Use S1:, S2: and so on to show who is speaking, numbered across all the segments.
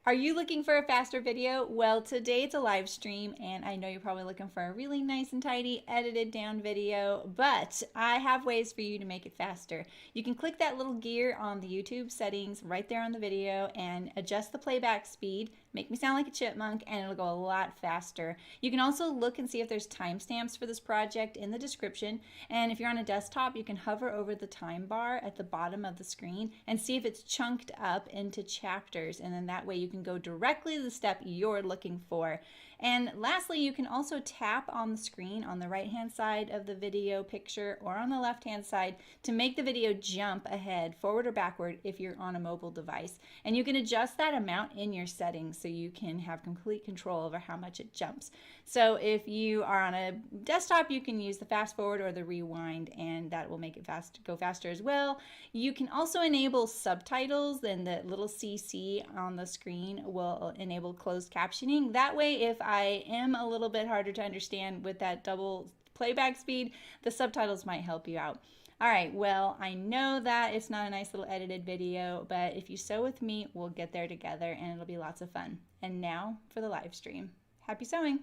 S1: Are you looking for a faster video? Well, today it's a live stream, and I know you're probably looking for a really nice and tidy, edited down video, but I have ways for you to make it faster. You can click that little gear on the YouTube settings right there on the video and adjust the playback speed, make me sound like a chipmunk, and it'll go a lot faster. You can also look and see if there's timestamps for this project in the description, and if you're on a desktop, you can hover over the time bar at the bottom of the screen and see if it's chunked up into chapters, and then that way you can go directly to the step you're looking for. And lastly, you can also tap on the screen on the right hand side of the video picture or on the left hand side to make the video jump ahead, forward or backward if you're on a mobile device. And you can adjust that amount in your settings so you can have complete control over how much it jumps. So if you are on a desktop, you can use the fast forward or the rewind, and that will make it go faster as well. You can also enable subtitles, and the little CC on the screen will enable closed captioning. That way, if I am a little bit harder to understand with that double playback speed, the subtitles might help you out. All right, well, I know that it's not a nice little edited video, but if you sew with me, we'll get there together and it'll be lots of fun. And now for the live stream. Happy sewing!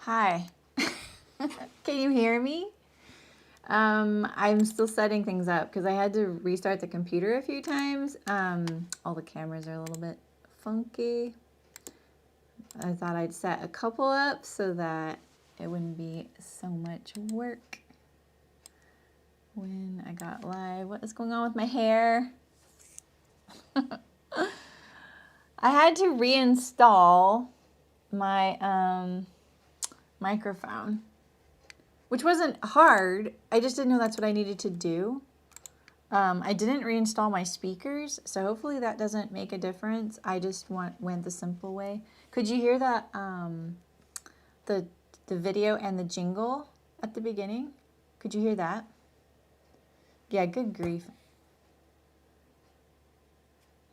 S1: Hi, can you hear me? I'm still setting things up because I had to restart the computer a few times. All the cameras are a little bit funky. I thought I'd set a couple up so that it wouldn't be so much work when I got live. What is going on with my hair? I had to reinstall my microphone, which wasn't hard. I just didn't know that's what I needed to do. I didn't reinstall my speakers, so hopefully that doesn't make a difference. I just went the simple way. Could you hear that the video and the jingle at the beginning? Could you hear that? Yeah, good grief.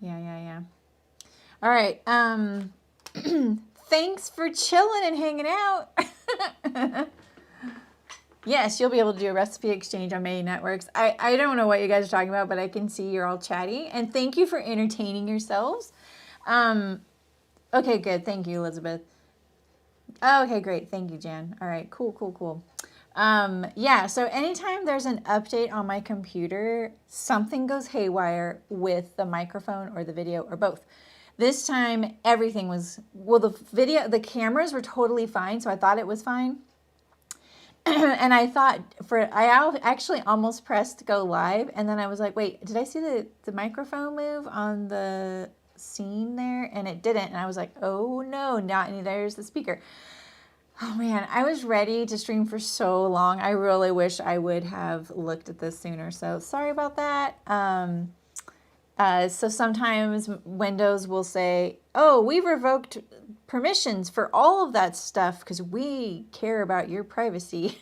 S1: Yeah. All right. Thanks for chilling and hanging out. Yes, you'll be able to do a recipe exchange on Many Networks. I don't know what you guys are talking about, but I can see you're all chatty. And thank you for entertaining yourselves. Okay, good. Thank you, Elizabeth. Oh, okay, great. Thank you, Jan. All right, cool. Yeah, so anytime there's an update on my computer, something goes haywire with the microphone or the video or both. This time, everything was, well, the cameras were totally fine, so I thought it was fine. And I thought, I actually almost pressed go live, and then I was like, wait, did I see the microphone move on the scene there? And it didn't, and I was like, oh no, there's the speaker. Oh man, I was ready to stream for so long. I really wish I would have looked at this sooner, so sorry about that. So sometimes Windows will say, oh, we've revoked permissions for all of that stuff because we care about your privacy.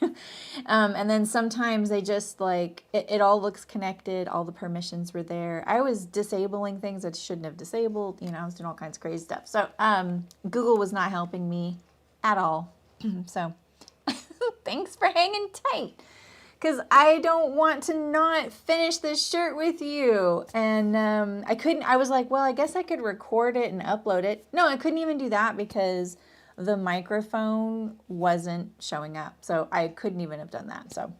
S1: And then sometimes they just like, it all looks connected, all the permissions were there. I was disabling things that shouldn't have disabled, I was doing all kinds of crazy stuff. So Google was not helping me at all. So thanks for hanging tight, because I don't want to not finish this shirt with you. And I was like, well, I guess I could record it and upload it. No, I couldn't even do that because the microphone wasn't showing up. So I couldn't even have done that. So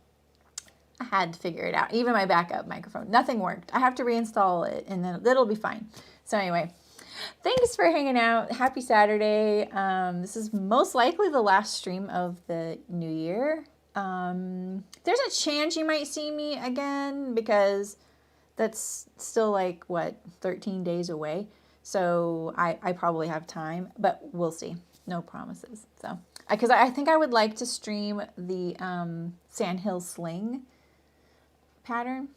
S1: I had to figure it out. Even my backup microphone, nothing worked. I have to reinstall it and then it'll be fine. So anyway, thanks for hanging out. Happy Saturday. This is most likely the last stream of the new year. There's a chance you might see me again because that's still like, what, 13 days away. So I probably have time, but we'll see. No promises. So, because I think I would like to stream the Sandhill Sling pattern.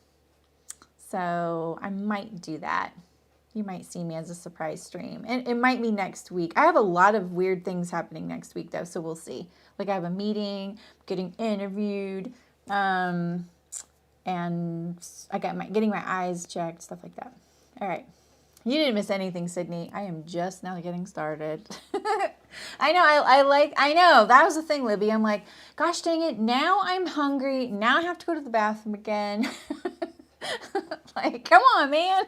S1: So I might do that. you might see me as a surprise stream. And it might be next week. I have a lot of weird things happening next week, though, so we'll see. Like, I have a meeting, getting interviewed, and I got getting my eyes checked, stuff like that. All right. You didn't miss anything, Sydney. I am just now getting started. I know, I know. That was the thing, Libby. I'm like, gosh dang it, now I'm hungry. Now I have to go to the bathroom again. Like, come on, man.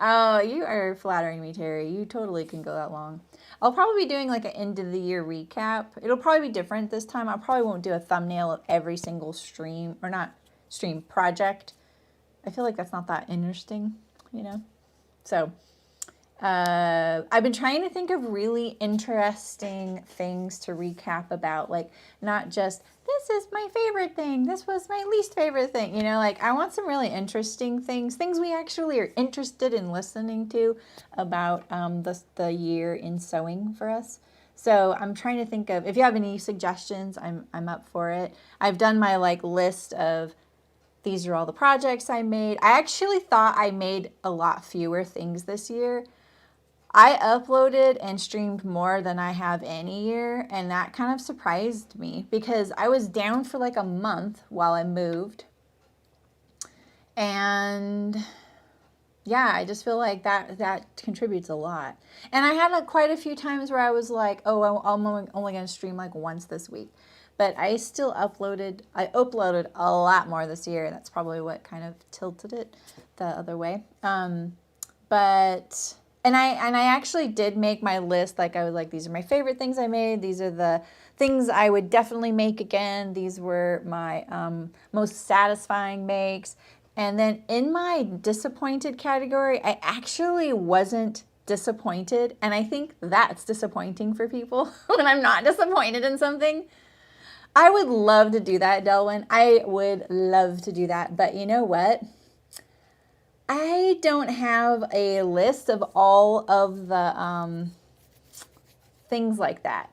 S1: Oh, you are flattering me, Terry. You totally can go that long. I'll probably be doing like an end of the year recap. It'll probably be different this time. I probably won't do a thumbnail of every single stream, or not stream, project. I feel like that's not that interesting, you know? So, I've been trying to think of really interesting things to recap about, like, not just, this is my favorite thing, this was my least favorite thing, you know, like, I want some really interesting things we actually are interested in listening to about the year in sewing for us. So I'm trying to think of, if you have any suggestions, I'm up for it. I've done my, like, list of, these are all the projects I made. I actually thought I made a lot fewer things this year. I uploaded and streamed more than I have any year, and that kind of surprised me because I was down for like a month while I moved. And yeah, I just feel like that contributes a lot. And I had quite a few times where I was like, oh, I'm only going to stream like once this week. But I still uploaded a lot more this year. That's probably what kind of tilted it the other way. And I actually did make my list. Like, I was like, these are my favorite things I made. These are the things I would definitely make again. These were my most satisfying makes. And then in my disappointed category, I actually wasn't disappointed. And I think that's disappointing for people when I'm not disappointed in something. I would love to do that, Delwyn. I would love to do that. But you know what? I don't have a list of all of the things like that.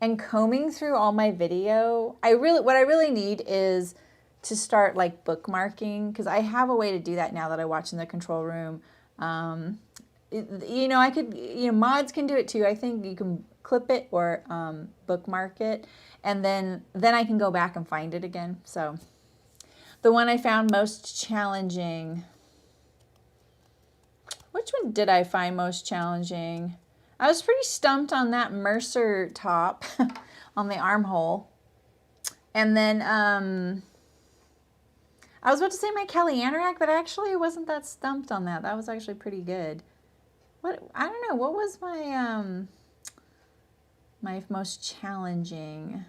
S1: And combing through all my video, what I really need is to start like bookmarking, because I have a way to do that now that I watch in the control room. You know, I could, you know, mods can do it too. I think you can clip it or bookmark it, and then I can go back and find it again. So the one I found most challenging, which one did I find most challenging? I was pretty stumped on that Mercer top on the armhole. And then I was about to say my Kelly Anorak, but actually wasn't that stumped on that. That was actually pretty good. I don't know, what was my my most challenging?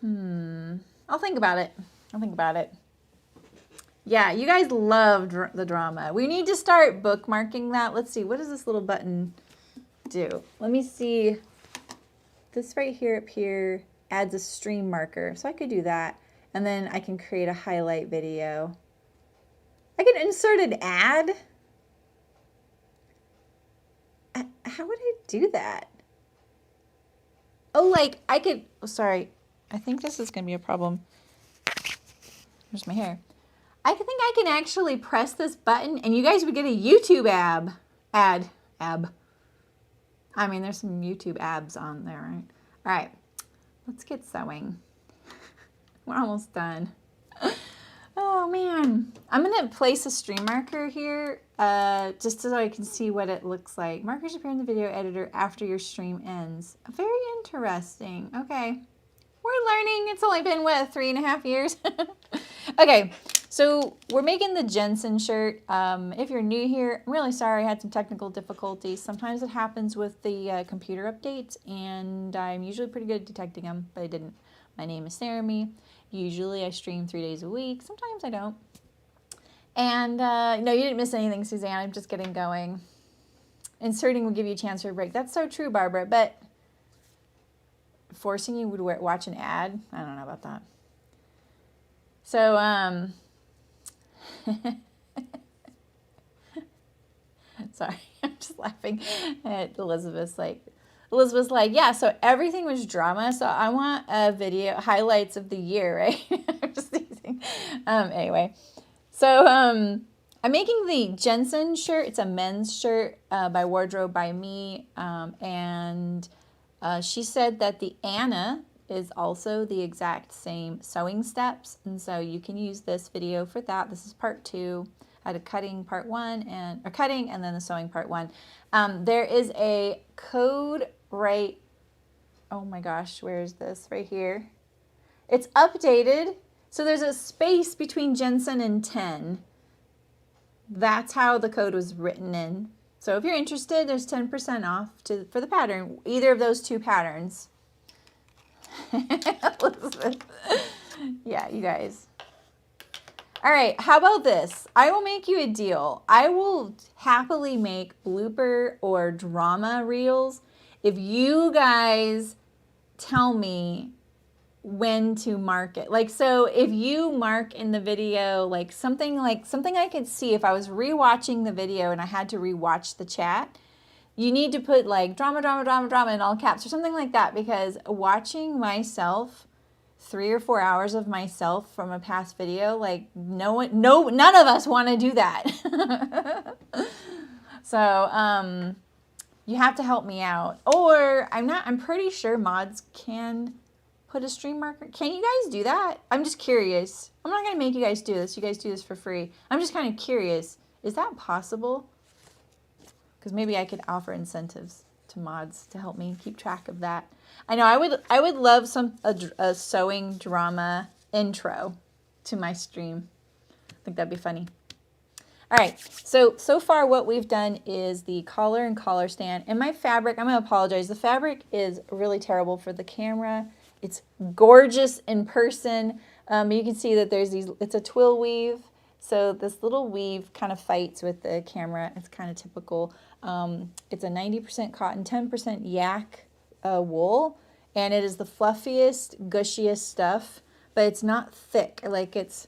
S1: I'll think about it. Yeah, you guys loved the drama. We need to start bookmarking that. Let's see, what does this little button do? Let me see. This right here up here adds a stream marker. So I could do that. And then I can create a highlight video. I can insert an ad. How would I do that? Oh, like I could, oh, sorry. I think this is going to be a problem. Here's my hair. I think I can actually press this button and you guys would get a YouTube ad. I mean, there's some YouTube abs on there, right? All right, let's get sewing. We're almost done. Oh man, I'm gonna place a stream marker here just so I can see what it looks like. Markers appear in the video editor after your stream ends. Very interesting. Okay, we're learning. It's only been, what, 3.5 years? Okay, so we're making the Jensen shirt. If you're new here, I'm really sorry I had some technical difficulties. Sometimes it happens with the computer updates, and I'm usually pretty good at detecting them, but I didn't. My name is Saremy. Usually I stream 3 days a week. Sometimes I don't. And no, you didn't miss anything, Suzanne. I'm just getting going. Inserting will give you a chance for a break. That's so true, Barbara, but forcing you to watch an ad? I don't know about that. So, sorry, I'm just laughing at Elizabeth's like, yeah, so everything was drama, so I want a video, highlights of the year, right? I'm just teasing. Anyway, so I'm making the Jensen shirt. It's a men's shirt by Wardrobe by Me. She said that the Anna is also the exact same sewing steps. And so you can use this video for that. This is part 2. I had a cutting part 1 and then the sewing part 1. There is a code right, oh my gosh, where is this? Right here. It's updated. So there's a space between Jensen and 10. That's how the code was written in. So if you're interested, there's 10% off for the pattern, either of those 2 patterns. Yeah, you guys. All right, how about this? I will make you a deal. I will happily make blooper or drama reels if you guys tell me when to mark it. Like, so if you mark in the video like something I could see if I was rewatching the video and I had to rewatch the chat, you need to put like drama, drama, drama, drama in all caps or something like that, because watching myself 3 or 4 hours of myself from a past video, like none of us want to do that. So you have to help me out, or I'm pretty sure mods can put a stream marker. Can you guys do that? I'm just curious. I'm not gonna make you guys do this. You guys do this for free. I'm just kind of curious. Is that possible? Because maybe I could offer incentives to mods to help me keep track of that. I know I would love a sewing drama intro to my stream. I think that'd be funny. All right, so far what we've done is the collar and collar stand. And my fabric, I'm gonna apologize, the fabric is really terrible for the camera. It's gorgeous in person. You can see that there's it's a twill weave. So this little weave kind of fights with the camera. It's kind of typical. It's a 90% cotton, 10% yak wool. And it is the fluffiest, gushiest stuff, but it's not thick. Like it's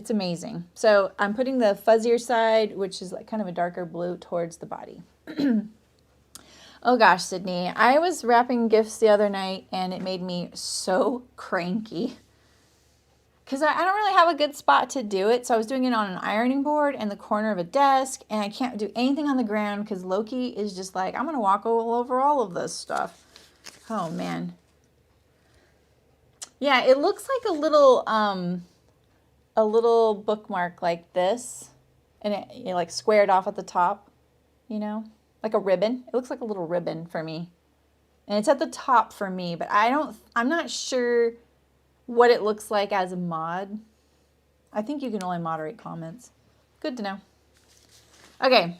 S1: amazing. So I'm putting the fuzzier side, which is like kind of a darker blue, towards the body. Oh gosh, Sydney, I was wrapping gifts the other night and it made me so cranky because I don't really have a good spot to do it. So I was doing it on an ironing board and the corner of a desk, and I can't do anything on the ground because Loki is just like, I'm going to walk all over all of this stuff. Oh man. Yeah, it looks like a little bookmark like this, and it like squared off at the top, you know? Like a ribbon. It looks like a little ribbon for me. And it's at the top for me, but I'm not sure what it looks like as a mod. I think you can only moderate comments. Good to know. Okay.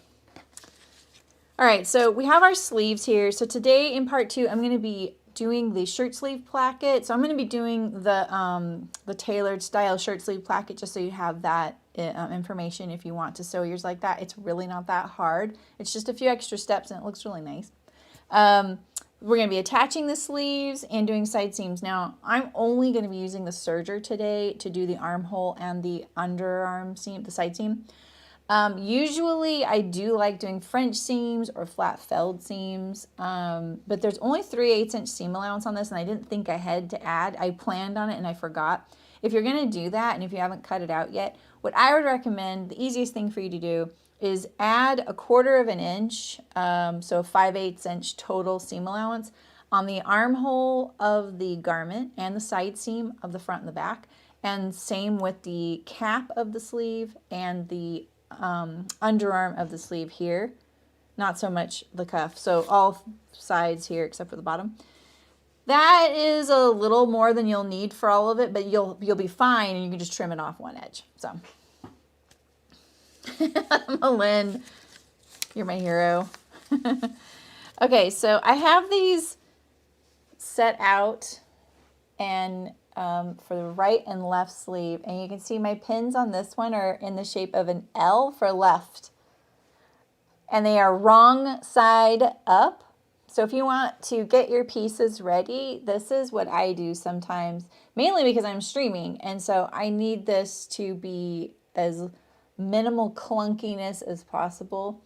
S1: All right, so we have our sleeves here. So today in part 2, I'm going to be doing the shirt sleeve placket. So I'm going to be doing the tailored style shirt sleeve placket, just so you have that information if you want to sew yours like that. It's really not that hard. It's just a few extra steps and it looks really nice. We're going to be attaching the sleeves and doing side seams. Now, I'm only going to be using the serger today to do the armhole and the underarm seam, the side seam. Usually I do like doing French seams or flat felled seams, but there's only 3/8 inch seam allowance on this, and I didn't think I had to add. I planned on it and I forgot. If you're going to do that, and if you haven't cut it out yet, what I would recommend, the easiest thing for you to do is add 1/4 inch, so 5/8 inch total seam allowance on the armhole of the garment and the side seam of the front and the back, and same with the cap of the sleeve and the underarm of the sleeve here, not so much the cuff, so all sides here except for the bottom. That is a little more than you'll need for all of it, but you'll be fine, and you can just trim it off one edge. So Malin, you're my hero. Okay, so I have these set out and for the right and left sleeve, and you can see my pins on this one are in the shape of an L for left, and they are wrong side up. So if you want to get your pieces ready, this is what I do sometimes, mainly because I'm streaming, and so I need this to be as minimal clunkiness as possible.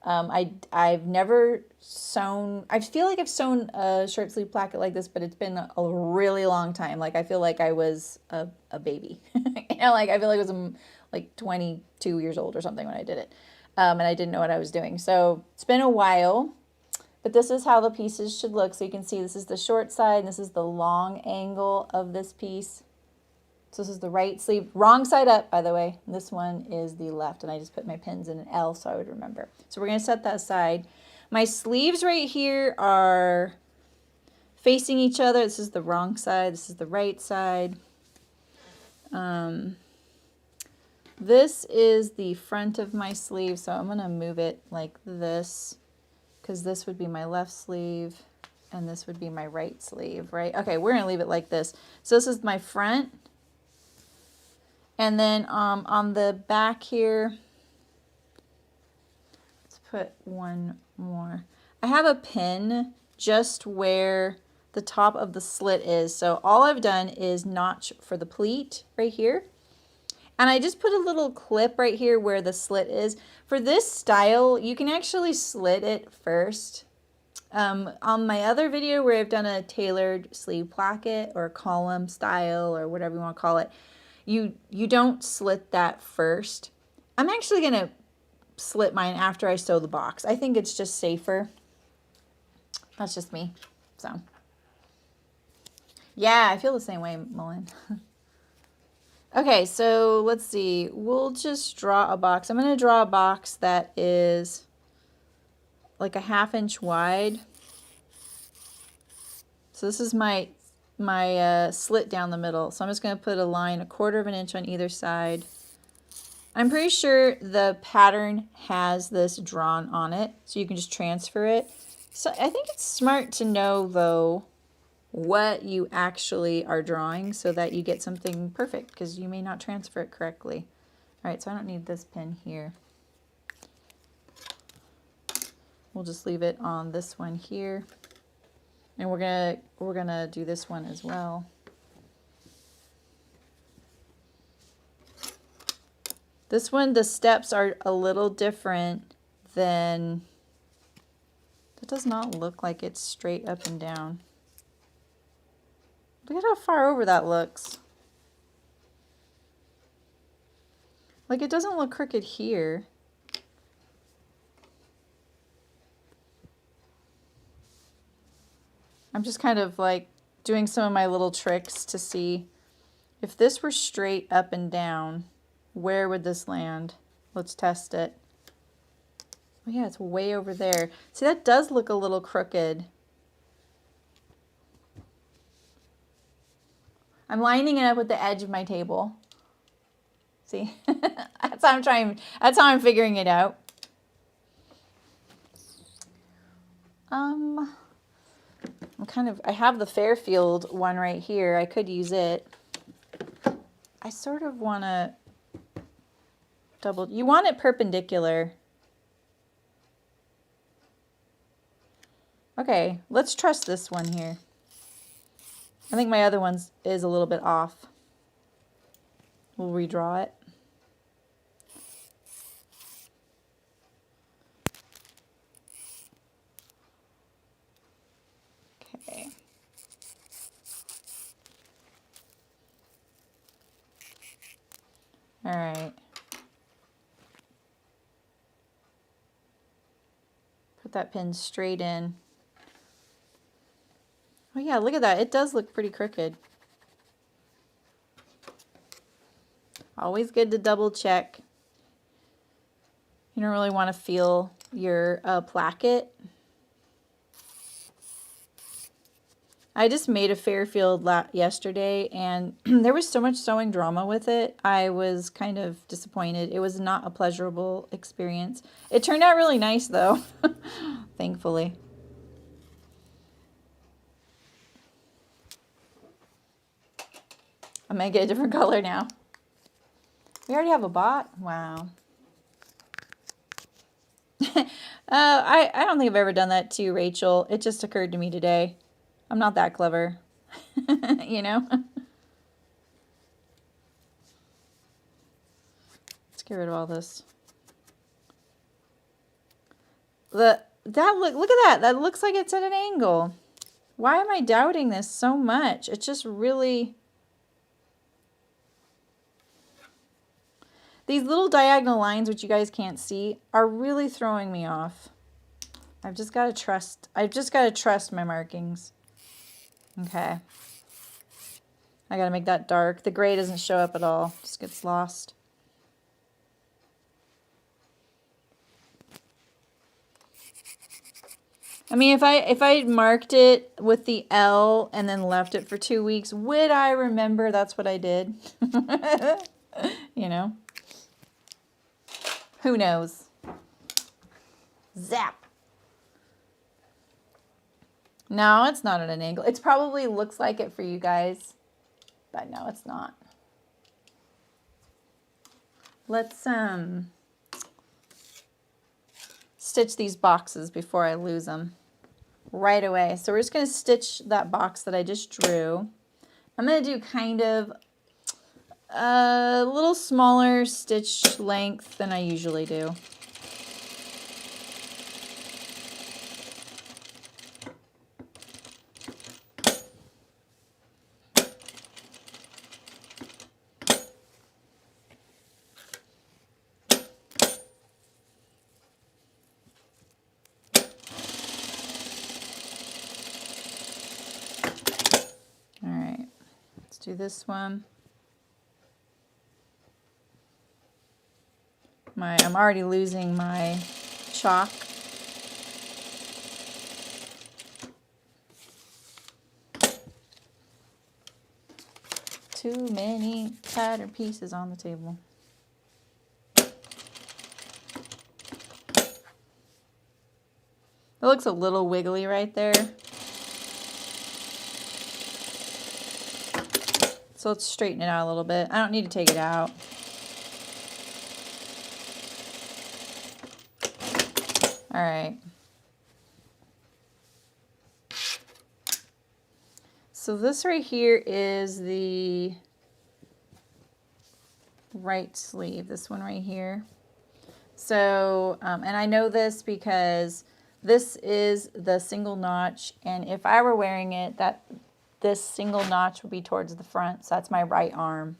S1: I've never sewn, I feel like I've sewn a short sleeve placket like this, but it's been a really long time. Like I feel like I was a baby. You know, like I feel like it was like 22 years old or something when I did it. And I didn't know what I was doing. So it's been a while, but this is how the pieces should look. So you can see this is the short side, and this is the long angle of this piece. So this is the right sleeve, wrong side up, by the way. This one is the left, and I just put my pins in an L so I would remember. So we're going to set that aside. My sleeves right here are facing each other. This is the wrong side. This is the right side. This is the front of my sleeve, so I'm going to move it like this because this would be my left sleeve and this would be my right sleeve, right? Okay, we're going to leave it like this. So this is my front. And then on the back here, let's put one more. I have a pin just where the top of the slit is. So all I've done is notch for the pleat right here. And I just put a little clip right here where the slit is. For this style, you can actually slit it first. On my other video where I've done a tailored sleeve placket or column style or whatever you want to call it, you don't slit that first. I'm actually going to slit mine after I sew the box. I think it's just safer. That's just me. So, yeah, I feel the same way, Mullen. Okay, so let's see. We'll just draw a box. I'm going to draw a box that is like a 1/2 inch wide. So this is my slit down the middle. So I'm just going to put a line 1/4 of an inch on either side. I'm pretty sure the pattern has this drawn on it, so you can just transfer it. So I think it's smart to know, though, what you actually are drawing so that you get something perfect, because you may not transfer it correctly. All right, so I don't need this pin here. We'll just leave it on this one here. And we're gonna do this one as well. This one, the steps are a little different than, that does not look like it's straight up and down. Look at how far over that looks. Like, it doesn't look crooked here. I'm just kind of like doing some of my little tricks to see if this were straight up and down, where would this land? Let's test it. Oh yeah, it's way over there. See, that does look a little crooked. I'm lining it up with the edge of my table. See, that's how I'm figuring it out. I have the Fairfield one right here. I could use it. I sort of want to you want it perpendicular. Okay, let's trust this one here. I think my other one is a little bit off. We'll redraw it. Okay. All right. Put that pin straight in. Oh yeah, look at that. It does look pretty crooked. Always good to double check. You don't really want to feel your placket. I just made a Fairfield yesterday, and there was so much sewing drama with it. I was kind of disappointed. It was not a pleasurable experience. It turned out really nice, though, thankfully. I'm going to get a different color now. We already have a bot? Wow. I don't think I've ever done that to you, Rachel. It just occurred to me today. I'm not that clever, you know? Let's get rid of all this. Look at that. That looks like it's at an angle. Why am I doubting this so much? It's just really... These little diagonal lines, which you guys can't see, are really throwing me off. I've just got to trust my markings. Okay. I got to make that dark. The gray doesn't show up at all. Just gets lost. I mean, if I marked it with the L and then left it for 2 weeks, would I remember that's what I did? You know? Who knows? Zap. No, it's not at an angle. It probably looks like it for you guys, but no, it's not. Let's stitch these boxes before I lose them right away. So we're just going to stitch that box that I just drew. I'm going to do kind of a little smaller stitch length than I usually do. Do this one. I'm already losing my chalk. Too many pattern pieces on the table. It looks a little wiggly right there. So let's straighten it out a little bit. I don't need to take it out. All right. So this right here is the right sleeve, this one right here. So, and I know this because this is the single notch, and if I were wearing it, this single notch would be towards the front, so that's my right arm.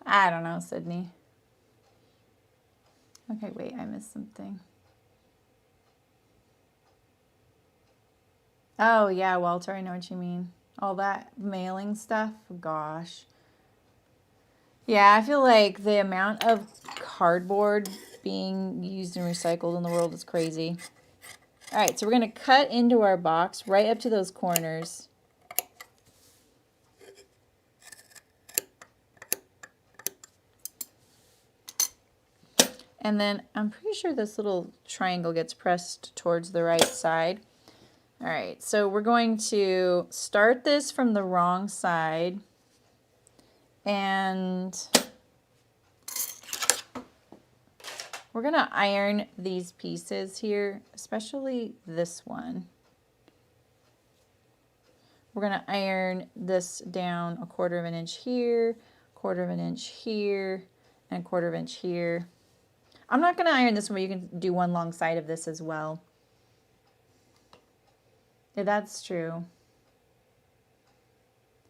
S1: I don't know, Sydney. Okay, wait, I missed something. Oh, yeah, Walter, I know what you mean. All that mailing stuff, gosh. Yeah, I feel like the amount of cardboard being used and recycled in the world is crazy. All right, so we're going to cut into our box right up to those corners. And then I'm pretty sure this little triangle gets pressed towards the right side. All right, so we're going to start this from the wrong side. And we're going to iron these pieces here, especially this one. We're going to iron this down 1/4 of an inch here, 1/4 of an inch here, and 1/4 of an inch here. I'm not going to iron this one, but you can do one long side of this as well. Yeah, that's true.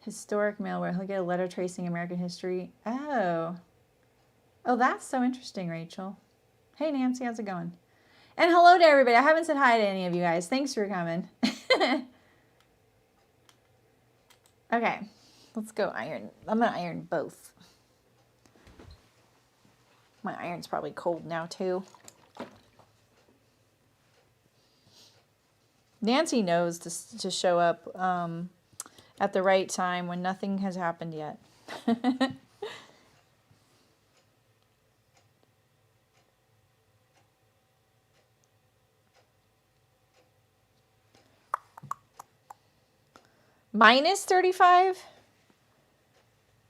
S1: Historic mailware. He'll get a letter tracing American history. Oh. Oh, that's so interesting, Rachel. Hey, Nancy, how's it going? And hello to everybody. I haven't said hi to any of you guys. Thanks for coming. Okay, let's go iron. I'm going to iron both. My iron's probably cold now, too. Nancy knows to show up at the right time when nothing has happened yet. Minus 35?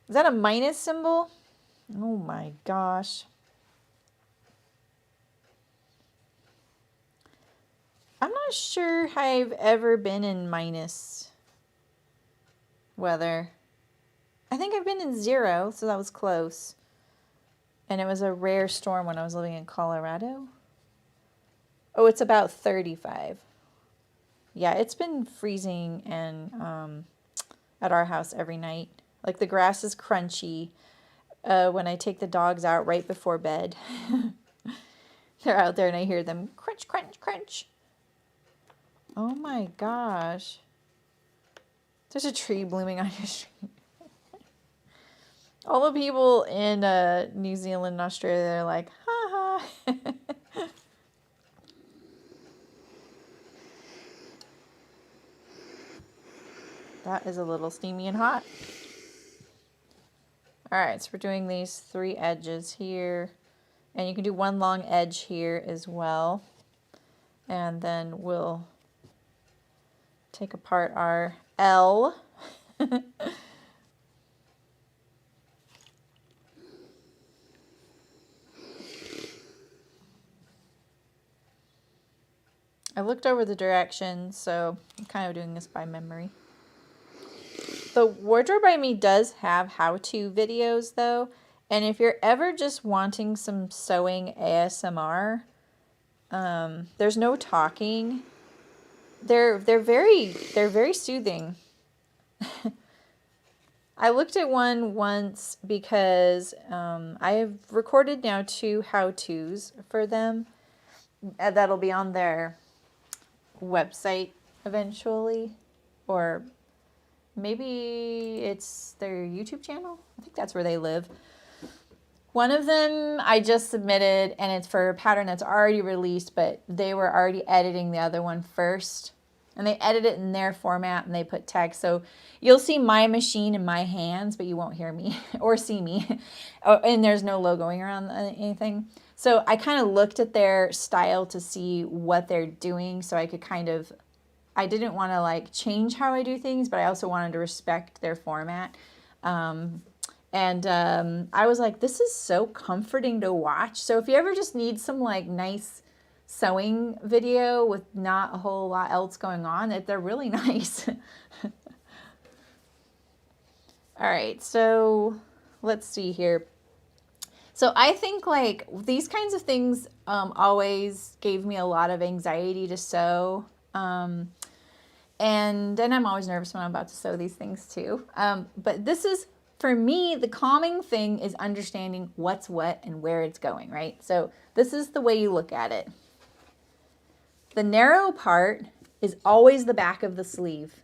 S1: Is that a minus symbol? Oh my gosh. I'm not sure I've ever been in minus weather. I think I've been in 0, so that was close. And it was a rare storm when I was living in Colorado. Oh, it's about 35. Yeah, it's been freezing and at our house every night. Like the grass is crunchy when I take the dogs out right before bed. They're out there and I hear them crunch, crunch, crunch. Oh my gosh. There's a tree blooming on your street. All the people in New Zealand and Australia, they're like, ha ha. That is a little steamy and hot. All right, so we're doing these 3 edges here. And you can do 1 long edge here as well. And then we'll take apart our L. I looked over the directions, so I'm kind of doing this by memory. The Wardrobe by Me does have how-to videos though, and if you're ever just wanting some sewing ASMR, there's no talking. They're very soothing. I looked at one once because I have recorded now 2 how-tos for them. That'll be on their website eventually, or maybe it's their YouTube channel. I think that's where they live. One of them I just submitted, and it's for a pattern that's already released, but they were already editing the other one first. And they edit it in their format, and they put text. So you'll see my machine in my hands, but you won't hear me or see me. Oh, and there's no logoing around anything. So I kind of looked at their style to see what they're doing, so I could kind of, I didn't want to like change how I do things, but I also wanted to respect their format. I was like, this is so comforting to watch. So if you ever just need some like nice sewing video with not a whole lot else going on, they're really nice. All right, so let's see here. So I think like these kinds of things always gave me a lot of anxiety to sew. And I'm always nervous when I'm about to sew these things too. But this is, for me, the calming thing is understanding what's what and where it's going, right? So this is the way you look at it. The narrow part is always the back of the sleeve.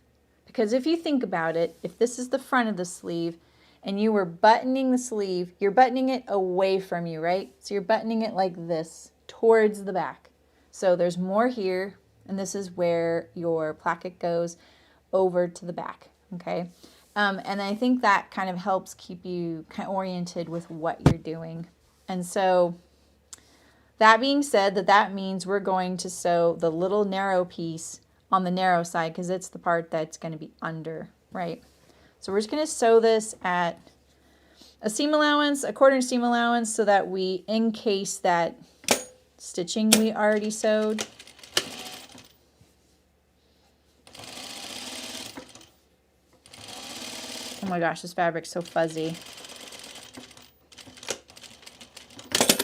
S1: Because if you think about it, if this is the front of the sleeve and you were buttoning the sleeve, you're buttoning it away from you, right? So you're buttoning it like this, towards the back. So there's more here, and this is where your placket goes over to the back, okay? And I think that kind of helps keep you kind of oriented with what you're doing. And so that being said, that means we're going to sew the little narrow piece on the narrow side because it's the part that's going to be under, right? So we're just going to sew this at a seam allowance, a 1/4 seam allowance, so that we encase that stitching we already sewed. Oh my gosh, this fabric's so fuzzy.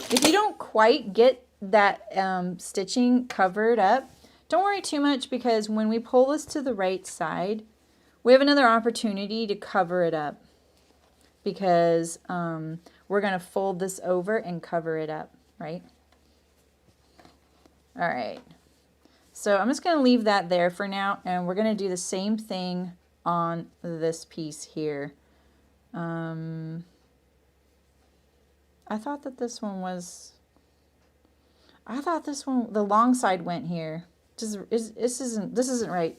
S1: If you don't quite get that stitching covered up, don't worry too much, because when we pull this to the right side, we have another opportunity to cover it up, because we're going to fold this over and cover it up, right? All right. So I'm just going to leave that there for now, and we're going to do the same thing on this piece here. I thought that this one was, the long side went here. This isn't right.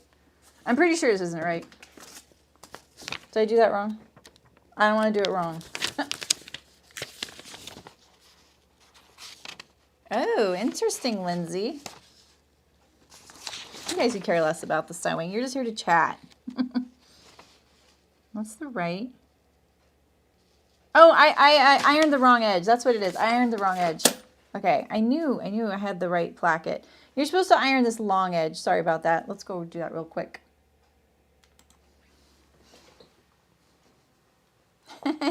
S1: I'm pretty sure this isn't right. Did I do that wrong? I don't want to do it wrong. Oh, interesting, Lindsay. You guys who care less about the sewing, you're just here to chat. What's the right? Oh, I ironed the wrong edge. That's what it is. I ironed the wrong edge. Okay, I knew I had the right placket. You're supposed to iron this long edge. Sorry about that. Let's go do that real quick.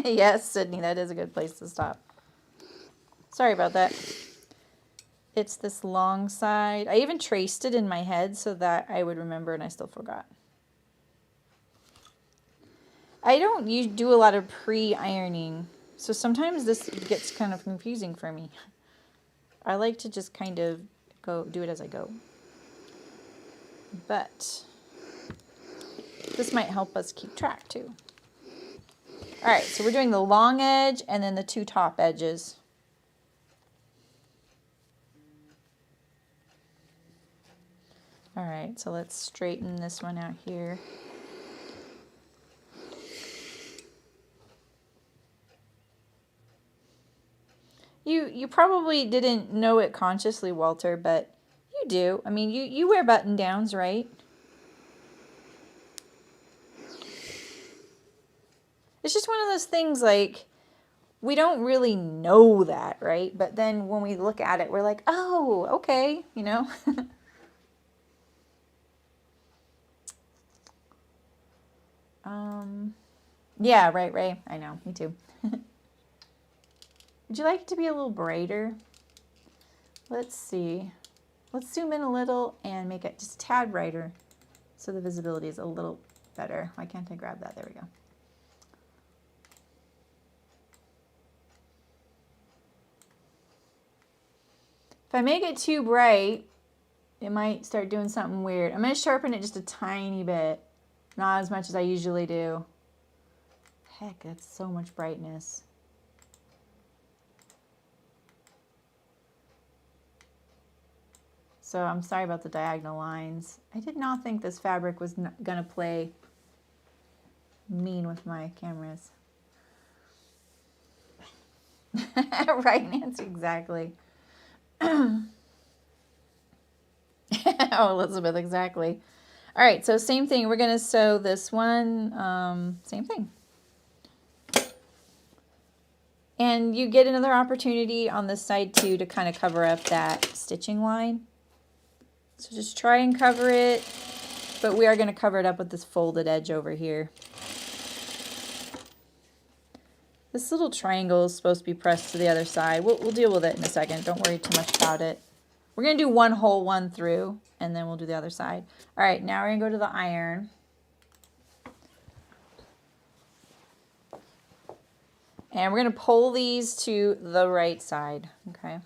S1: Yes, Sydney, that is a good place to stop. Sorry about that. It's this long side. I even traced it in my head so that I would remember, and I still forgot. I don't do a lot of pre-ironing, so sometimes this gets kind of confusing for me. I like to just kind of do it as I go. But this might help us keep track too. All right, so we're doing the long edge and then the two top edges. All right, so let's straighten this one out here. You probably didn't know it consciously, Walter, but you do. I mean, you wear button downs, right? It's just one of those things, like, we don't really know that, right? But then when we look at it, we're like, oh, okay, you know? Yeah, right, Ray. I know, me too. Would you like it to be a little brighter? Let's see. Let's zoom in a little and make it just a tad brighter so the visibility is a little better. Why can't I grab that? There we go. If I make it too bright, it might start doing something weird. I'm going to sharpen it just a tiny bit. Not as much as I usually do. Heck, that's so much brightness. So I'm sorry about the diagonal lines. I did not think this fabric was going to play mean with my cameras. Right, Nancy, exactly. Oh, Elizabeth, exactly. All right, so same thing. We're going to sew this one, same thing. And you get another opportunity on this side too to kind of cover up that stitching line. So just try and cover it, but we are going to cover it up with this folded edge over here. This little triangle is supposed to be pressed to the other side. We'll deal with it in a second. Don't worry too much about it. We're going to do one whole one through, and then we'll do the other side. All right, now we're going to go to the iron. And we're going to pull these to the right side, okay?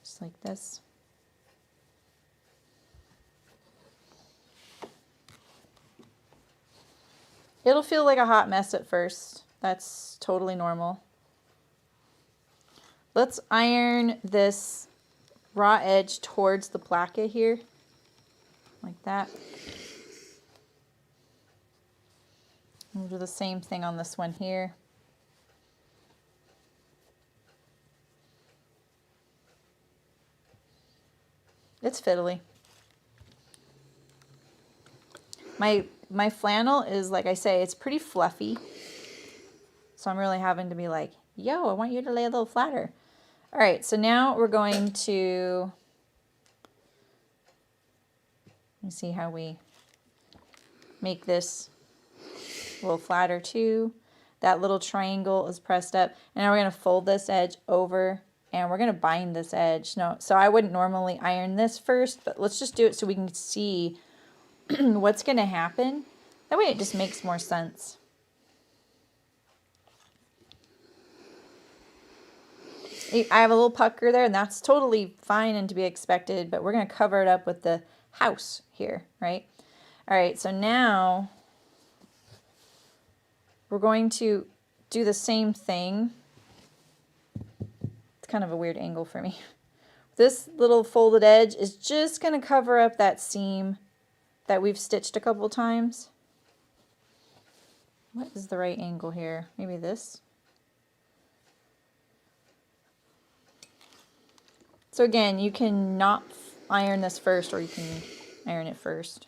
S1: Just like this. It'll feel like a hot mess at first. That's totally normal. Let's iron this raw edge towards the placket here, like that. We'll do the same thing on this one here. It's fiddly. My flannel is, like I say, it's pretty fluffy. So I'm really having to be like, yo, I want you to lay a little flatter. All right, so now we're going to, let me see how we make this a little flatter too. That little triangle is pressed up. And now we're going to fold this edge over and we're going to bind this edge. No, so I wouldn't normally iron this first, but let's just do it so we can see what's going to happen. That way it just makes more sense. I have a little pucker there, and that's totally fine and to be expected, but we're going to cover it up with the house here, right? All right, so now we're going to do the same thing. It's kind of a weird angle for me. This little folded edge is just going to cover up that seam that we've stitched a couple times. What is the right angle here? Maybe this? So again, you can not iron this first, or you can iron it first.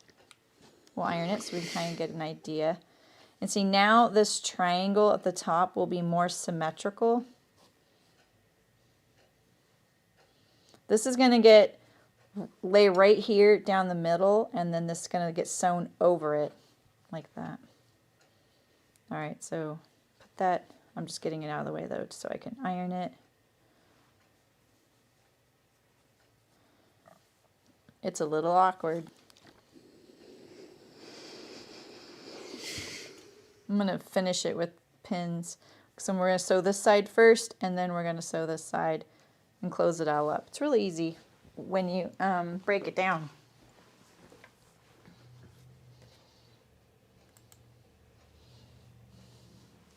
S1: We'll iron it so we can kind of get an idea. And see, now this triangle at the top will be more symmetrical. This is going to lay right here down the middle, and then this is going to get sewn over it like that. All right, so put that, I'm just getting it out of the way though, so I can iron it. It's a little awkward. I'm going to finish it with pins. So we're going to sew this side first, and then we're going to sew this side and close it all up. It's really easy when you break it down.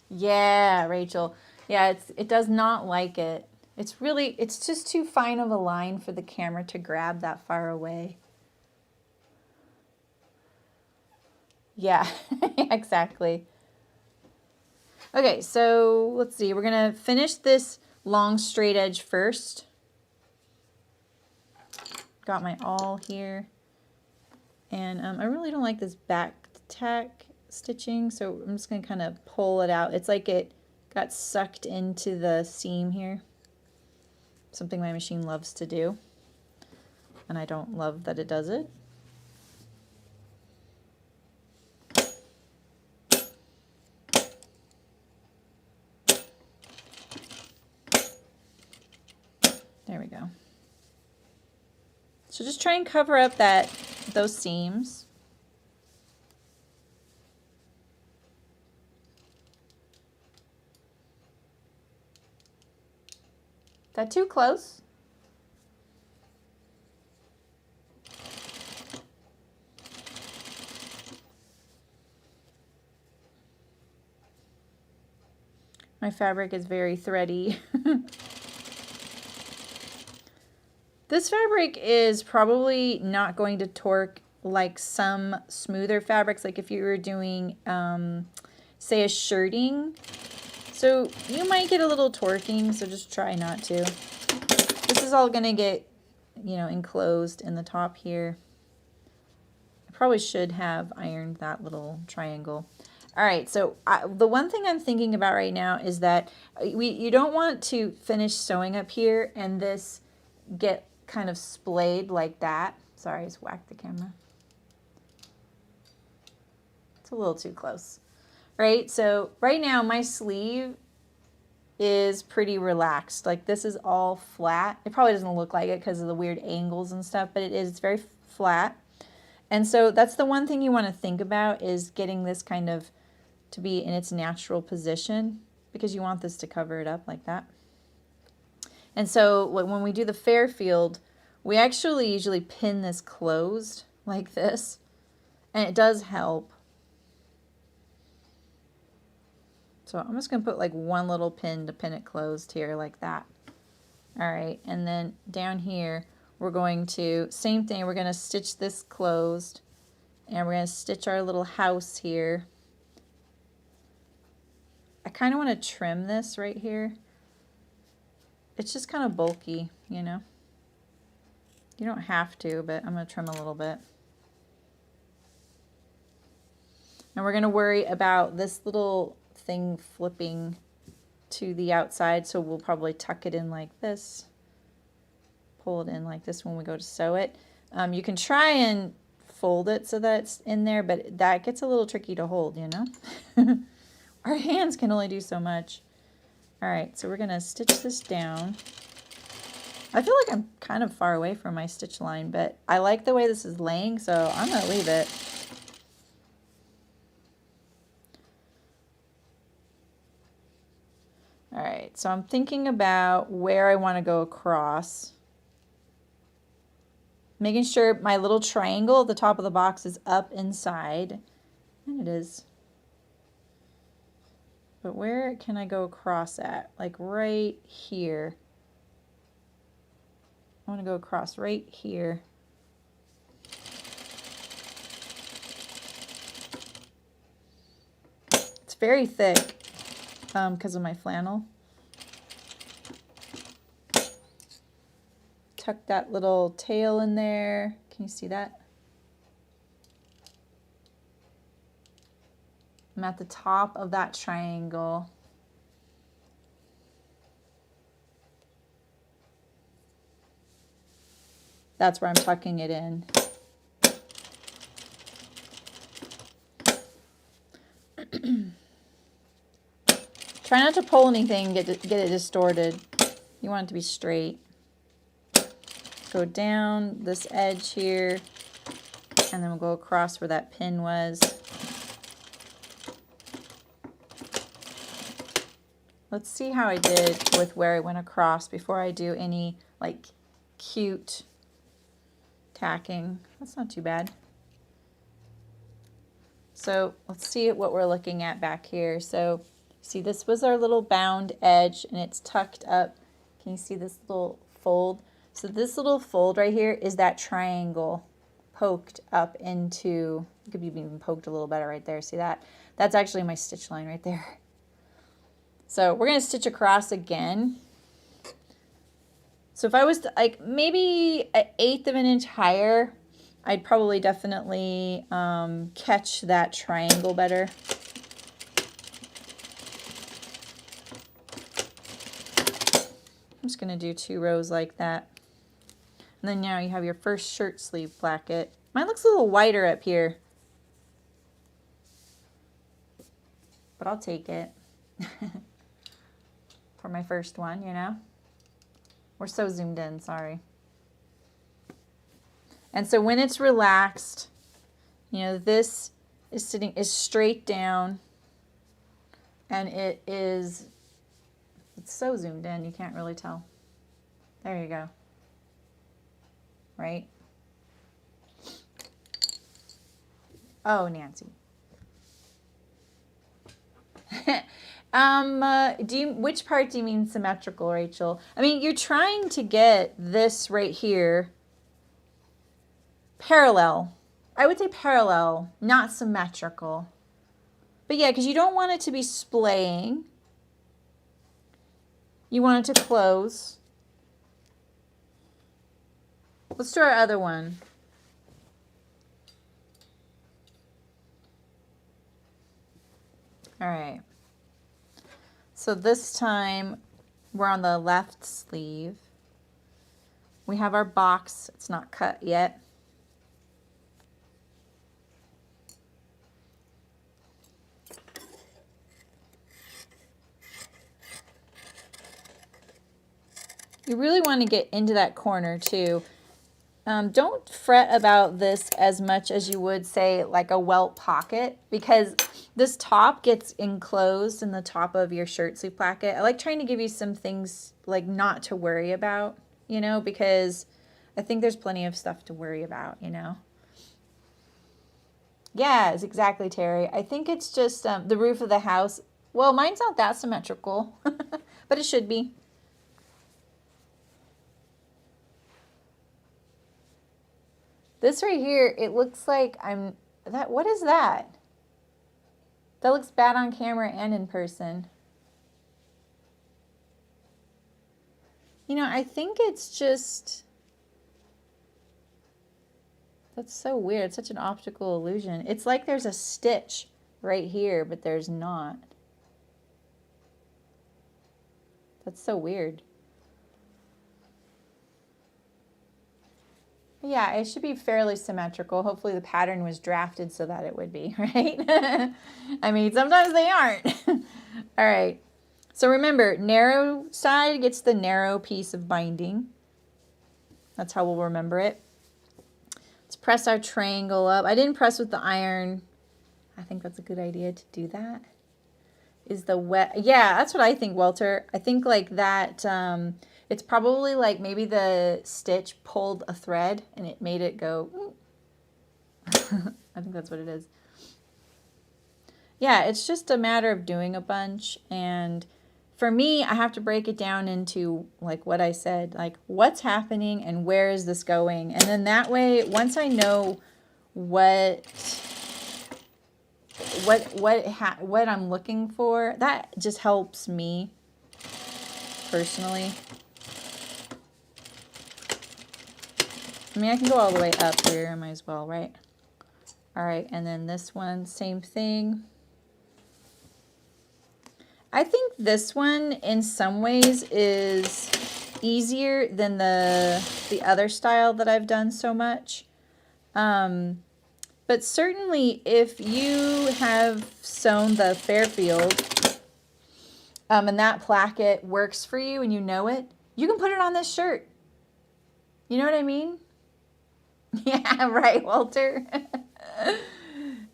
S1: Yeah, Rachel. Yeah, it does not like it. It's just too fine of a line for the camera to grab that far away. Yeah, exactly. Okay, so let's see. We're going to finish this long straight edge first. Got my awl here. And I really don't like this back tack stitching, so I'm just going to kind of pull it out. It's like it got sucked into the seam here. Something my machine loves to do. And I don't love that it does it. There we go. So just try and cover up those seams. Is that too close? My fabric is very thready. This fabric is probably not going to torque like some smoother fabrics, like if you were doing, say, a shirting. So you might get a little torquing, so just try not to. This is all going to get, enclosed in the top here. I probably should have ironed that little triangle. All right, so the one thing I'm thinking about right now is that you don't want to finish sewing up here and this get kind of splayed like that. Sorry, I just whacked the camera. It's a little too close. Right, so right now my sleeve is pretty relaxed. Like this is all flat. It probably doesn't look like it because of the weird angles and stuff, but it is. It's very flat. And so that's the one thing you want to think about, is getting this kind of to be in its natural position, because you want this to cover it up like that. And so when we do the Fairfield, we actually usually pin this closed like this, and it does help. So I'm just going to put like one little pin to pin it closed here like that. All right, and then down here we're going to, same thing, we're going to stitch this closed, and we're going to stitch our little house here. I kind of want to trim this right here. It's just kind of bulky, You don't have to, but I'm going to trim a little bit. And we're going to worry about this little thing flipping to the outside, so we'll probably tuck it in like this. Pull it in like this when we go to sew it. You can try and fold it so that it's in there, but that gets a little tricky to hold, Our hands can only do so much. All right, so we're going to stitch this down. I feel like I'm kind of far away from my stitch line, but I like the way this is laying, so I'm going to leave it. All right, so I'm thinking about where I want to go across. Making sure my little triangle at the top of the box is up inside. And it is. But where can I go across at? Like right here. I want to go across right here. It's very thick because of my flannel. Tuck that little tail in there. Can you see that? I'm at the top of that triangle. That's where I'm tucking it in. Try not to pull anything, get it distorted. You want it to be straight. Go down this edge here, and then we'll go across where that pin was. Let's see how I did with where I went across before I do any like cute tacking. That's not too bad. So let's see what we're looking at back here. So see, this was our little bound edge and it's tucked up. Can you see this little fold? So this little fold right here is that triangle poked up into, it could be even poked a little better right there. See that? That's actually my stitch line right there. So we're going to stitch across again. So if I was to, like maybe 1/8 of an inch higher, I'd probably definitely catch that triangle better. I'm just going to do 2 rows like that. And then now you have your first shirt sleeve placket. Mine looks a little wider up here, but I'll take it. For my first one, you know. We're so zoomed in, sorry. And so when it's relaxed, you know, this is straight down and it's so zoomed in, you can't really tell. There you go. Right? Oh, Nancy. Which part do you mean symmetrical, Rachel? I mean, you're trying to get this right here parallel. I would say parallel, not symmetrical. But yeah, because you don't want it to be splaying. You want it to close. Let's do our other one. All right. So this time we're on the left sleeve. We have our box. It's not cut yet. You really want to get into that corner too. Don't fret about this as much as you would say like a welt pocket, because this top gets enclosed in the top of your shirt sleeve placket. I like trying to give you some things like not to worry about, you know, because I think there's plenty of stuff to worry about, you know. Yes, exactly, Terry. I think it's just the roof of the house. Well, mine's not that symmetrical, but it should be. This right here, it looks like what is that? That looks bad on camera and in person. You know, I think it's just, that's so weird. It's such an optical illusion. It's like there's a stitch right here, but there's not. That's so weird. Yeah, it should be fairly symmetrical. Hopefully the pattern was drafted so that it would be, right? I mean, sometimes they aren't. All right. So remember, narrow side gets the narrow piece of binding. That's how we'll remember it. Let's press our triangle up. I didn't press with the iron. I think that's a good idea to do that. Is the wet, yeah, that's what I think, Walter. I think like that, it's probably like maybe the stitch pulled a thread and it made it go. I think that's what it is. Yeah, it's just a matter of doing a bunch. And for me, I have to break it down into like what I said, like what's happening and where is this going. And then that way, once I know what I'm looking for, that just helps me personally. I mean, I can go all the way up here, I might as well, right? All right, and then this one, same thing. I think this one in some ways is easier than the other style that I've done so much. But certainly if you have sewn the Fairfield and that placket works for you and you know it, you can put it on this shirt. You know what I mean? Yeah, right, Walter.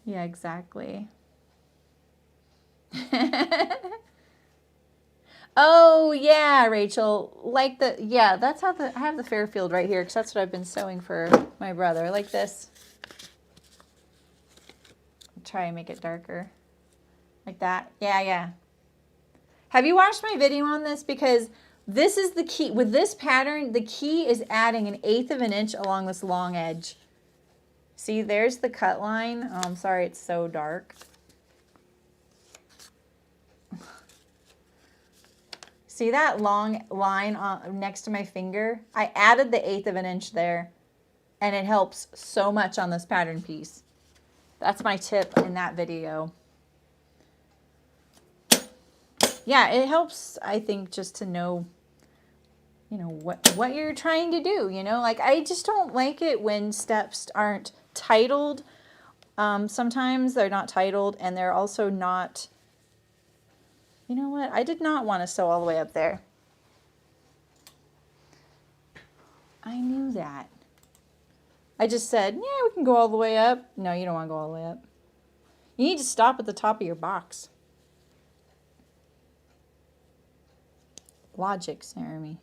S1: Yeah, exactly. Oh yeah, Rachel, like yeah, that's how I have the Fairfield right here because that's what I've been sewing for my brother, like this. Try and make it darker, like that. Yeah, yeah. Have you watched my video on this? Because this is the key with this pattern. The key is adding 1/8 of an inch along this long edge. See, there's the cut line. Oh, I'm sorry, it's so dark. See that long line next to my finger? I added the 1/8 of an inch there, and it helps so much on this pattern piece. That's my tip in that video. Yeah, it helps, I think, just to know, you know, what you're trying to do, you know? Like, I just don't like it when steps aren't titled. Sometimes they're not titled, and they're also not, you know what? I did not want to sew all the way up there. I knew that. I just said, yeah, we can go all the way up. No, you don't want to go all the way up. You need to stop at the top of your box. Logic, Saremy.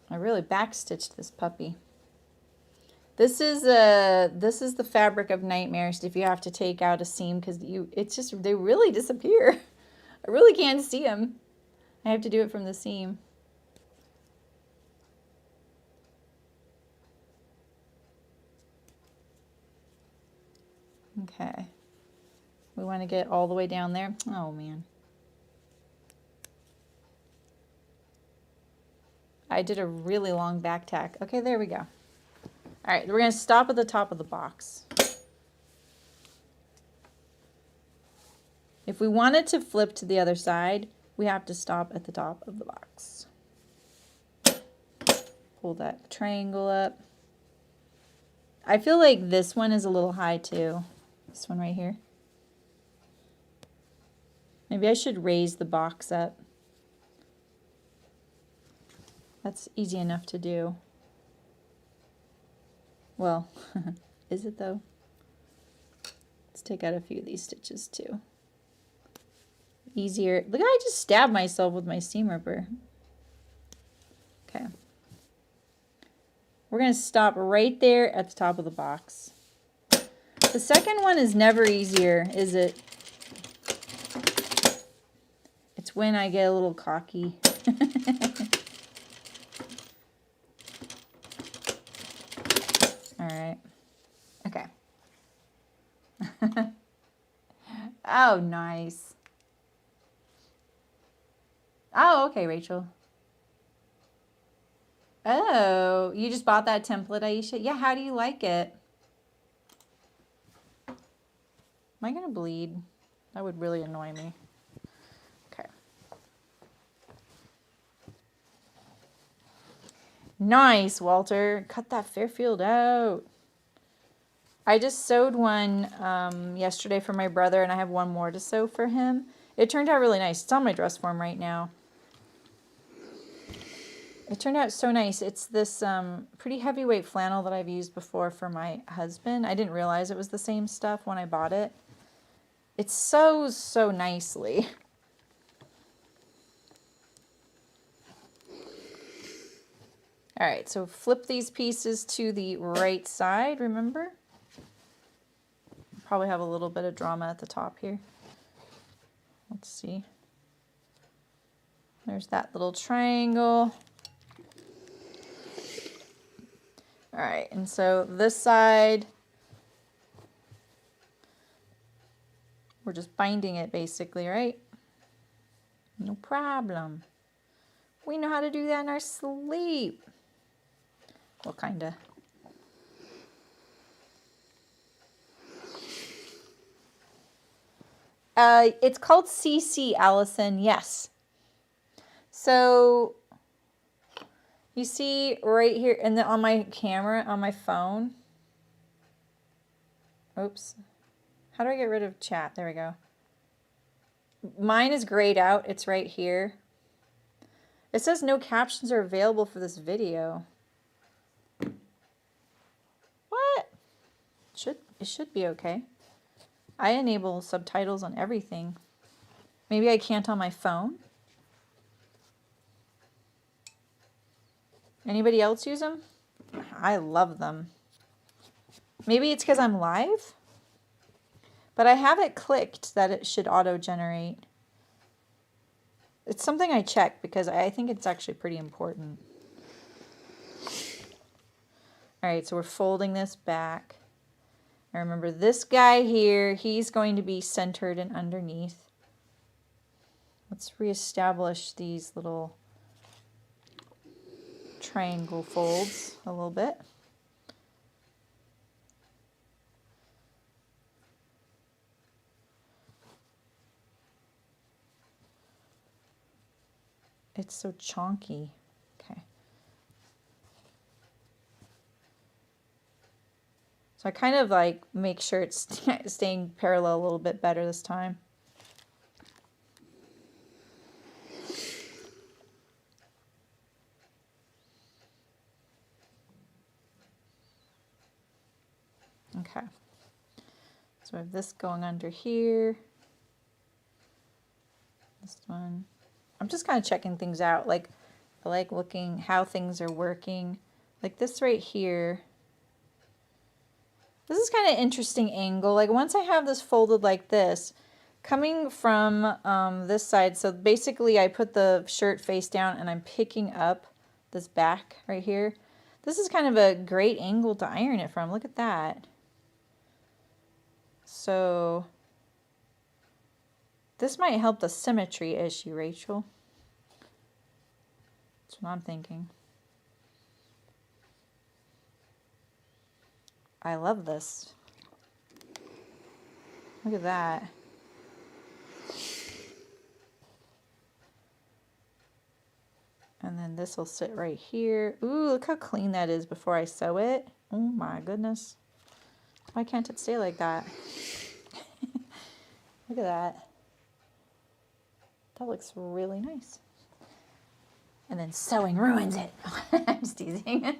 S1: I really backstitched this puppy. This is the fabric of nightmares if you have to take out a seam because they really disappear. I really can't see them. I have to do it from the seam. Okay. We want to get all the way down there. Oh man. I did a really long back tack. Okay, there we go. All right, we're going to stop at the top of the box. If we wanted to flip to the other side, we have to stop at the top of the box. Pull that triangle up. I feel like this one is a little high too. This one right here. Maybe I should raise the box up. That's easy enough to do. Well, is it though? Let's take out a few of these stitches too. Easier. Look, I just stabbed myself with my seam ripper. Okay. We're going to stop right there at the top of the box. The second one is never easier, is it? It's when I get a little cocky. All right. Okay. Oh, nice. Oh, okay, Rachel. Oh, you just bought that template, Aisha? Yeah, how do you like it? Am I going to bleed? That would really annoy me. Okay. Nice, Walter. Cut that Fairfield out. I just sewed one yesterday for my brother, and I have one more to sew for him. It turned out really nice. It's on my dress form right now. It turned out so nice. It's this pretty heavyweight flannel that I've used before for my husband. I didn't realize it was the same stuff when I bought it. It sews so nicely. All right, so flip these pieces to the right side, remember? Probably have a little bit of drama at the top here. Let's see. There's that little triangle. All right, and so this side, we're just binding it basically, right? No problem. We know how to do that in our sleep. Well, kinda. It's called CC, Allison, yes. So you see right here, and then on my camera, on my phone. Oops. How do I get rid of chat? There we go. Mine is grayed out. It's right here. It says no captions are available for this video. It should be okay. I enable subtitles on everything. Maybe I can't on my phone. Anybody else use them? I love them. Maybe it's because I'm live, but I have it clicked that it should auto-generate. It's something I check because I think it's actually pretty important. All right, so we're folding this back. Now remember this guy here, he's going to be centered and underneath. Let's reestablish these little triangle folds a little bit. It's so chonky. Okay. So I kind of like make sure it's staying parallel a little bit better this time. Okay. So I have this going under here. This one. I'm just kind of checking things out. Like, I like looking how things are working. Like this right here. This is kind of interesting angle. Like once I have this folded like this, coming from this side, so basically I put the shirt face down and I'm picking up this back right here. This is kind of a great angle to iron it from. Look at that. So this might help the symmetry issue, Rachel. That's what I'm thinking. I love this. Look at that. And then this will sit right here. Ooh, look how clean that is before I sew it. Oh my goodness. Why can't it stay like that? Look at that. That looks really nice. And then sewing ruins it. I'm just teasing.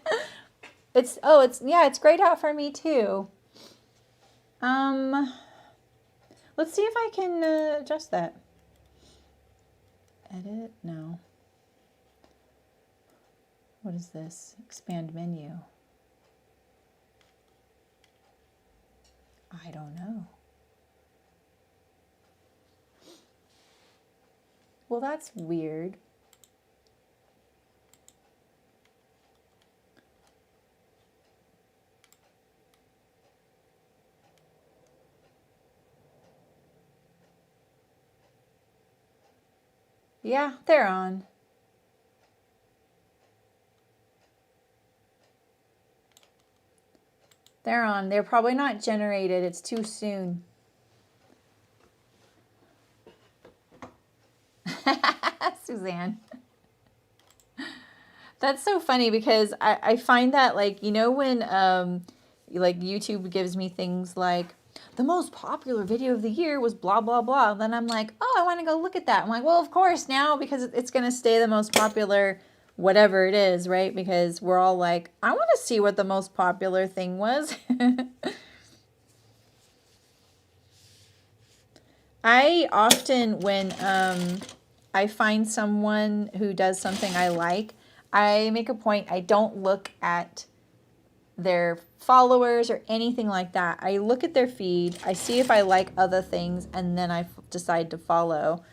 S1: It's grayed out for me too. Let's see if I can adjust that. Edit? No. What is this? Expand menu. I don't know. Well, that's weird. Yeah, they're on. They're on. They're probably not generated. It's too soon. Suzanne. That's so funny because I find that, like, you know, when like YouTube gives me things like the most popular video of the year was blah blah blah, then I'm like, oh, I want to go look at that. I'm like, well, of course now, because it's going to stay the most popular whatever it is, right? Because we're all like, I want to see what the most popular thing was. I often, when I find someone who does something I like, I make a point, I don't look at their followers or anything like that. I look at their feed, I see if I like other things, and then I decide to follow.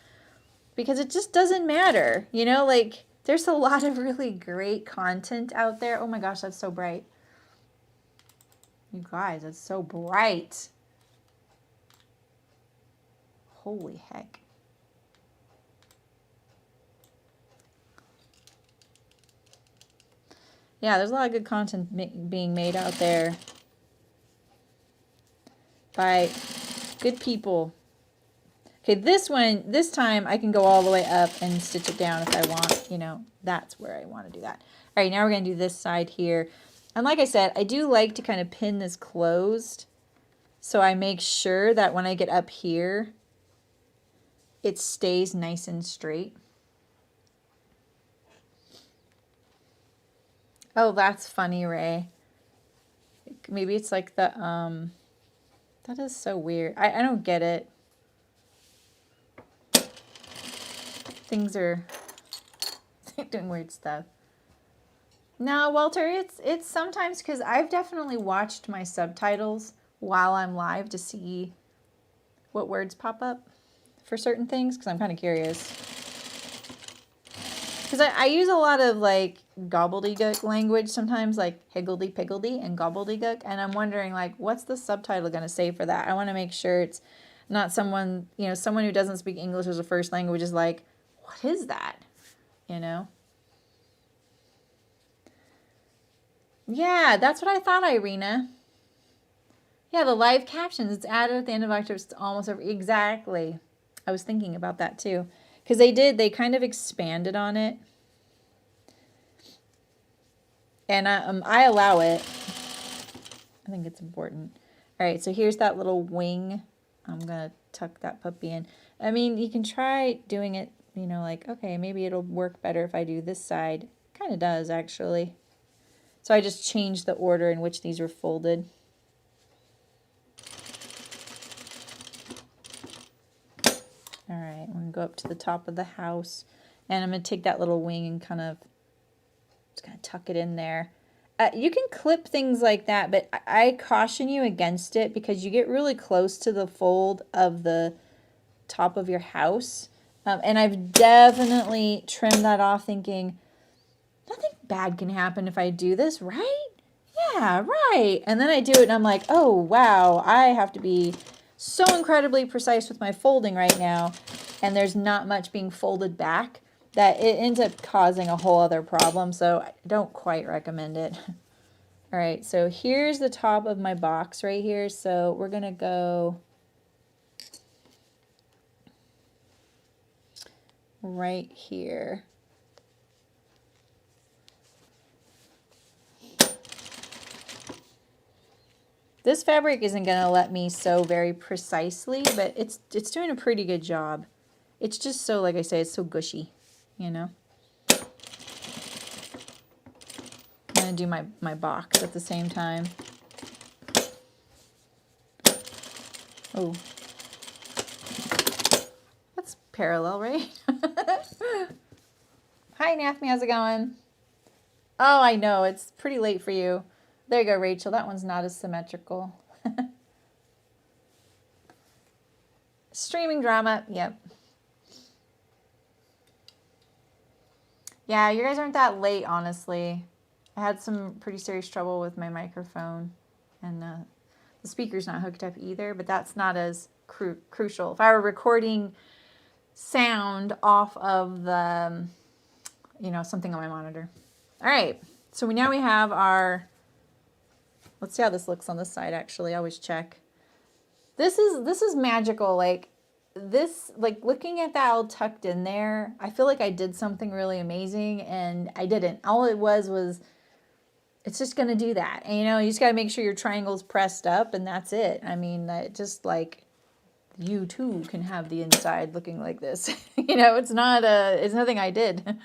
S1: Because it just doesn't matter, you know, like there's a lot of really great content out there. Oh my gosh, that's so bright. You guys, that's so bright. Holy heck. Yeah, there's a lot of good content being made out there by good people. Okay, this time I can go all the way up and stitch it down if I want, you know, that's where I want to do that. All right, now we're going to do this side here. And like I said, I do like to kind of pin this closed so I make sure that when I get up here, it stays nice and straight. Oh, that's funny, Ray. maybe it's like the, that is so weird. I don't get it. Things are doing weird stuff. No, Walter, it's sometimes because I've definitely watched my subtitles while I'm live to see what words pop up for certain things because I'm kind of curious. Because I use a lot of like gobbledygook language sometimes, like higgledy-piggledy and gobbledygook, and I'm wondering like, what's the subtitle going to say for that? I want to make sure it's not someone, you know, someone who doesn't speak English as a first language is like, what is that? You know? Yeah, that's what I thought, Irina. Yeah, the live captions, it's added at the end of October. It's almost over. Exactly. I was thinking about that too. Because they kind of expanded on it. And I allow it. I think it's important. All right, so here's that little wing. I'm going to tuck that puppy in. I mean, you can try doing it, you know, like, okay, maybe it'll work better if I do this side. Kind of does, actually. So I just changed the order in which these were folded. All right, I'm going to go up to the top of the house. And I'm going to take that little wing and kind of just kind of tuck it in there. You can clip things like that, but I caution you against it because you get really close to the fold of the top of your house. And I've definitely trimmed that off thinking, nothing bad can happen if I do this, right? Yeah, right. And then I do it and I'm like, oh, wow, I have to be so incredibly precise with my folding right now. And there's not much being folded back that it ends up causing a whole other problem. So I don't quite recommend it. All right, so here's the top of my box right here. So we're going to go right here. This fabric isn't going to let me sew very precisely, but it's doing a pretty good job. It's just so, like I say, it's so gushy, you know. I'm going to do my box at the same time. Oh. That's parallel, right? Hi, Nathmi, how's it going? Oh, I know, it's pretty late for you. There you go, Rachel. That one's not as symmetrical. Streaming drama. Yep. Yeah, you guys aren't that late, honestly. I had some pretty serious trouble with my microphone. And the speaker's not hooked up either, but that's not as crucial. If I were recording sound off of the, you know, something on my monitor. All right. So now we have our... Let's see how this looks on this side, actually. I always check. This is magical. Like this, like looking at that all tucked in there, I feel like I did something really amazing and I didn't. All it was it's just going to do that. And you know, you just got to make sure your triangle's pressed up and that's it. I mean, just like you too can have the inside looking like this. You know, it's nothing I did.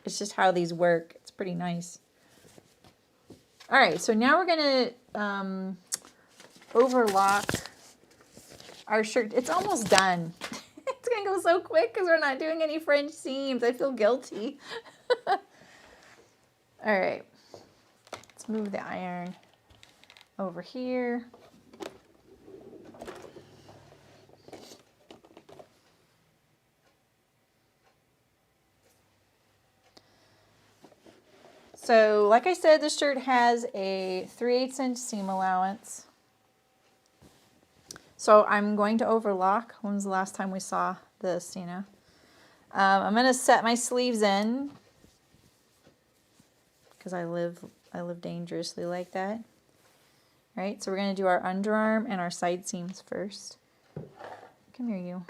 S1: It's just how these work. It's pretty nice. All right, so now we're going to overlock our shirt. It's almost done. It's going to go so quick because we're not doing any French seams. I feel guilty. All right, let's move the iron over here. So, like I said, this shirt has a 3/8 inch seam allowance. So I'm going to overlock. When was the last time we saw this, you know? I'm going to set my sleeves in because I live dangerously like that. All right, so we're going to do our underarm and our side seams first. Come here, you.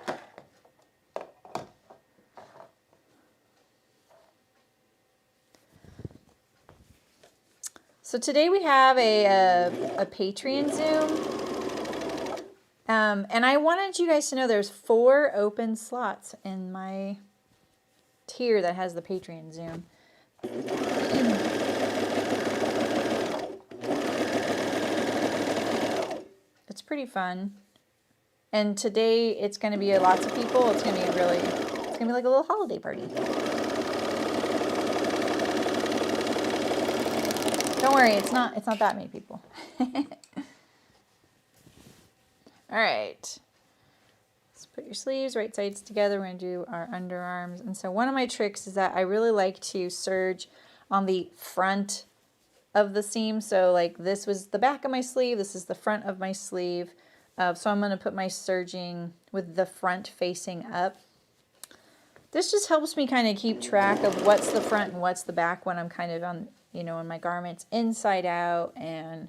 S1: So today we have a Patreon Zoom, and I wanted you guys to know there's 4 open slots in my tier that has the Patreon Zoom. It's pretty fun. And today it's going to be lots of people. It's going to be it's going to be like a little holiday party. Don't worry, it's not that many people. All right. Let's put your sleeves right sides together. We're going to do our underarms. And so one of my tricks is that I really like to serge on the front of the seam. So like this was the back of my sleeve. This is the front of my sleeve. So I'm going to put my serging with the front facing up. This just helps me kind of keep track of what's the front and what's the back when I'm kind of on, you know, in my garments inside out and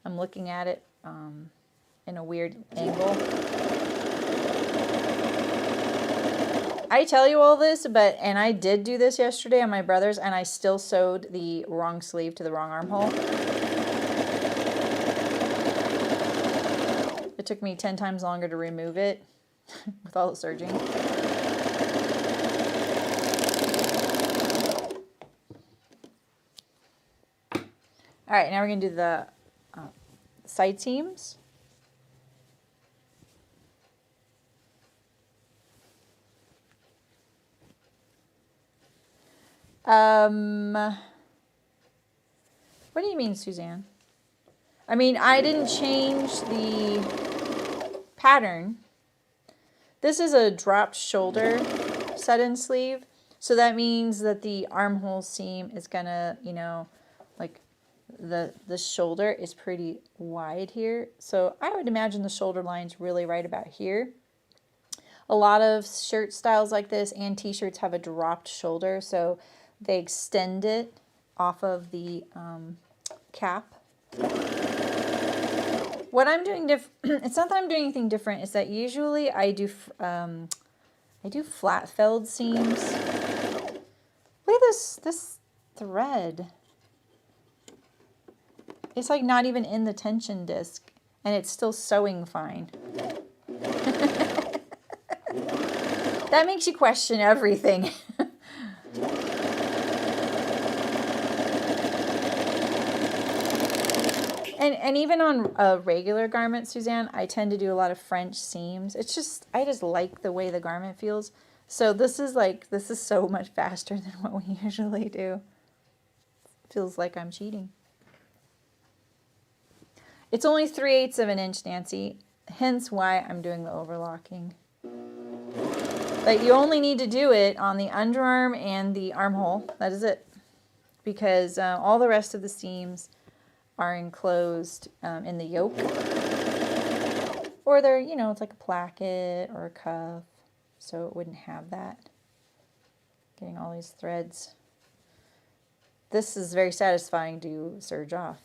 S1: I'm looking at it in a weird angle. I tell you all this, and I did do this yesterday on my brother's, and I still sewed the wrong sleeve to the wrong armhole. It took me 10 times longer to remove it with all the serging. All right, now we're going to do the side seams. What do you mean, Suzanne? I mean, I didn't change the pattern. This is a dropped shoulder set-in sleeve. So that means that the armhole seam is gonna, you know, like the shoulder is pretty wide here. So I would imagine the shoulder line's really right about here. A lot of shirt styles like this and t-shirts have a dropped shoulder, so they extend it off of the cap. What I'm doing it's not that I'm doing anything different, it's that usually I do flat felled seams. Look at this thread. It's like not even in the tension disc and it's still sewing fine. That makes you question everything. And even on a regular garment, Suzanne, I tend to do a lot of French seams. It's just, I just like the way the garment feels. So this is so much faster than what we usually do. Feels like I'm cheating. It's only 3/8 of an inch, Nancy. Hence why I'm doing the overlocking. But you only need to do it on the underarm and the armhole. That is it. Because all the rest of the seams are enclosed in the yoke. Or they're, you know, it's like a placket or a cuff. So it wouldn't have that. Getting all these threads. This is very satisfying to serge off.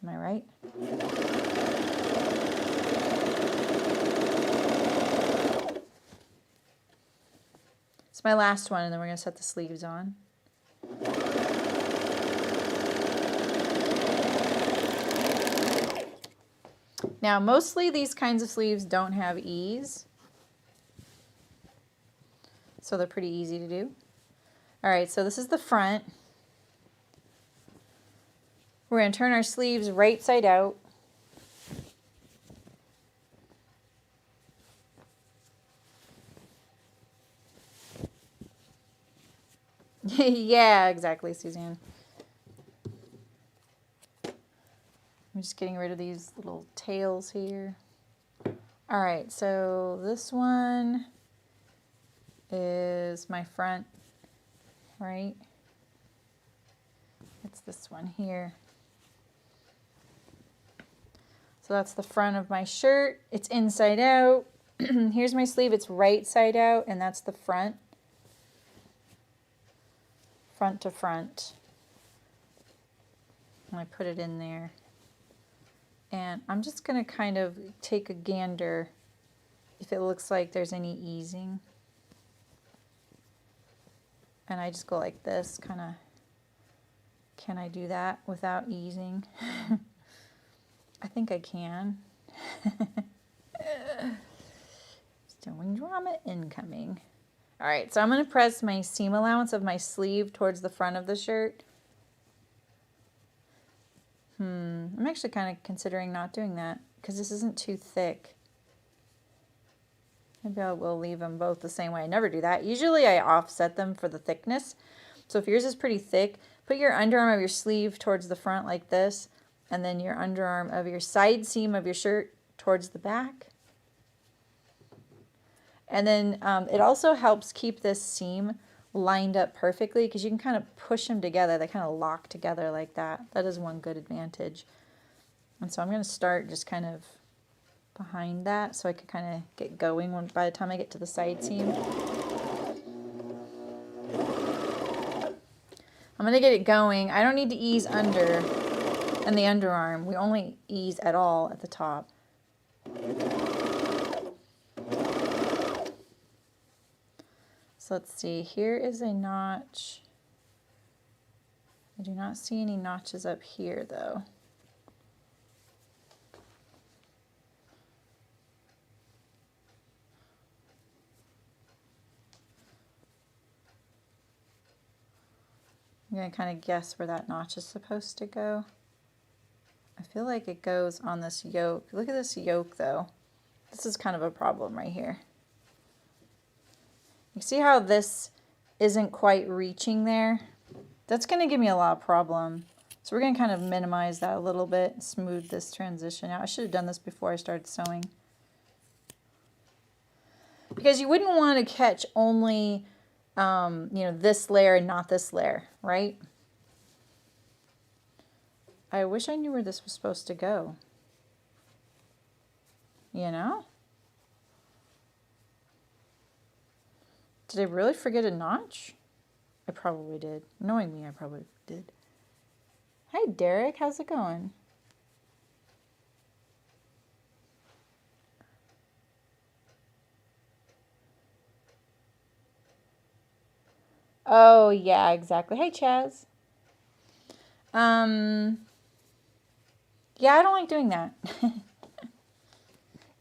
S1: Am I right? It's my last one, and then we're going to set the sleeves on. Now, mostly these kinds of sleeves don't have ease, so they're pretty easy to do. All right, so this is the front. We're going to turn our sleeves right side out. Yeah, exactly, Suzanne. I'm just getting rid of these little tails here. All right, so this one is my front, right? It's this one here. So that's the front of my shirt. It's inside out. Here's my sleeve. It's right side out, and that's the front. Front to front. And I put it in there. And I'm just going to kind of take a gander if it looks like there's any easing. And I just go like this, kind of, can I do that without easing? I think I can. Sewing drama incoming. All right, so I'm going to press my seam allowance of my sleeve towards the front of the shirt. I'm actually kind of considering not doing that because this isn't too thick. Maybe I will leave them both the same way. I never do that. Usually I offset them for the thickness. So if yours is pretty thick, put your underarm of your sleeve towards the front like this, and then your underarm of your side seam of your shirt towards the back. And then it also helps keep this seam lined up perfectly because you can kind of push them together. They kind of lock together like that. That is one good advantage. And so I'm going to start just kind of behind that so I can kind of get going by the time I get to the side seam. I'm going to get it going. I don't need to ease under in the underarm. We only ease at all at the top. So let's see, here is a notch. I do not see any notches up here though. I'm going to kind of guess where that notch is supposed to go. I feel like it goes on this yoke. Look at this yoke though. This is kind of a problem right here. You see how this isn't quite reaching there? That's going to give me a lot of problem. So we're going to kind of minimize that a little bit, smooth this transition out. I should have done this before I started sewing. Because you wouldn't want to catch only, you know, this layer and not this layer, right? I wish I knew where this was supposed to go. You know? Did I really forget a notch? I probably did. Knowing me, I probably did. Hi, Derek. How's it going? Oh, yeah, exactly. Hey, Chaz. Yeah, I don't like doing that.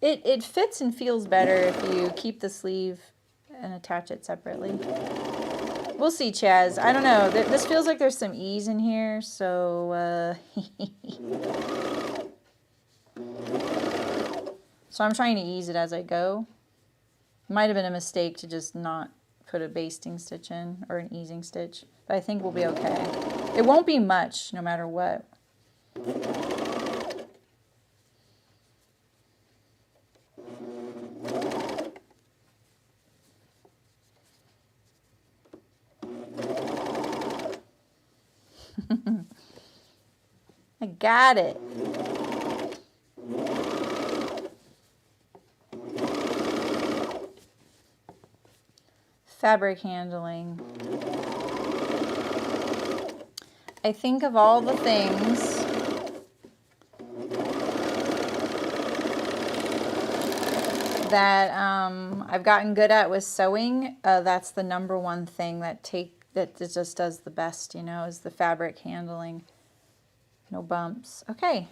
S1: It fits and feels better if you keep the sleeve and attach it separately. We'll see, Chaz. I don't know. This feels like there's some ease in here, so so I'm trying to ease it as I go. Might have been a mistake to just not put a basting stitch in or an easing stitch, but I think we'll be okay. It won't be much no matter what. I got it. Fabric handling. I think of all the things that I've gotten good at with sewing, that's the number one thing that just does the best, you know, is the fabric handling. No bumps. Okay.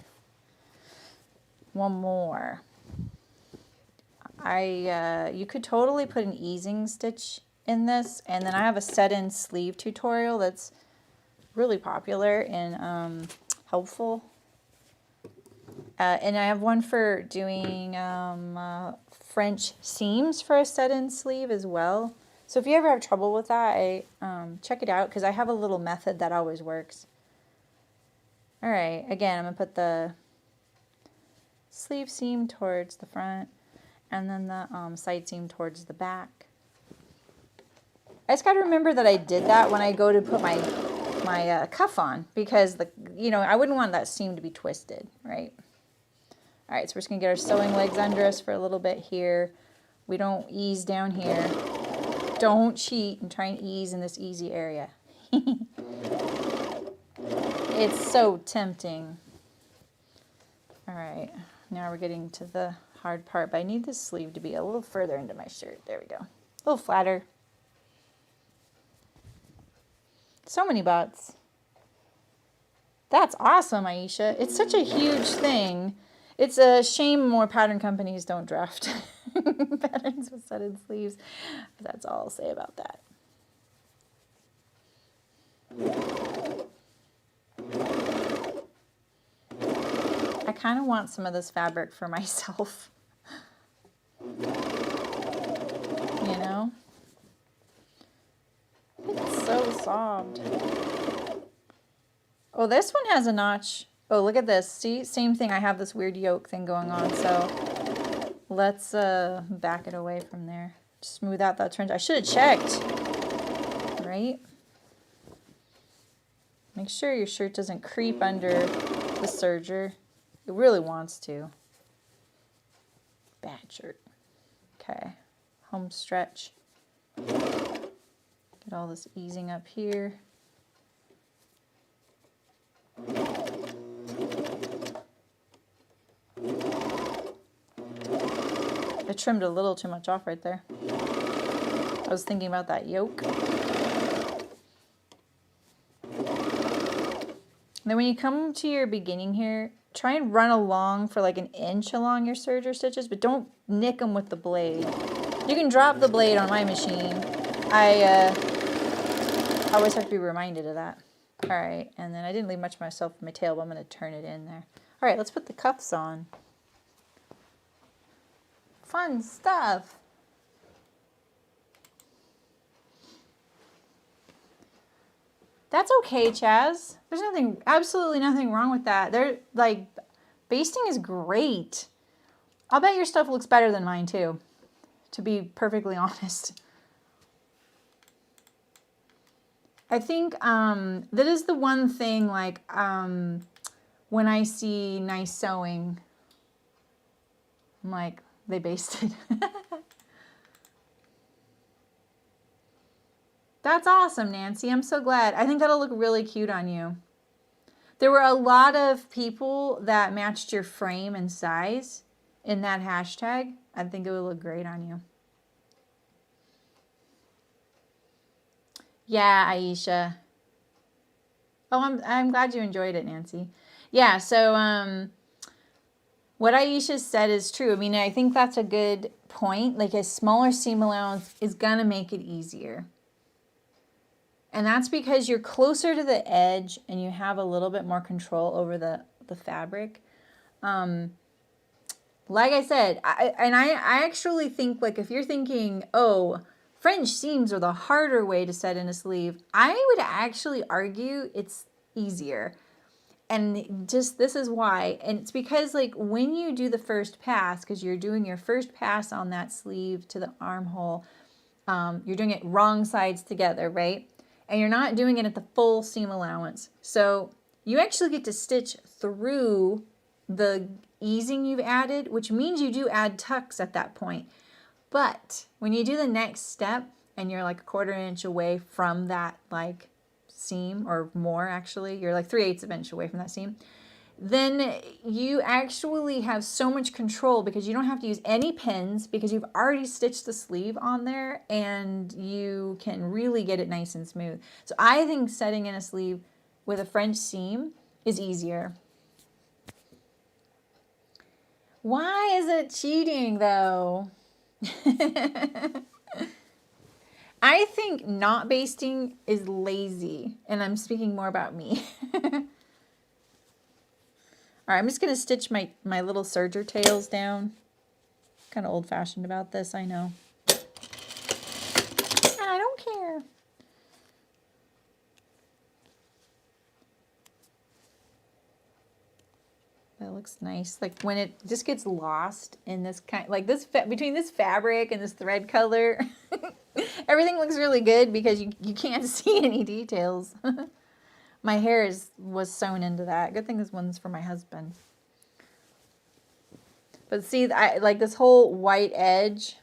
S1: One more. You could totally put an easing stitch in this, and then I have a set-in sleeve tutorial that's really popular and helpful. And I have one for doing French seams for a set-in sleeve as well. So if you ever have trouble with that, check it out because I have a little method that always works. All right, again, I'm going to put the sleeve seam towards the front and then the side seam towards the back. I just got to remember that I did that when I go to put my cuff on because, I wouldn't want that seam to be twisted, right? All right, so we're just going to get our sewing legs under us for a little bit here. We don't ease down here. Don't cheat and try and ease in this easy area. It's so tempting. All right, now we're getting to the hard part, but I need this sleeve to be a little further into my shirt. There we go. A little flatter. So many butts. That's awesome, Aisha. It's such a huge thing. It's a shame more pattern companies don't draft patterns with set-in sleeves. But that's all I'll say about that. I kind of want some of this fabric for myself. You know? It's so soft. Oh, this one has a notch. Oh, look at this. See, same thing. I have this weird yoke thing going on. So let's back it away from there. Smooth out that trench. I should have checked. Right? Make sure your shirt doesn't creep under the serger. It really wants to. Bad shirt. Okay. Home stretch. Get all this easing up here. I trimmed a little too much off right there. I was thinking about that yoke. Then when you come to your beginning here, try and run along for like an inch along your serger stitches, but don't nick them with the blade. You can drop the blade on my machine. I always have to be reminded of that. All right, and then I didn't leave much of myself for my tail, but I'm going to turn it in there. All right, let's put the cuffs on. Fun stuff. That's okay, Chaz. There's nothing, absolutely nothing wrong with that. They're like, basting is great. I'll bet your stuff looks better than mine too, to be perfectly honest. I think that is the one thing, like, when I see nice sewing, I'm like, they basted. That's awesome, Nancy. I'm so glad. I think that'll look really cute on you. There were a lot of people that matched your frame and size in that hashtag. I think it would look great on you. Yeah, Aisha. Oh, I'm glad you enjoyed it, Nancy. Yeah, so what Aisha said is true. I mean, I think that's a good point. Like a smaller seam allowance is gonna make it easier. And that's because you're closer to the edge and you have a little bit more control over the fabric. Like I said, I actually think, like, if you're thinking, oh, French seams are the harder way to set in a sleeve, I would actually argue it's easier. And just, this is why. And it's because, like, when you do the first pass, because you're doing your first pass on that sleeve to the armhole, you're doing it wrong sides together, right? And you're not doing it at the full seam allowance. So you actually get to stitch through the easing you've added, which means you do add tucks at that point. But when you do the next step and you're like a 1/4 inch away from that like seam, or more actually, you're like 3/8 of an inch away from that seam, then you actually have so much control because you don't have to use any pins because you've already stitched the sleeve on there and you can really get it nice and smooth. So I think setting in a sleeve with a French seam is easier. Why is it cheating though? I think not basting is lazy, and I'm speaking more about me. All right, I'm just going to stitch my little serger tails down. Kind of old-fashioned about this, I know. I don't care. That looks nice. Like when it just gets lost in this kind, like this, between this fabric and this thread color, everything looks really good because you can't see any details. My hair was sewn into that. Good thing this one's for my husband. But see, like this whole white edge,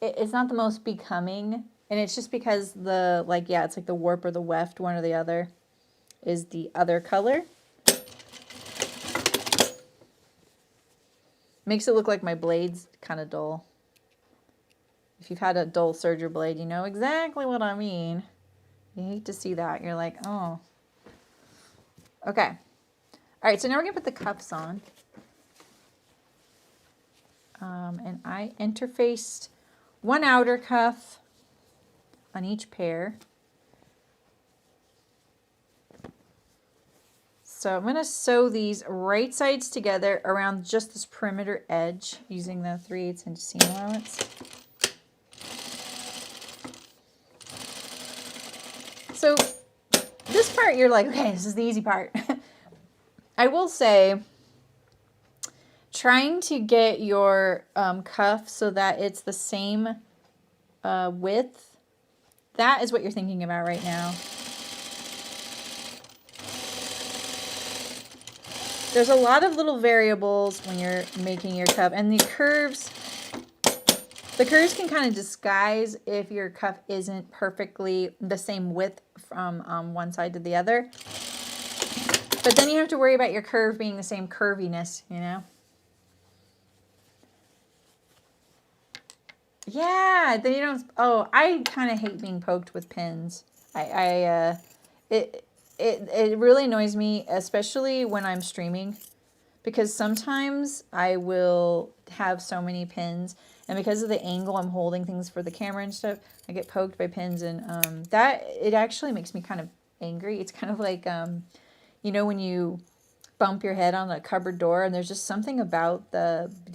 S1: it's not the most becoming. And it's just because the, like, yeah, it's like the warp or the weft, one or the other, is the other color. Makes it look like my blade's kind of dull. If you've had a dull serger blade, you know exactly what I mean. You hate to see that. You're like, oh. Okay. All right, so now we're going to put the cuffs on. And I interfaced one outer cuff on each pair. So I'm going to sew these right sides together around just this perimeter edge using the 3/8 inch seam allowance. So this part you're like, okay, this is the easy part. I will say, trying to get your cuff so that it's the same width, that is what you're thinking about right now. There's a lot of little variables when you're making your cuff, and the curves can kind of disguise if your cuff isn't perfectly the same width from one side to the other. But then you have to worry about your curve being the same curviness, you know? Yeah, then you don't, oh, I kind of hate being poked with pins. It really annoys me, especially when I'm streaming, because sometimes I will have so many pins, and because of the angle I'm holding things for the camera and stuff, I get poked by pins, and it actually makes me kind of angry. It's kind of like, you know, when you bump your head on a cupboard door, and there's just something about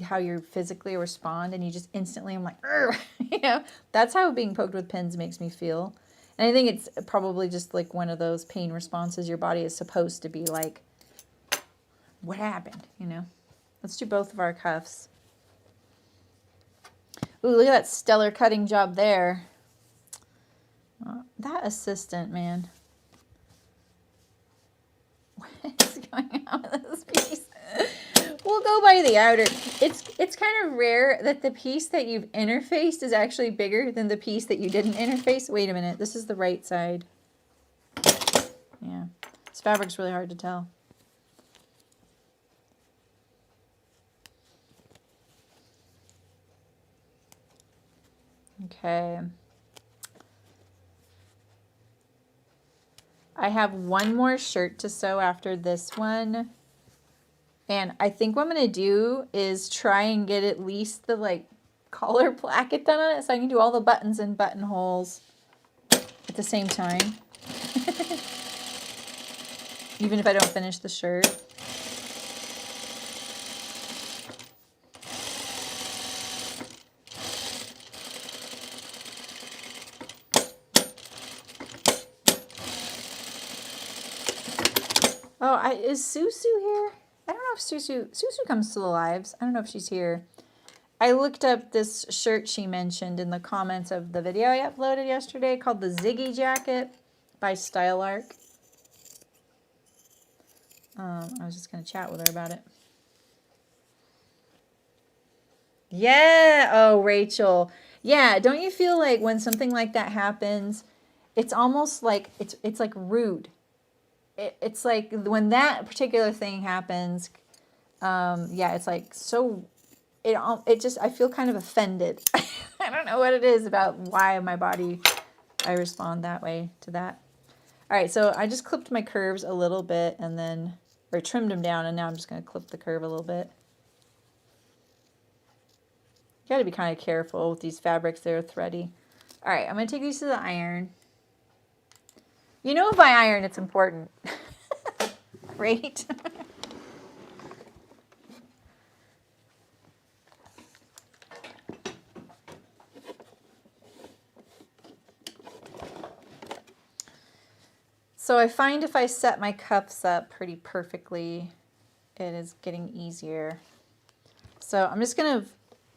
S1: how you physically respond, and you just instantly, I'm like, you know, that's how being poked with pins makes me feel. And I think it's probably just like one of those pain responses your body is supposed to be like, what happened, you know? Let's do both of our cuffs. Ooh, look at that stellar cutting job there. That assistant, man. What is going on with this piece? We'll go by the outer. It's kind of rare that the piece that you've interfaced is actually bigger than the piece that you didn't interface. Wait a minute. This is the right side. Yeah. This fabric's really hard to tell. Okay. I have one more shirt to sew after this one. And I think what I'm going to do is try and get at least the like collar placket done on it so I can do all the buttons and buttonholes at the same time. Even if I don't finish the shirt. Oh, is Susu here? I don't know if Susu comes to the lives. I don't know if she's here. I looked up this shirt she mentioned in the comments of the video I uploaded yesterday called the Ziggy Jacket by Style Arc. I was just going to chat with her about it. Yeah. Oh, Rachel. Yeah. Don't you feel like when something like that happens, it's almost like it's like rude. It's like when that particular thing happens, yeah, it's like so, it just, I feel kind of offended. I don't know what it is about why my body, I respond that way to that. All right, so I just clipped my curves a little bit and then, or trimmed them down, and now I'm just going to clip the curve a little bit. You got to be kind of careful with these fabrics, they're thready. All right, I'm going to take these to the iron. You know, by iron, it's important, right? So I find if I set my cuffs up pretty perfectly, it is getting easier. So I'm just going to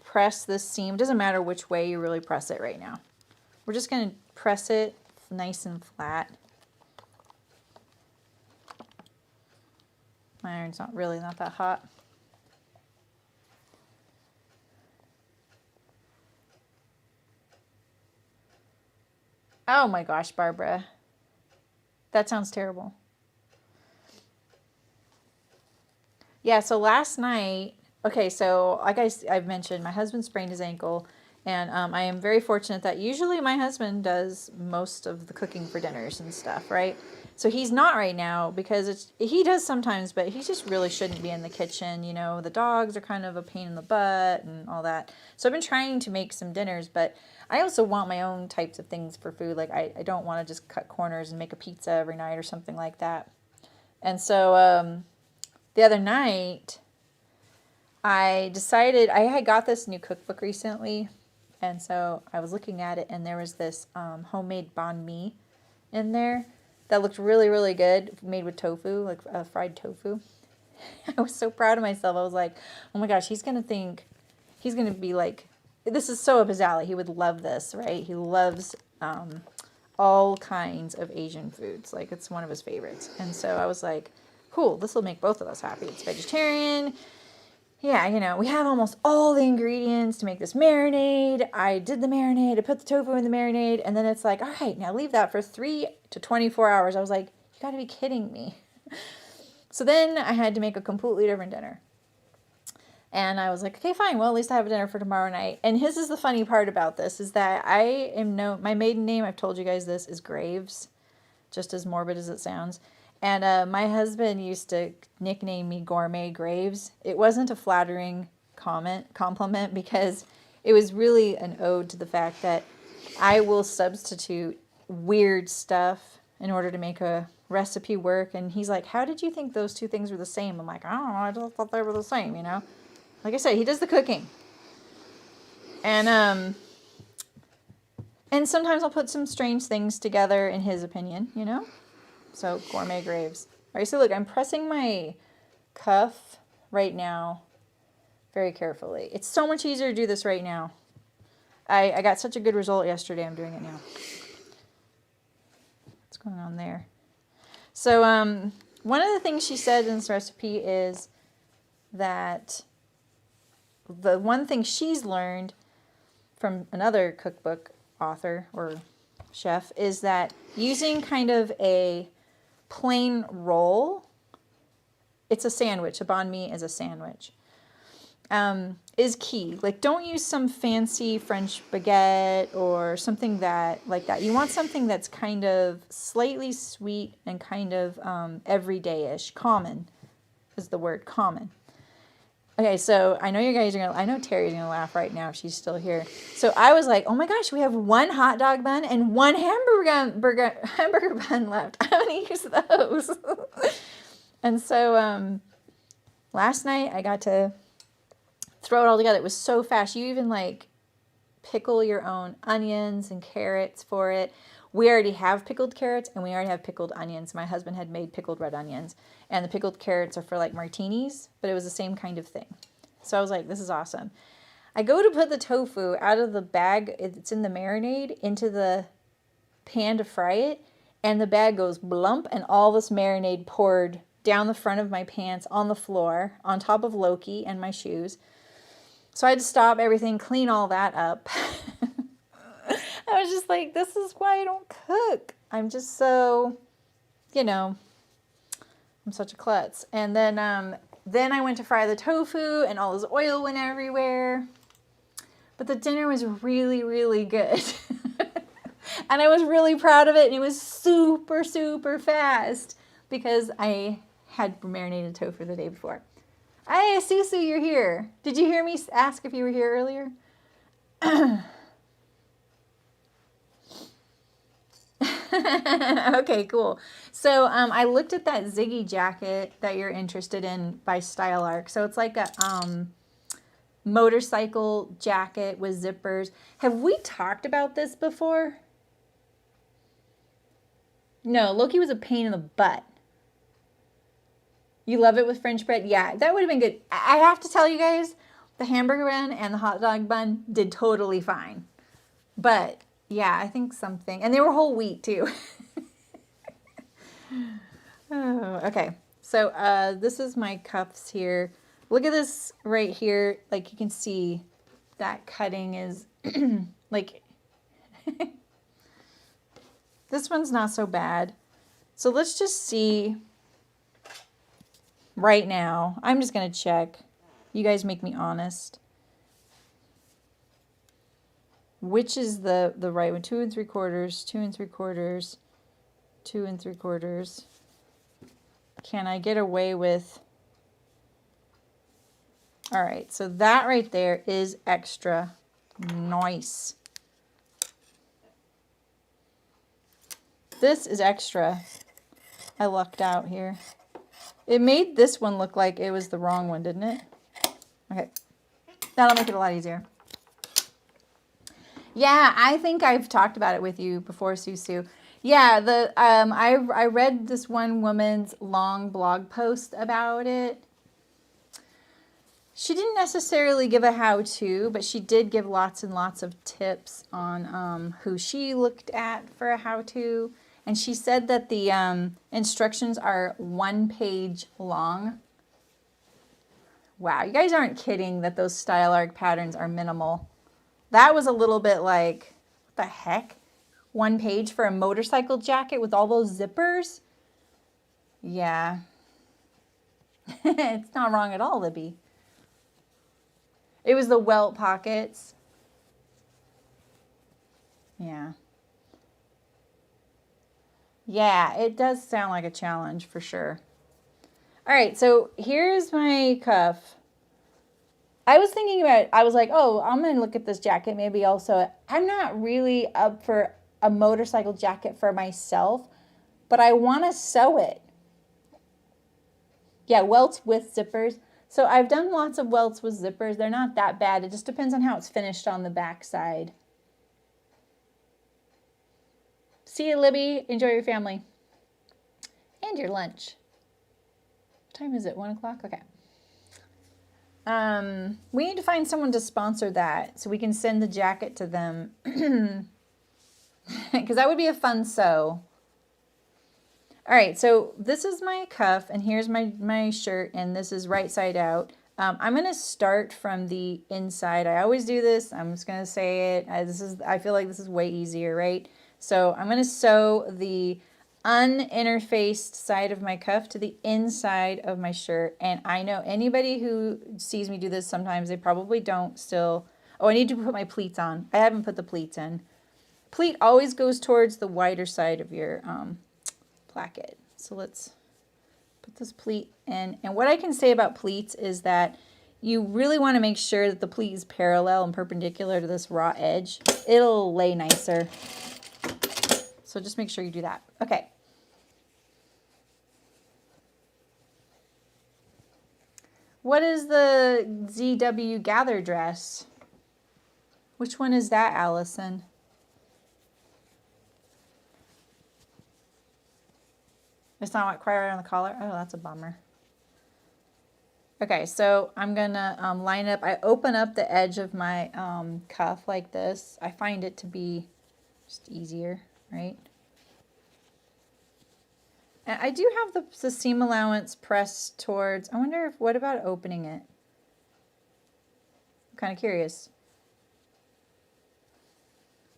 S1: press this seam. It doesn't matter which way you really press it right now. We're just going to press it nice and flat. My iron's not that hot. Oh my gosh, Barbara. That sounds terrible. Yeah, so last night, okay, so like I've mentioned, my husband sprained his ankle, and I am very fortunate that usually my husband does most of the cooking for dinners and stuff, right? So he's not right now because he does sometimes, but he just really shouldn't be in the kitchen. You know, the dogs are kind of a pain in the butt and all that. So I've been trying to make some dinners, but I also want my own types of things for food. Like I don't want to just cut corners and make a pizza every night or something like that. And so the other night, I decided, I had got this new cookbook recently, and so I was looking at it, and there was this homemade banh mi in there that looked really, really good, made with tofu, like fried tofu. I was so proud of myself. I was like, oh my gosh, he's going to be like, this is so up his alley. He would love this, right? He loves all kinds of Asian foods. Like, it's one of his favorites. And so I was like, cool, this will make both of us happy. It's vegetarian. Yeah, you know, we have almost all the ingredients to make this marinade. I did the marinade. I put the tofu in the marinade. And then it's like, all right, now leave that for 3 to 24 hours. I was like, you got to be kidding me. So then I had to make a completely different dinner. And I was like, okay, fine. Well, at least I have a dinner for tomorrow night. And this is the funny part about this, is that my maiden name, I've told you guys this, is Graves, just as morbid as it sounds. And my husband used to nickname me Gourmet Graves. It wasn't a flattering compliment, because it was really an ode to the fact that I will substitute weird stuff in order to make a recipe work. And he's like, how did you think those two things were the same? I'm like, I don't know, I just thought they were the same, you know? Like I said, he does the cooking. And sometimes I'll put some strange things together in his opinion, you know? So, Gourmet Graves. All right, so look, I'm pressing my cuff right now very carefully. It's so much easier to do this right now. I got such a good result yesterday, I'm doing it now. What's going on there? So, one of the things she said in this recipe is that the one thing she's learned from another cookbook author or chef is that using kind of a plain roll, it's a sandwich, a banh mi is a sandwich, is key. Like, don't use some fancy French baguette or something like that. You want something that's kind of slightly sweet and kind of everyday-ish. Common is the word, common. Okay, so I know you guys are going to, I know Terry's going to laugh right now if she's still here. So I was like, oh my gosh, we have one hot dog bun and one hamburger bun left. I'm going to use those. And so last night I got to throw it all together. It was so fast. You even like pickle your own onions and carrots for it. We already have pickled carrots and we already have pickled onions. My husband had made pickled red onions, and the pickled carrots are for like martinis, but it was the same kind of thing. So I was like, this is awesome. I go to put the tofu out of the bag, it's in the marinade, into the pan to fry it, and the bag goes blump, and all this marinade poured down the front of my pants on the floor, on top of Loki and my shoes. So I had to stop everything, clean all that up. I was just like, this is why I don't cook. I'm just so, you know, I'm such a klutz. And then I went to fry the tofu, and all this oil went everywhere. But the dinner was really, really good. And I was really proud of it, and it was super, super fast because I had marinated tofu the day before. Hey, Susu, you're here. Did you hear me ask if you were here earlier? Okay, cool. So I looked at that Ziggy jacket that you're interested in by Style Arc. So it's like a motorcycle jacket with zippers. Have we talked about this before? No, Loki was a pain in the butt. You love it with French bread? Yeah, that would have been good. I have to tell you guys, the hamburger bun and the hot dog bun did totally fine. But yeah, I think something. And they were whole wheat too. Oh, okay. So this is my cuffs here. Look at this right here. Like, you can see that cutting is like, this one's not so bad. So let's just see right now. I'm just going to check. You guys make me honest. Which is the right one? 2 3/4, 2 3/4, 2 3/4. Can I get away with? All right, so that right there is extra nice. This is extra. I lucked out here. It made this one look like it was the wrong one, didn't it? Okay. That'll make it a lot easier. Yeah, I think I've talked about it with you before, Susu. Yeah, I read this one woman's long blog post about it. She didn't necessarily give a how-to, but she did give lots and lots of tips on who she looked at for a how-to. And she said that the instructions are 1 page long. Wow, you guys aren't kidding that those style arc patterns are minimal. That was a little bit like, what the heck? 1 page for a motorcycle jacket with all those zippers? Yeah. It's not wrong at all, Libby. It was the welt pockets. Yeah. Yeah, it does sound like a challenge for sure. All right, so here's my cuff. I was thinking about it. I was like, oh, I'm going to look at this jacket. Maybe also, I'm not really up for a motorcycle jacket for myself, but I want to sew it. Yeah, welts with zippers. So I've done lots of welts with zippers. They're not that bad. It just depends on how it's finished on the back side. See you, Libby. Enjoy your family. And your lunch. What time is it? 1 o'clock? Okay. We need to find someone to sponsor that so we can send the jacket to them. Because that would be a fun sew. All right, so this is my cuff, and here's my shirt, and this is right side out. I'm going to start from the inside. I always do this. I'm just going to say it. I feel like this is way easier, right? So I'm going to sew the uninterfaced side of my cuff to the inside of my shirt. And I know anybody who sees me do this sometimes, they probably don't still. Oh, I need to put my pleats on. I haven't put the pleats in. Pleat always goes towards the wider side of your placket. So let's put this pleat in. And what I can say about pleats is that you really want to make sure that the pleat is parallel and perpendicular to this raw edge. It'll lay nicer. So just make sure you do that. Okay. What is the ZW Gather dress? Which one is that, Allison? It's not quite right on the collar. Oh, that's a bummer. Okay, so I'm gonna line up. I open up the edge of my cuff like this. I find it to be just easier, right? And I do have the seam allowance pressed towards. I wonder if, what about opening it? I'm kind of curious.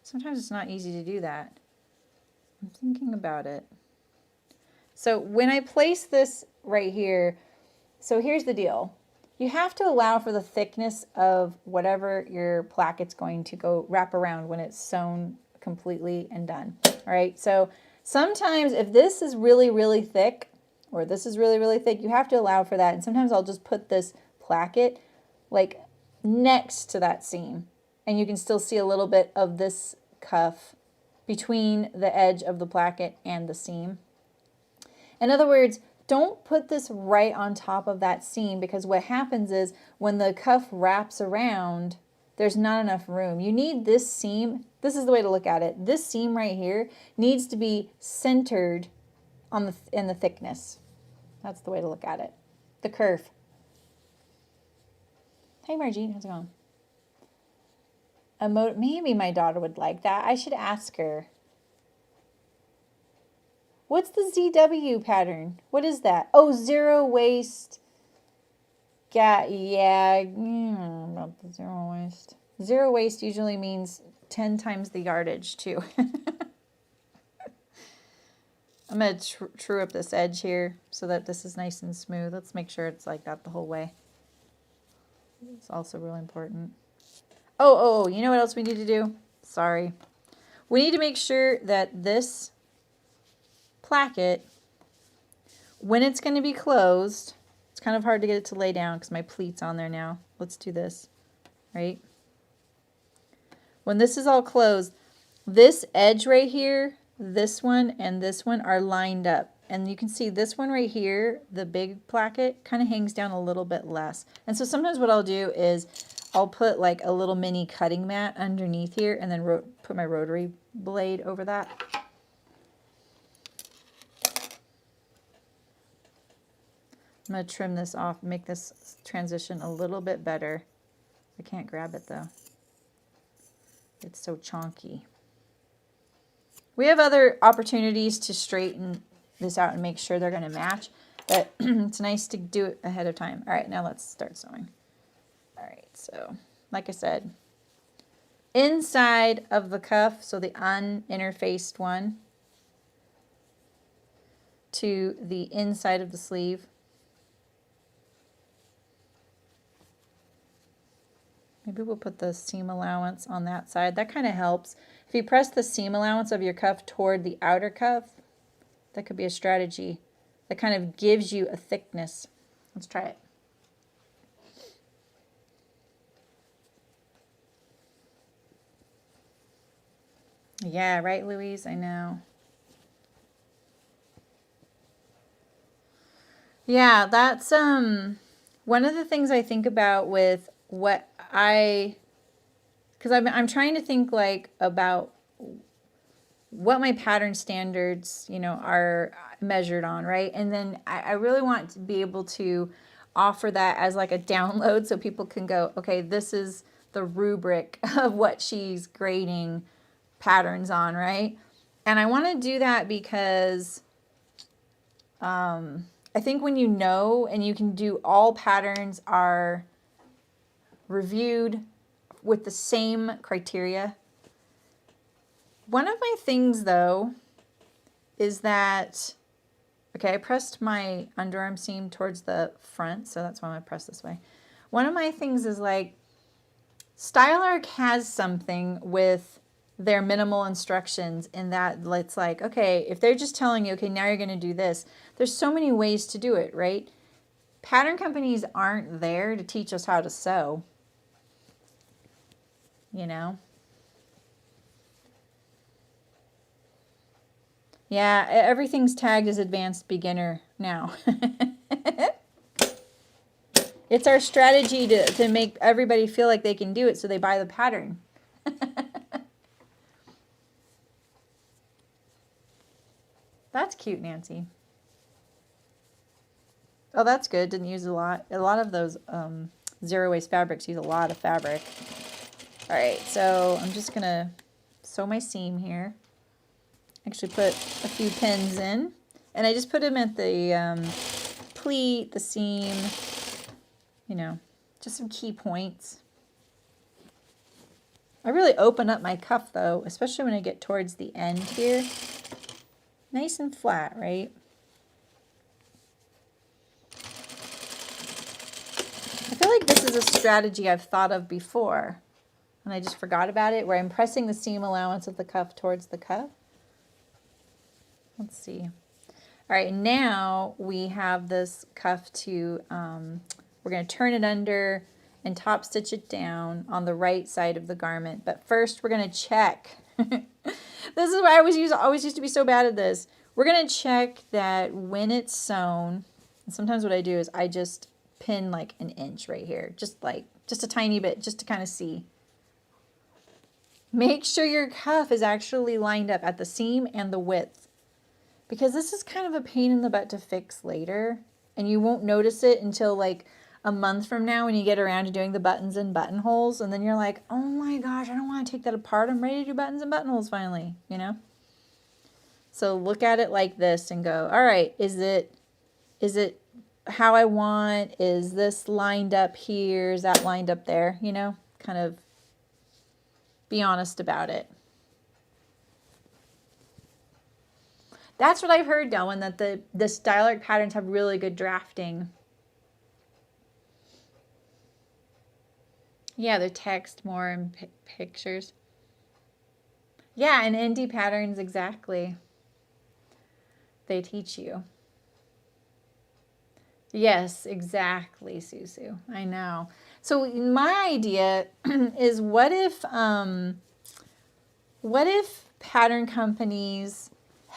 S1: Sometimes it's not easy to do that. I'm thinking about it. So when I place this right here, so here's the deal. You have to allow for the thickness of whatever your placket's going to go wrap around when it's sewn completely and done. All right, so sometimes if this is really, really thick, or this is really, really thick, you have to allow for that. And sometimes I'll just put this placket like next to that seam. And you can still see a little bit of this cuff between the edge of the placket and the seam. In other words, don't put this right on top of that seam, because what happens is when the cuff wraps around, there's not enough room. You need this seam. This is the way to look at it. This seam right here needs to be centered on in the thickness. That's the way to look at it. The curve. Hey, Margie, how's it going? Maybe my daughter would like that. I should ask her. What's the ZW pattern? What is that? Oh, zero waist. Yeah, about the zero waist. Zero waist usually means 10 times the yardage too. I'm going to true up this edge here so that this is nice and smooth. Let's make sure it's like that the whole way. It's also really important. Oh, you know what else we need to do? Sorry. We need to make sure that this placket, when it's going to be closed, it's kind of hard to get it to lay down because my pleat's on there now. Let's do this, right? When this is all closed, this edge right here, this one and this one are lined up. And you can see this one right here, the big placket, kind of hangs down a little bit less. And so sometimes what I'll do is I'll put like a little mini cutting mat underneath here and then put my rotary blade over that. I'm going to trim this off, make this transition a little bit better. I can't grab it though. It's so chonky. We have other opportunities to straighten this out and make sure they're going to match, but it's nice to do it ahead of time. All right, now let's start sewing. All right, so like I said, inside of the cuff, so the uninterfaced one, to the inside of the sleeve. Maybe we'll put the seam allowance on that side. That kind of helps. If you press the seam allowance of your cuff toward the outer cuff, that could be a strategy. That kind of gives you a thickness. Let's try it. Yeah, right, Louise? I know. Yeah, that's one of the things I think about with what because I'm trying to think like about what my pattern standards, you know, are measured on, right? And then I really want to be able to offer that as like a download so people can go, okay, this is the rubric of what she's grading patterns on, right? And I want to do that because I think when you know and you can do all patterns are reviewed with the same criteria. One of my things though is that, okay, I pressed my underarm seam towards the front, so that's why I'm gonna press this way. One of my things is like, Style Arc has something with their minimal instructions in that it's like, okay, if they're just telling you, okay, now you're gonna do this, there's so many ways to do it, right? Pattern companies aren't there to teach us how to sew, you know? Yeah, everything's tagged as advanced beginner now. It's our strategy to make everybody feel like they can do it so they buy the pattern. That's cute, Nancy. Oh, that's good. Didn't use a lot. A lot of those zero waste fabrics use a lot of fabric. All right, so I'm just going to sew my seam here. Actually put a few pins in. And I just put them at the pleat, the seam, you know, just some key points. I really open up my cuff though, especially when I get towards the end here. Nice and flat, right? I feel like this is a strategy I've thought of before, and I just forgot about it, where I'm pressing the seam allowance of the cuff towards the cuff. Let's see. All right, now we have this cuff to, we're going to turn it under and top stitch it down on the right side of the garment. But first we're going to check. This is why I always used to be so bad at this. We're going to check that when it's sewn, and sometimes what I do is I just pin like an inch right here, just a tiny bit, just to kind of see. Make sure your cuff is actually lined up at the seam and the width, because this is kind of a pain in the butt to fix later, and you won't notice it until like a month from now when you get around to doing the buttons and buttonholes, and then you're like, oh my gosh, I don't want to take that apart. I'm ready to do buttons and buttonholes finally, you know? So look at it like this and go, all right, is it how I want? Is this lined up here? Is that lined up there? You know, kind of be honest about it. That's what I've heard, Delwyn, that the Style Arc patterns have really good drafting. Yeah, they're text more and pictures. Yeah, and indie patterns, exactly. They teach you. Yes, exactly, Susu. I know. So my idea is what if pattern companies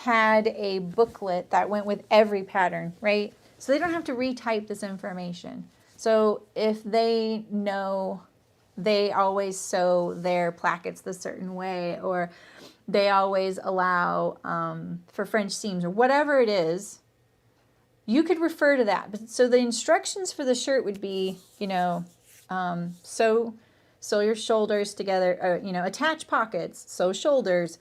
S1: had a booklet that went with every pattern, right? So they don't have to retype this information. So if they know they always sew their plackets the certain way, or they always allow for French seams, or whatever it is, you could refer to that. So the instructions for the shirt would be, you know, sew your shoulders together, or, you know, attach pockets, sew shoulders,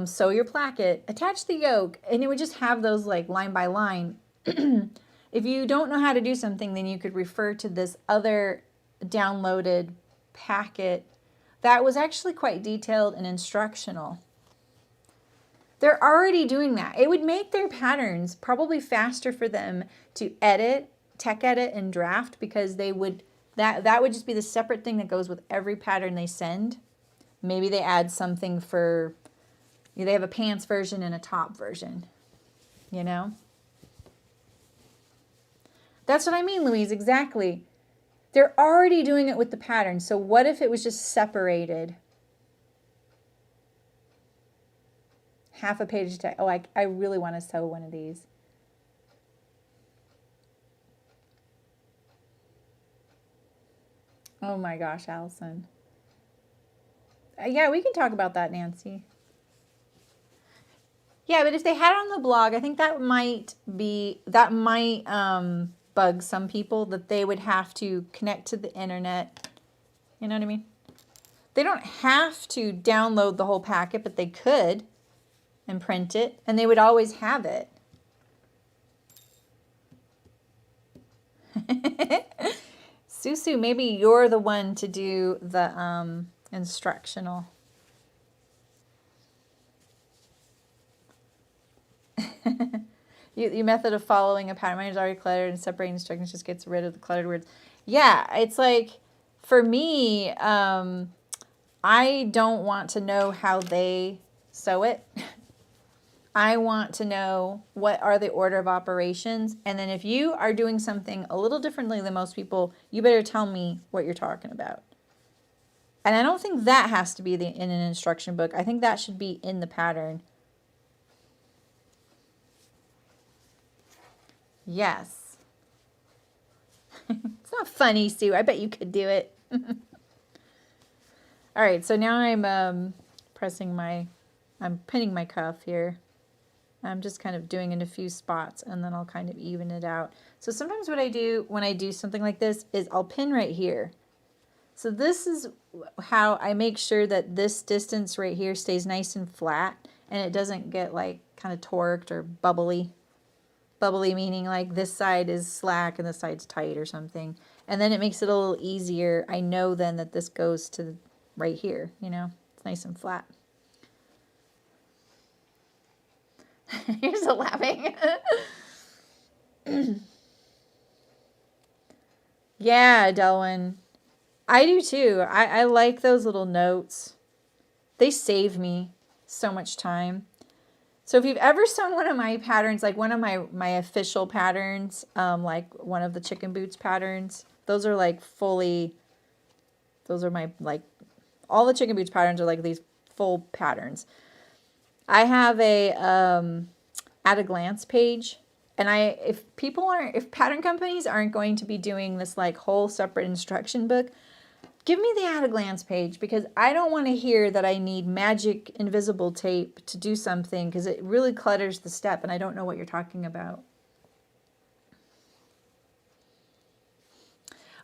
S1: sew your placket, attach the yoke, and it would just have those like line by line. If you don't know how to do something, then you could refer to this other downloaded packet that was actually quite detailed and instructional. They're already doing that. It would make their patterns probably faster for them to edit, tech edit, and draft, because they would that would just be the separate thing that goes with every pattern they send. Maybe they add something for, they have a pants version and a top version, you know? That's what I mean, Louise, exactly. They're already doing it with the pattern. So what if it was just separated? Half a page to, oh, I really want to sew one of these. Oh my gosh, Allison. Yeah, we can talk about that, Nancy. Yeah, but if they had it on the blog, I think that might bug some people, that they would have to connect to the internet. You know what I mean? They don't have to download the whole packet, but they could and print it, and they would always have it. Susu, maybe you're the one to do the instructional. Your method of following a pattern, mine is already cluttered, and separating instructions just gets rid of the cluttered words. Yeah, it's like, for me, I don't want to know how they sew it. I want to know what are the order of operations. And then if you are doing something a little differently than most people, you better tell me what you're talking about. And I don't think that has to be in an instruction book. I think that should be in the pattern. Yes. It's not funny, Sue. I bet you could do it. All right, so now I'm I'm pinning my cuff here. I'm just kind of doing in a few spots, and then I'll kind of even it out. So sometimes what I do when I do something like this is I'll pin right here. So this is how I make sure that this distance right here stays nice and flat, and it doesn't get like kind of torqued or bubbly. Bubbly meaning like this side is slack and this side's tight or something. And then it makes it a little easier. I know then that this goes to right here, you know, it's nice and flat. You're still laughing. Yeah, Delwyn. I do too. I like those little notes. They save me so much time. So if you've ever sewn one of my patterns, like one of my official patterns, like one of the chicken boots patterns, those are like fully, those are my, like, all the chicken boots patterns are like these full patterns. I have a at a glance page, and if pattern companies aren't going to be doing this like whole separate instruction book, give me the at a glance page, because I don't want to hear that I need magic invisible tape to do something, because it really clutters the step and I don't know what you're talking about.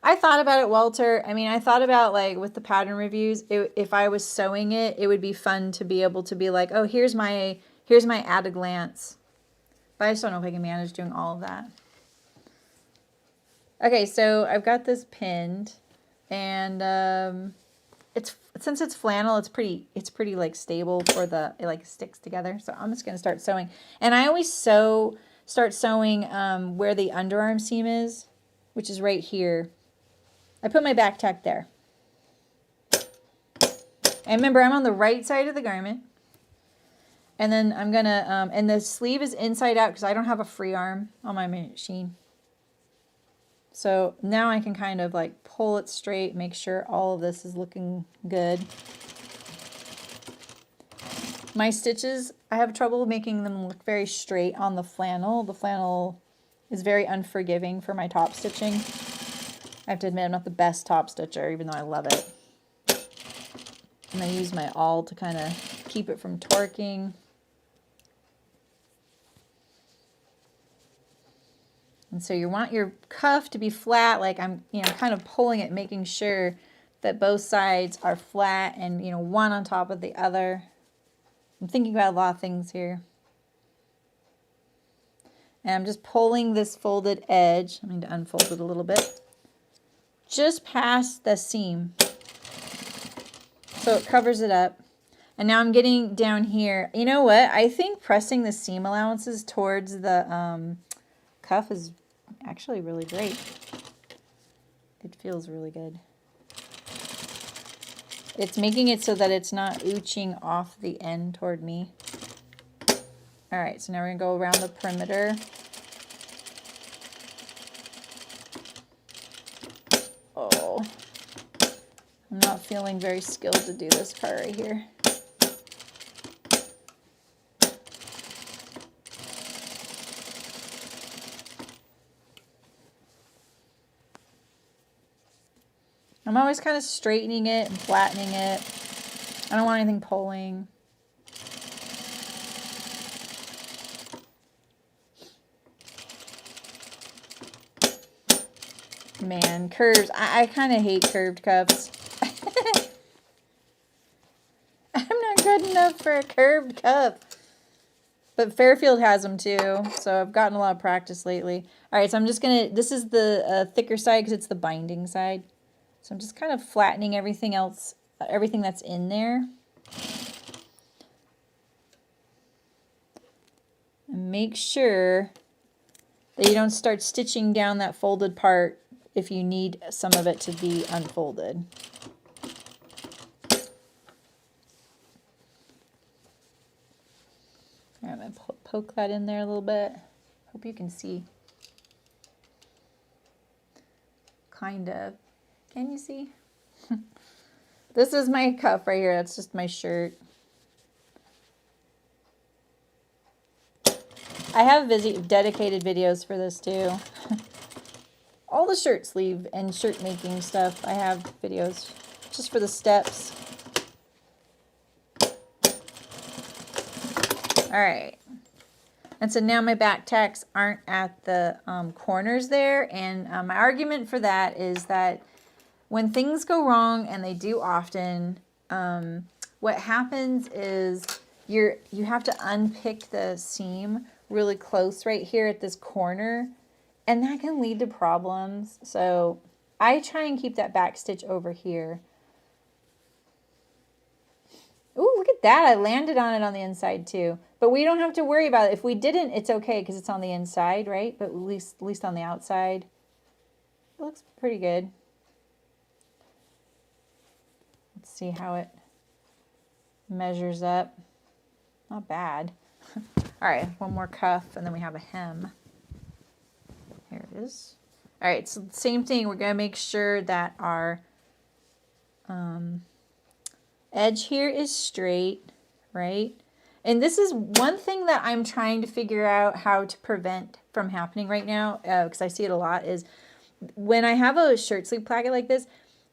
S1: I thought about it, Walter. I mean, I thought about like with the pattern reviews, if I was sewing it, it would be fun to be able to be like, oh, here's my at a glance. But I just don't know if I can manage doing all of that. Okay, so I've got this pinned, and since it's flannel, it's pretty like stable for it like sticks together. So I'm just gonna start sewing, and I always start sewing where the underarm seam is, which is right here. I put my back tack there. And remember, I'm on the right side of the garment. And then I'm gonna, and the sleeve is inside out because I don't have a free arm on my machine. So now I can kind of like pull it straight, make sure all of this is looking good. My stitches, I have trouble making them look very straight on the flannel. The flannel is very unforgiving for my top stitching. I have to admit I'm not the best top stitcher, even though I love it. And I use my awl to kind of keep it from torquing. And so you want your cuff to be flat, like I'm, kind of pulling it, making sure that both sides are flat and, one on top of the other. I'm thinking about a lot of things here. And I'm just pulling this folded edge, I need to unfold it a little bit, just past the seam. So it covers it up. And now I'm getting down here. You know what? I think pressing the seam allowances towards the cuff is actually really great. It feels really good. It's making it so that it's not ooching off the end toward me. All right, so now we're gonna go around the perimeter. Oh, I'm not feeling very skilled to do this part right here. I'm always kind of straightening it and flattening it. I don't want anything pulling. Man, curves. I kind of hate curved cuffs. I'm not good enough for a curved cuff. But Fairfield has them too, so I've gotten a lot of practice lately. All right, so I'm just going to, this is the thicker side because it's the binding side. So I'm just kind of flattening everything else, everything that's in there. And make sure that you don't start stitching down that folded part if you need some of it to be unfolded. I'm going to poke that in there a little bit. Hope you can see. Kind of. Can you see? This is my cuff right here. That's just my shirt. I have dedicated videos for this too. All the shirt sleeve and shirt making stuff, I have videos just for the steps. All right. And so now my back tacks aren't at the corners there. And my argument for that is that when things go wrong, and they do often, what happens is you have to unpick the seam really close right here at this corner, and that can lead to problems. So I try and keep that back stitch over here. Ooh, look at that. I landed on it on the inside too. But we don't have to worry about it. If we didn't, it's okay because it's on the inside, right? But at least on the outside, it looks pretty good. Let's see how it measures up. Not bad. All right, one more cuff, and then we have a hem. Here it is. All right, so same thing. We're going to make sure that our edge here is straight, right? And this is one thing that I'm trying to figure out how to prevent from happening right now, because I see it a lot, is when I have a shirt sleeve placket like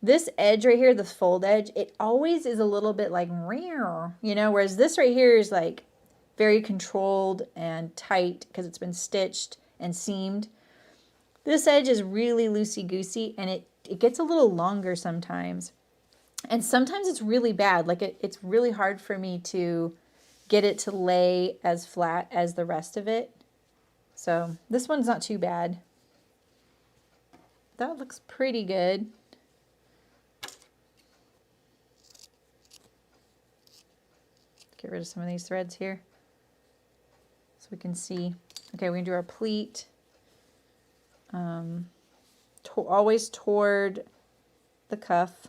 S1: this edge right here, the fold edge, it always is a little bit like, whereas this right here is like very controlled and tight because it's been stitched and seamed. This edge is really loosey-goosey, and it gets a little longer sometimes. And sometimes it's really bad. Like it's really hard for me to get it to lay as flat as the rest of it. So this one's not too bad. That looks pretty good. Get rid of some of these threads here so we can see. Okay, we're gonna do our pleat. Always toward the cuff,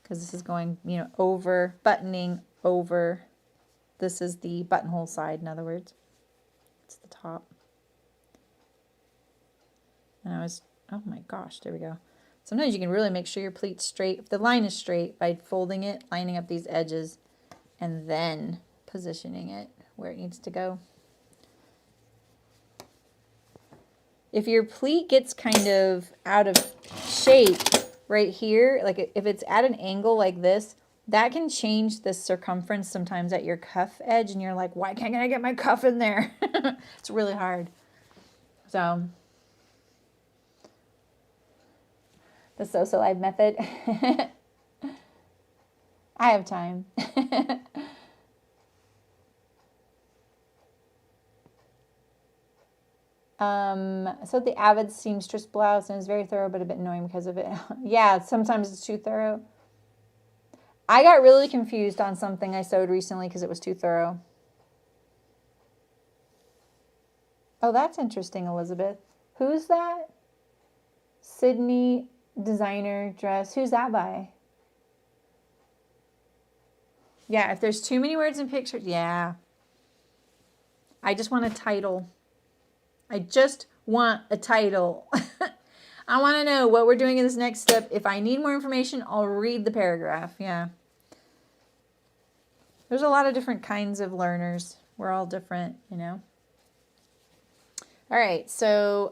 S1: because this is going, over, buttoning over. This is the buttonhole side, in other words. It's the top. And oh my gosh, there we go. Sometimes you can really make sure your pleat's straight. If the line is straight, by folding it, lining up these edges, and then positioning it where it needs to go. If your pleat gets kind of out of shape right here, like if it's at an angle like this, that can change the circumference sometimes at your cuff edge, and you're like, why can't I get my cuff in there? It's really hard. So the so live method. I have time. So the Avid seamstress blouse, and it's very thorough but a bit annoying because of it. Yeah, sometimes it's too thorough. I got really confused on something I sewed recently because it was too thorough. Oh, that's interesting, Elizabeth. Who's that? Sydney designer dress. Who's that by? Yeah, if there's too many words and pictures, yeah. I just want a title. I just want a title. I want to know what we're doing in this next step. If I need more information, I'll read the paragraph. Yeah. There's a lot of different kinds of learners. We're all different, you know. All right, so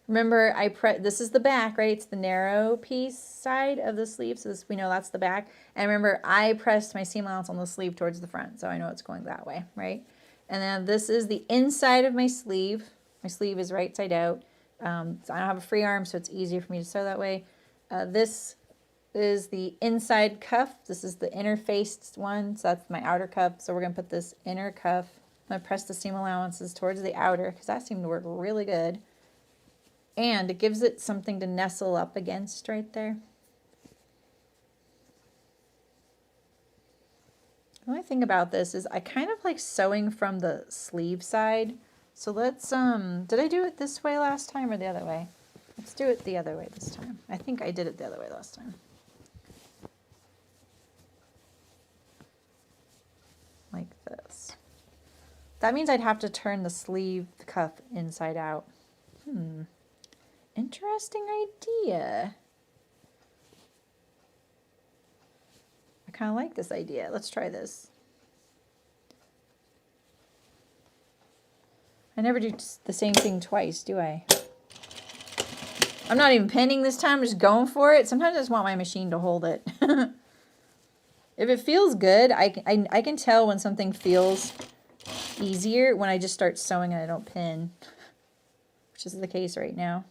S1: remember this is the back, right? It's the narrow piece side of the sleeve, so we know that's the back. And remember, I pressed my seam allowance on the sleeve towards the front, so I know it's going that way, right? And then this is the inside of my sleeve. My sleeve is right side out. So I don't have a free arm, so it's easier for me to sew that way. This is the inside cuff. This is the inner faced one, so that's my outer cuff. So we're going to put this inner cuff. I'm going to press the seam allowances towards the outer because that seemed to work really good. And it gives it something to nestle up against right there. The only thing about this is I kind of like sewing from the sleeve side. So let's, did I do it this way last time or the other way? Let's do it the other way this time. I think I did it the other way last time. Like this. That means I'd have to turn the sleeve cuff inside out. Interesting idea. I kind of like this idea. Let's try this. I never do the same thing twice, do I? I'm not even pinning this time, I'm just going for it. Sometimes I just want my machine to hold it. If it feels good, I can tell when something feels easier when I just start sewing and I don't pin, which is the case right now.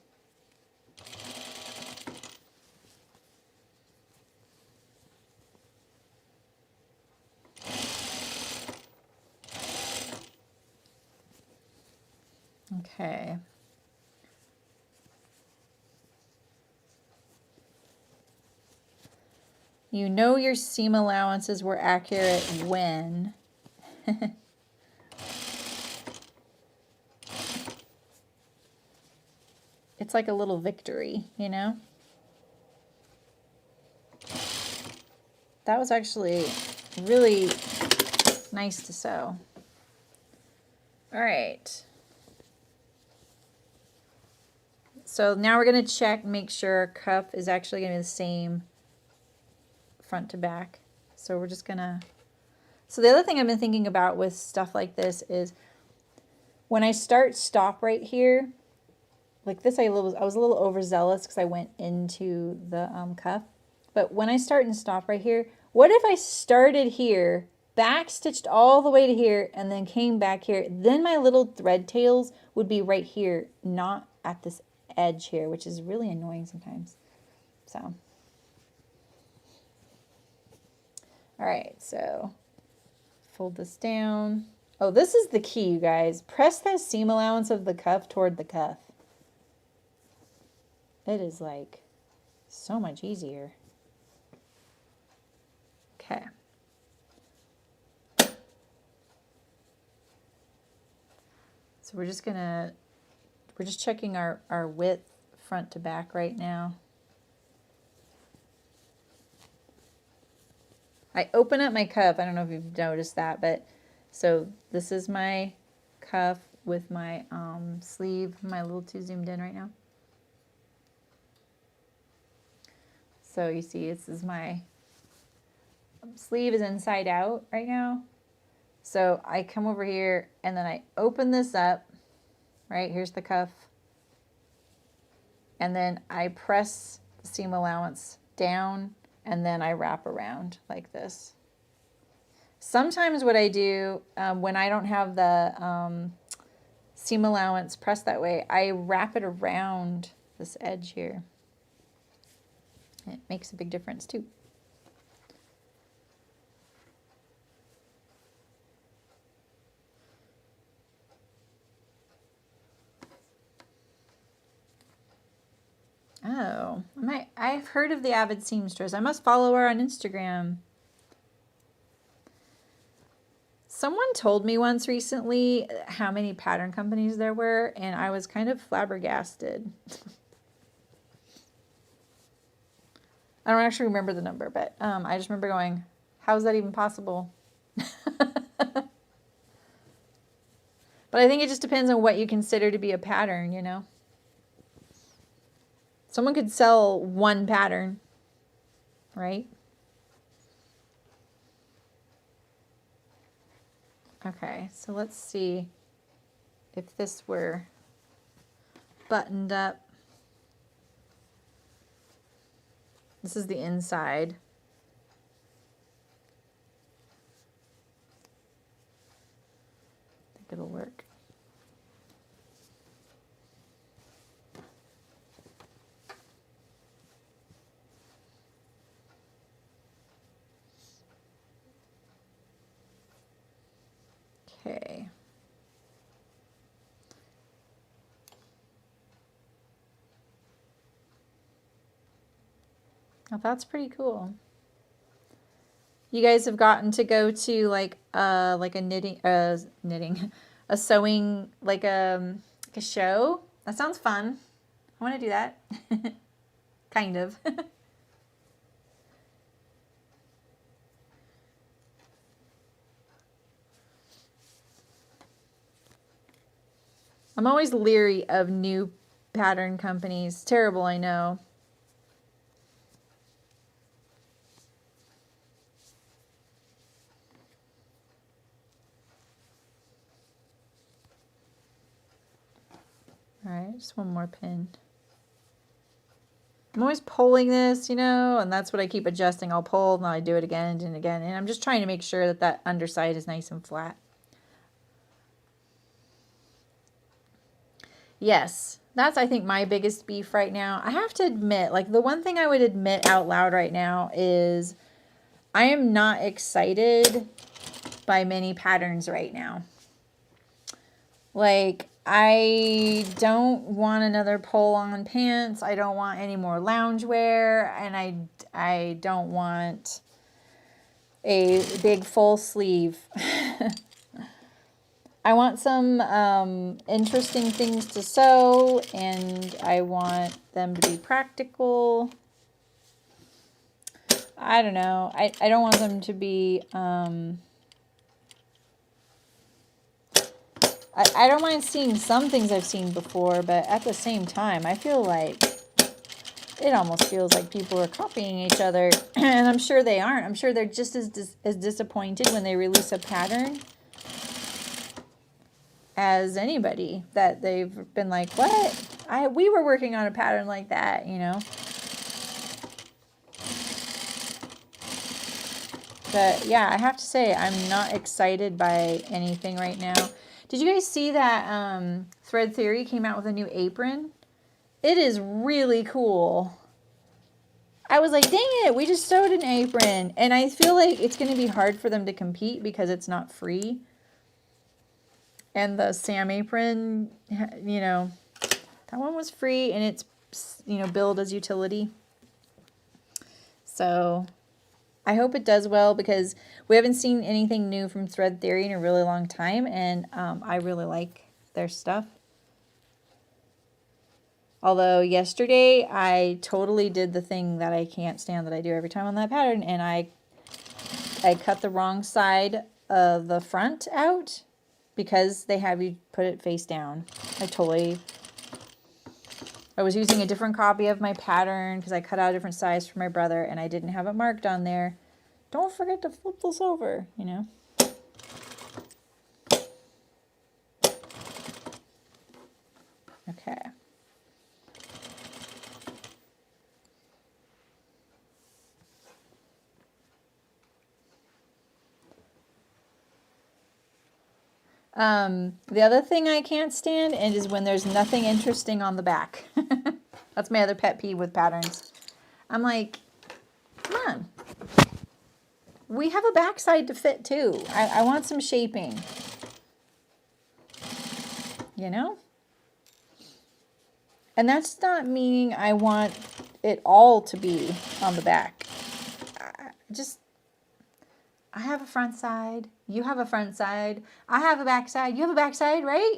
S1: Okay. You know your seam allowances were accurate when. It's like a little victory, you know? That was actually really nice to sew. All right. So now we're going to check, make sure our cuff is actually going to be the same front to back. So we're just going to... So the other thing I've been thinking about with stuff like this is when I stop right here, like this, I was a little overzealous because I went into the cuff. But when I start and stop right here, what if I started here, back stitched all the way to here, and then came back here? Then my little thread tails would be right here, not at this edge here, which is really annoying sometimes. So, all right, so fold this down. Oh, this is the key, you guys. Press that seam allowance of the cuff toward the cuff. It is like so much easier. Okay. So we're just checking our width front to back right now. I open up my cuff. I don't know if you've noticed that, but so this is my cuff with my sleeve. Am I a little too zoomed in right now? So you see, this is my sleeve is inside out right now. So I come over here and then I open this up, right? Here's the cuff. And then I press the seam allowance down and then I wrap around like this. Sometimes what I do when I don't have the seam allowance pressed that way, I wrap it around this edge here. It makes a big difference too. Oh, I've heard of the Avid Seamstress. I must follow her on Instagram. Someone told me once recently how many pattern companies there were, and I was kind of flabbergasted. I don't actually remember the number, but I just remember going, how is that even possible? But I think it just depends on what you consider to be a pattern, you know? Someone could sell one pattern, right? Okay, so let's see if this were buttoned up. This is the inside. I think it'll work. Okay. Well, that's pretty cool. You guys have gotten to go to like a knitting, a sewing, like a show? That sounds fun. I want to do that. Kind of. I'm always leery of new pattern companies. Terrible, I know. All right, just one more pin. I'm always pulling this, you know, and that's what I keep adjusting. I'll pull, and then I do it again and again. And I'm just trying to make sure that that underside is nice and flat. Yes, that's, I think, my biggest beef right now. I have to admit, like, the one thing I would admit out loud right now is I am not excited by many patterns right now. Like, I don't want another pull-on pants. I don't want any more loungewear, and I don't want a big full sleeve. I want some interesting things to sew, and I want them to be practical. I don't know. I don't want them to be... I don't mind seeing some things I've seen before, but at the same time, I feel like it almost feels like people are copying each other, and I'm sure they aren't. I'm sure they're just as disappointed when they release a pattern as anybody, that they've been like, what? We were working on a pattern like that, you know? But yeah, I have to say, I'm not excited by anything right now. Did you guys see that Thread Theory came out with a new apron? It is really cool. I was like, dang it, we just sewed an apron. And I feel like it's going to be hard for them to compete because it's not free. And the Sam apron, you know, that one was free, and it's, you know, billed as utility. So I hope it does well, because we haven't seen anything new from Thread Theory in a really long time, and I really like their stuff. Although yesterday I totally did the thing that I can't stand that I do every time on that pattern, and I cut the wrong side of the front out because they have you put it face down. I was using a different copy of my pattern because I cut out a different size for my brother, and I didn't have it marked on there. don't forget to flip this over, you know. Okay. The other thing I can't stand is when there's nothing interesting on the back. That's my other pet peeve with patterns. I'm like, come on. We have a backside to fit too. I want some shaping. You know? And that's not meaning I want it all to be on the back. I have a front side. You have a front side. I have a back side. You have a back side, right?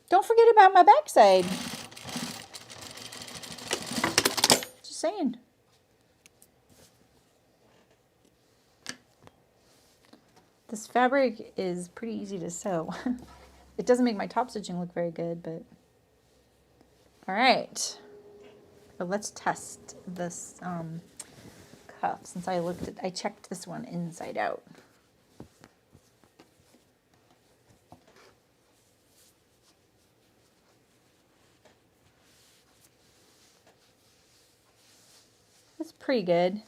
S1: Don't forget about my back side. Just saying. This fabric is pretty easy to sew. It doesn't make my top stitching look very good, but all right. So let's test this cuff since I checked this one inside out. It's pretty good.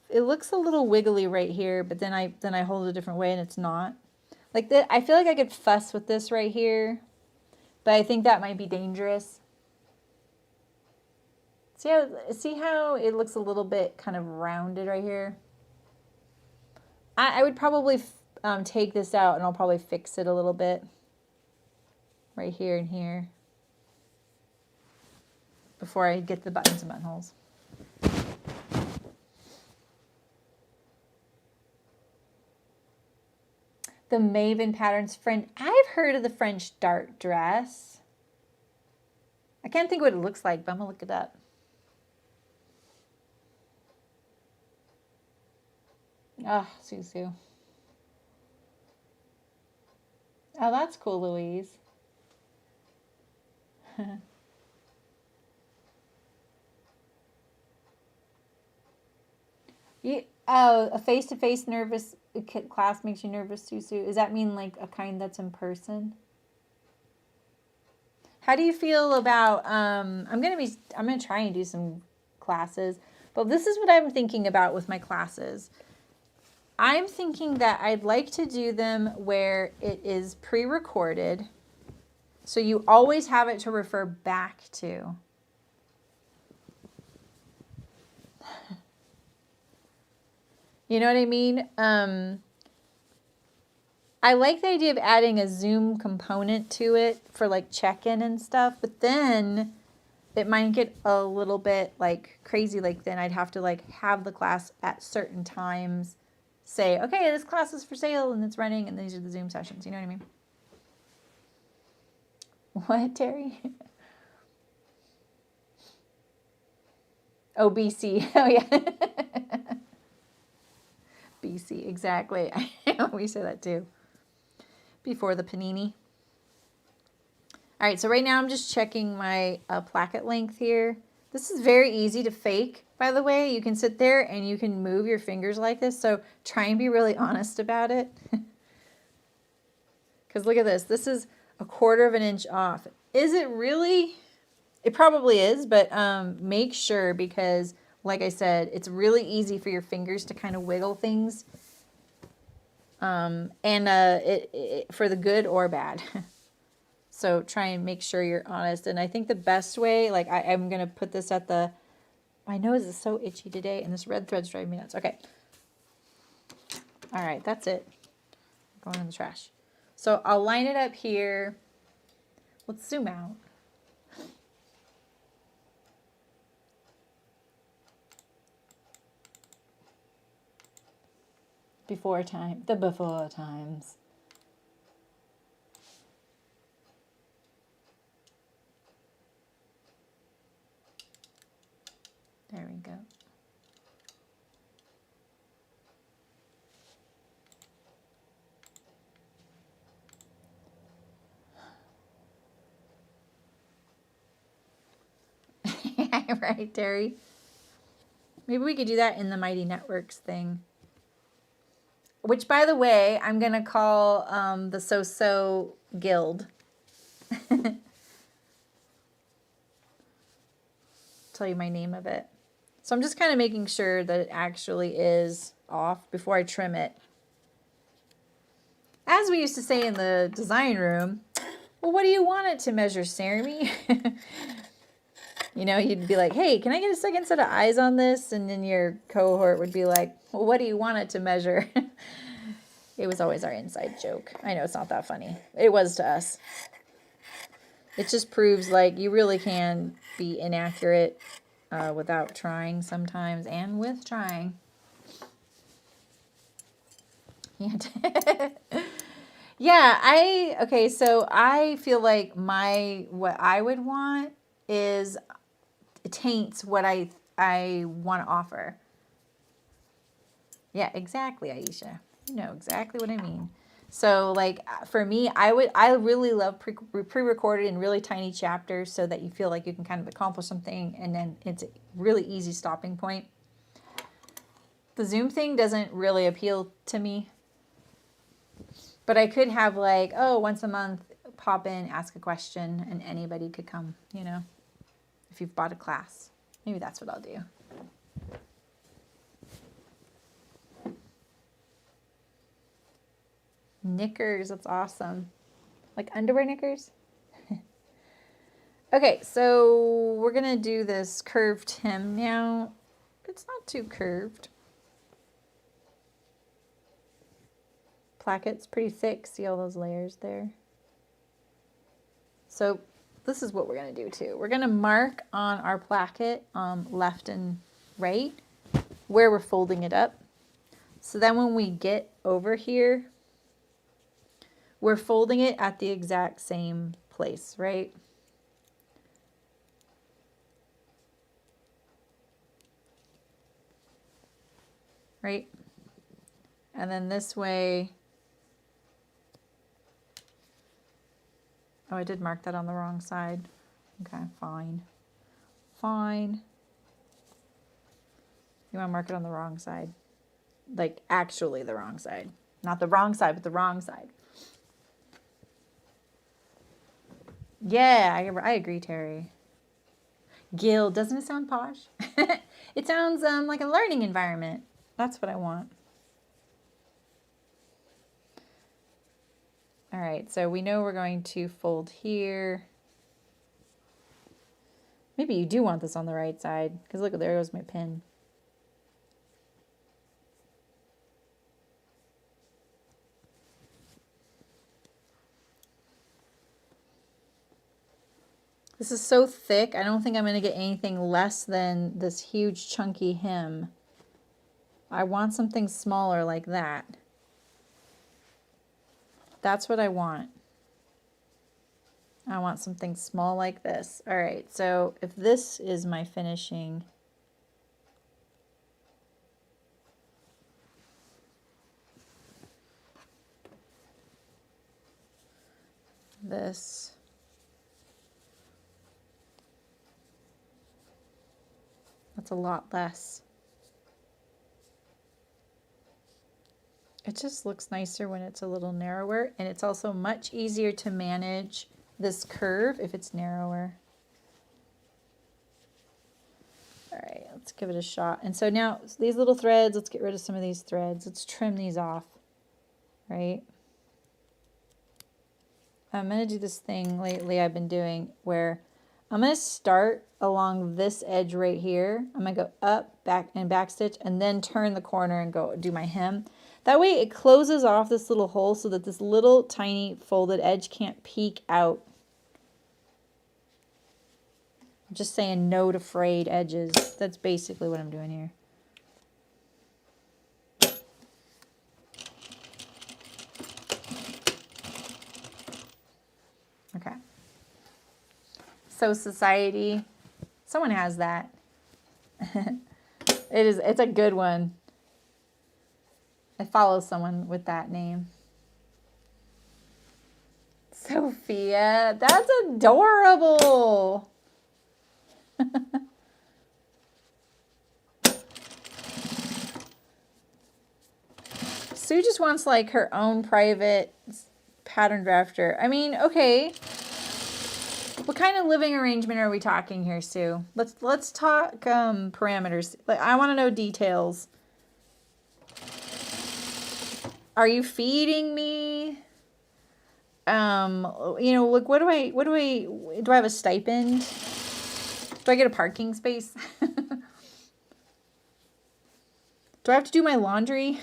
S1: It looks a little wiggly right here, but then I hold it a different way and it's not. Like that, I feel like I could fuss with this right here, but I think that might be dangerous. See how it looks a little bit kind of rounded right here? I would probably take this out and I'll probably fix it a little bit right here and here before I get the buttons and buttonholes. The Maven Patterns French. I've heard of the French dart dress. I can't think what it looks like, but I'm gonna look it up. Oh, Susu. Oh, that's cool, Louise. Oh, a face-to-face nervous class makes you nervous, Susu. Does that mean like a kind that's in person? How do you feel about, I'm gonna try and do some classes, but this is what I'm thinking about with my classes. I'm thinking that I'd like to do them where it is pre-recorded, so you always have it to refer back to. You know what I mean? I like the idea of adding a Zoom component to it for like check-in and stuff, but then it might get a little bit like crazy. Like then I'd have to like have the class at certain times, say, okay, this class is for sale and it's running and these are the Zoom sessions. You know what I mean? What, Terry? Oh, BC. Oh, yeah. BC, exactly. I always say that too. Before the panini. All right, so right now I'm just checking my placket length here. This is very easy to fake, by the way. You can sit there and you can move your fingers like this, so try and be really honest about it. Because look at this. This is 1/4 of an inch off. Is it really? It probably is, but make sure, because like I said, it's really easy for your fingers to kind of wiggle things. For the good or bad. So try and make sure you're honest. And I think the best way, like I'm going to put this at the, my nose is so itchy today and this red thread's driving me nuts. Okay. All right, that's it. Going in the trash. So I'll line it up here. Let's zoom out. Before time, the before times. There we go. Right, Terry? Maybe we could do that in the Mighty Networks thing. Which, by the way, I'm going to call the So-So Guild. Tell you my name of it. So I'm just kind of making sure that it actually is off before I trim it. As we used to say in the design room, well, what do you want it to measure, Saremy? You know, you'd be like, hey, can I get a second set of eyes on this? And then your cohort would be like, well, what do you want it to measure? It was always our inside joke. I know it's not that funny. It was to us. It just proves like you really can be inaccurate without trying sometimes, and with trying. Yeah, okay, so I feel like what I would want is taints what I want to offer. Yeah, exactly, Aisha. You know exactly what I mean. So like for me, I really love pre-recorded in really tiny chapters so that you feel like you can kind of accomplish something and then it's a really easy stopping point. The Zoom thing doesn't really appeal to me. But I could have like, oh, once a month, pop in, ask a question, and anybody could come, you know, if you've bought a class. Maybe that's what I'll do. Knickers, that's awesome. Like underwear knickers? Okay, so we're going to do this curved hem now. It's not too curved. Placket's pretty thick. See all those layers there? So this is what we're going to do too. We're going to mark on our placket left and right where we're folding it up. So then when we get over here, we're folding it at the exact same place, right? Right? And then this way, oh, I did mark that on the wrong side. Okay, fine. Fine. You want to mark it on the wrong side. Like, actually the wrong side. Not the wrong side, but the wrong side. Yeah, I agree, Terry. Guild, doesn't it sound posh? It sounds like a learning environment. That's what I want. All right, so we know we're going to fold here. Maybe you do want this on the right side, because look, there goes my pin. This is so thick, I don't think I'm going to get anything less than this huge chunky hem. I want something smaller like that. That's what I want. I want something small like this. All right, so if this is my finishing, that's a lot less. It just looks nicer when it's a little narrower, and it's also much easier to manage this curve if it's narrower. All right, let's give it a shot. And so now these little threads, let's get rid of some of these threads. Let's trim these off, right? I'm going to do this thing lately I've been doing where I'm going to start along this edge right here. I'm going to go up, back, and back stitch, and then turn the corner and go do my hem. That way it closes off this little hole so that this little tiny folded edge can't peek out. I'm just saying no to frayed edges. That's basically what I'm doing here. Okay. So Society, someone has that. It's a good one. I follow someone with that name. Sophia, that's adorable. Sue just wants like her own private pattern drafter. I mean, okay. What kind of living arrangement are we talking here, Sue? Let's talk parameters. Like, I want to know details. Are you feeding me? You know, look, do I have a stipend? Do I get a parking space? Do I have to do my laundry?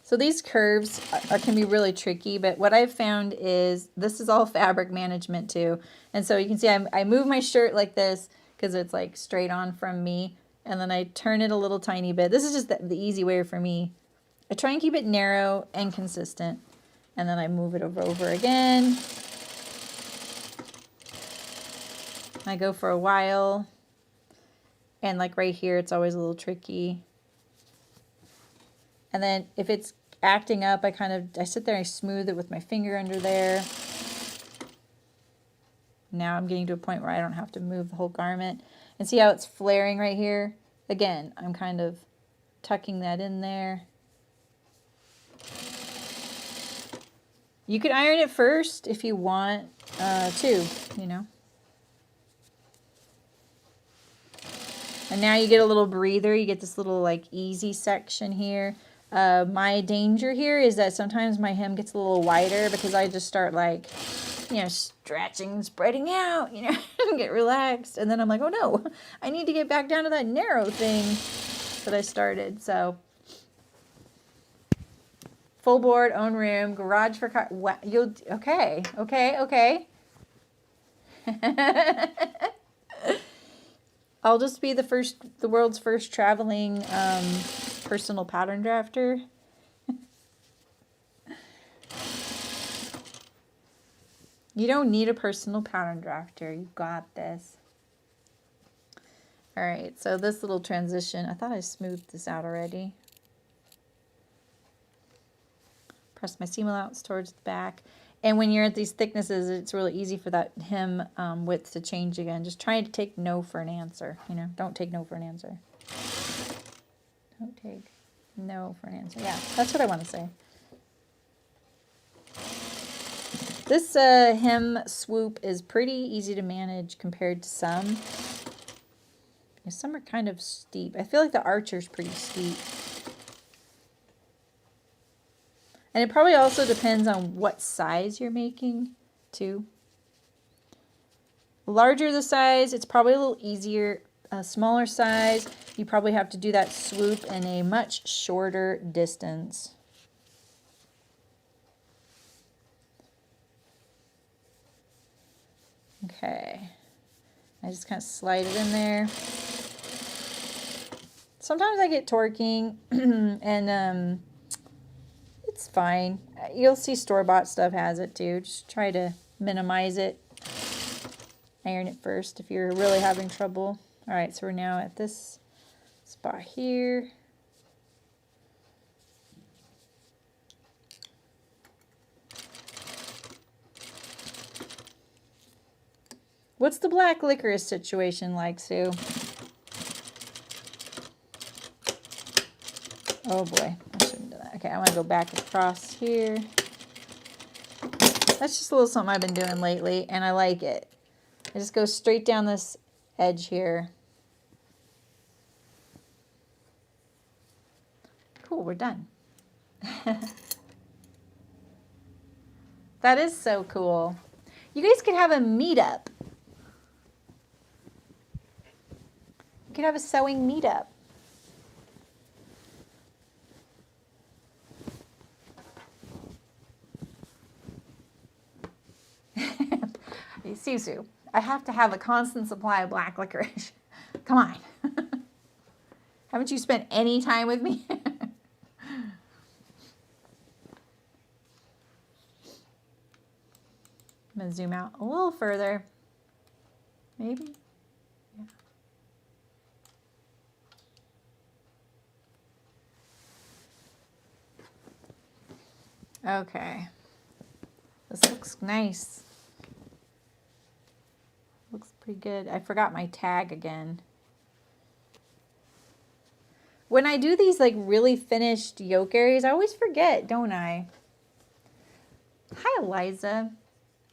S1: So these curves can be really tricky, but what I've found is this is all fabric management too. And so you can see I move my shirt like this because it's like straight on from me. And then I turn it a little tiny bit. This is just the easy way for me. I try and keep it narrow and consistent. And then I move it over again. I go for a while. And like right here, it's always a little tricky. And then if it's acting up, I sit there and I smooth it with my finger under there. Now I'm getting to a point where I don't have to move the whole garment. And see how it's flaring right here? Again, I'm kind of tucking that in there. You could iron it first if you want to, you know. And now you get a little breather. You get this little like easy section here. My danger here is that sometimes my hem gets a little wider because I just start like, you know, stretching, spreading out, you know, get relaxed. And then I'm like, oh no, I need to get back down to that narrow thing that I started. So full board, own room, garage for car. You'll okay. I'll just be the world's first traveling personal pattern drafter. You don't need a personal pattern drafter. You got this. All right, so this little transition, I thought I smoothed this out already. Press my seam allowance towards the back. And when you're at these thicknesses, it's really easy for that hem width to change again. Just try to take no for an answer. You know, don't take no for an answer. Don't take no for an answer. Yeah, that's what I want to say. This hem swoop is pretty easy to manage compared to some. Some are kind of steep. I feel like the archer's pretty steep. And it probably also depends on what size you're making, too. Larger the size, it's probably a little easier. A smaller size, you probably have to do that swoop in a much shorter distance. Okay. I just kind of slide it in there. Sometimes I get torquing, and it's fine. You'll see store-bought stuff has it too. Just try to minimize it. Iron it first if you're really having trouble. All right, so we're now at this spot here. What's the black licorice situation like, Sue? Oh boy, I shouldn't do that. Okay, I want to go back across here. That's just a little something I've been doing lately, and I like it. I just go straight down this edge here. Cool, we're done. That is so cool. You guys could have a meetup. You could have a sewing meetup. Susu, I have to have a constant supply of black licorice. Come on. Haven't you spent any time with me? I'm going to zoom out a little further. Maybe. Yeah. Okay. This looks nice. Looks pretty good. I forgot my tag again. When I do these like really finished yoke areas, I always forget, don't I? Hi, Eliza.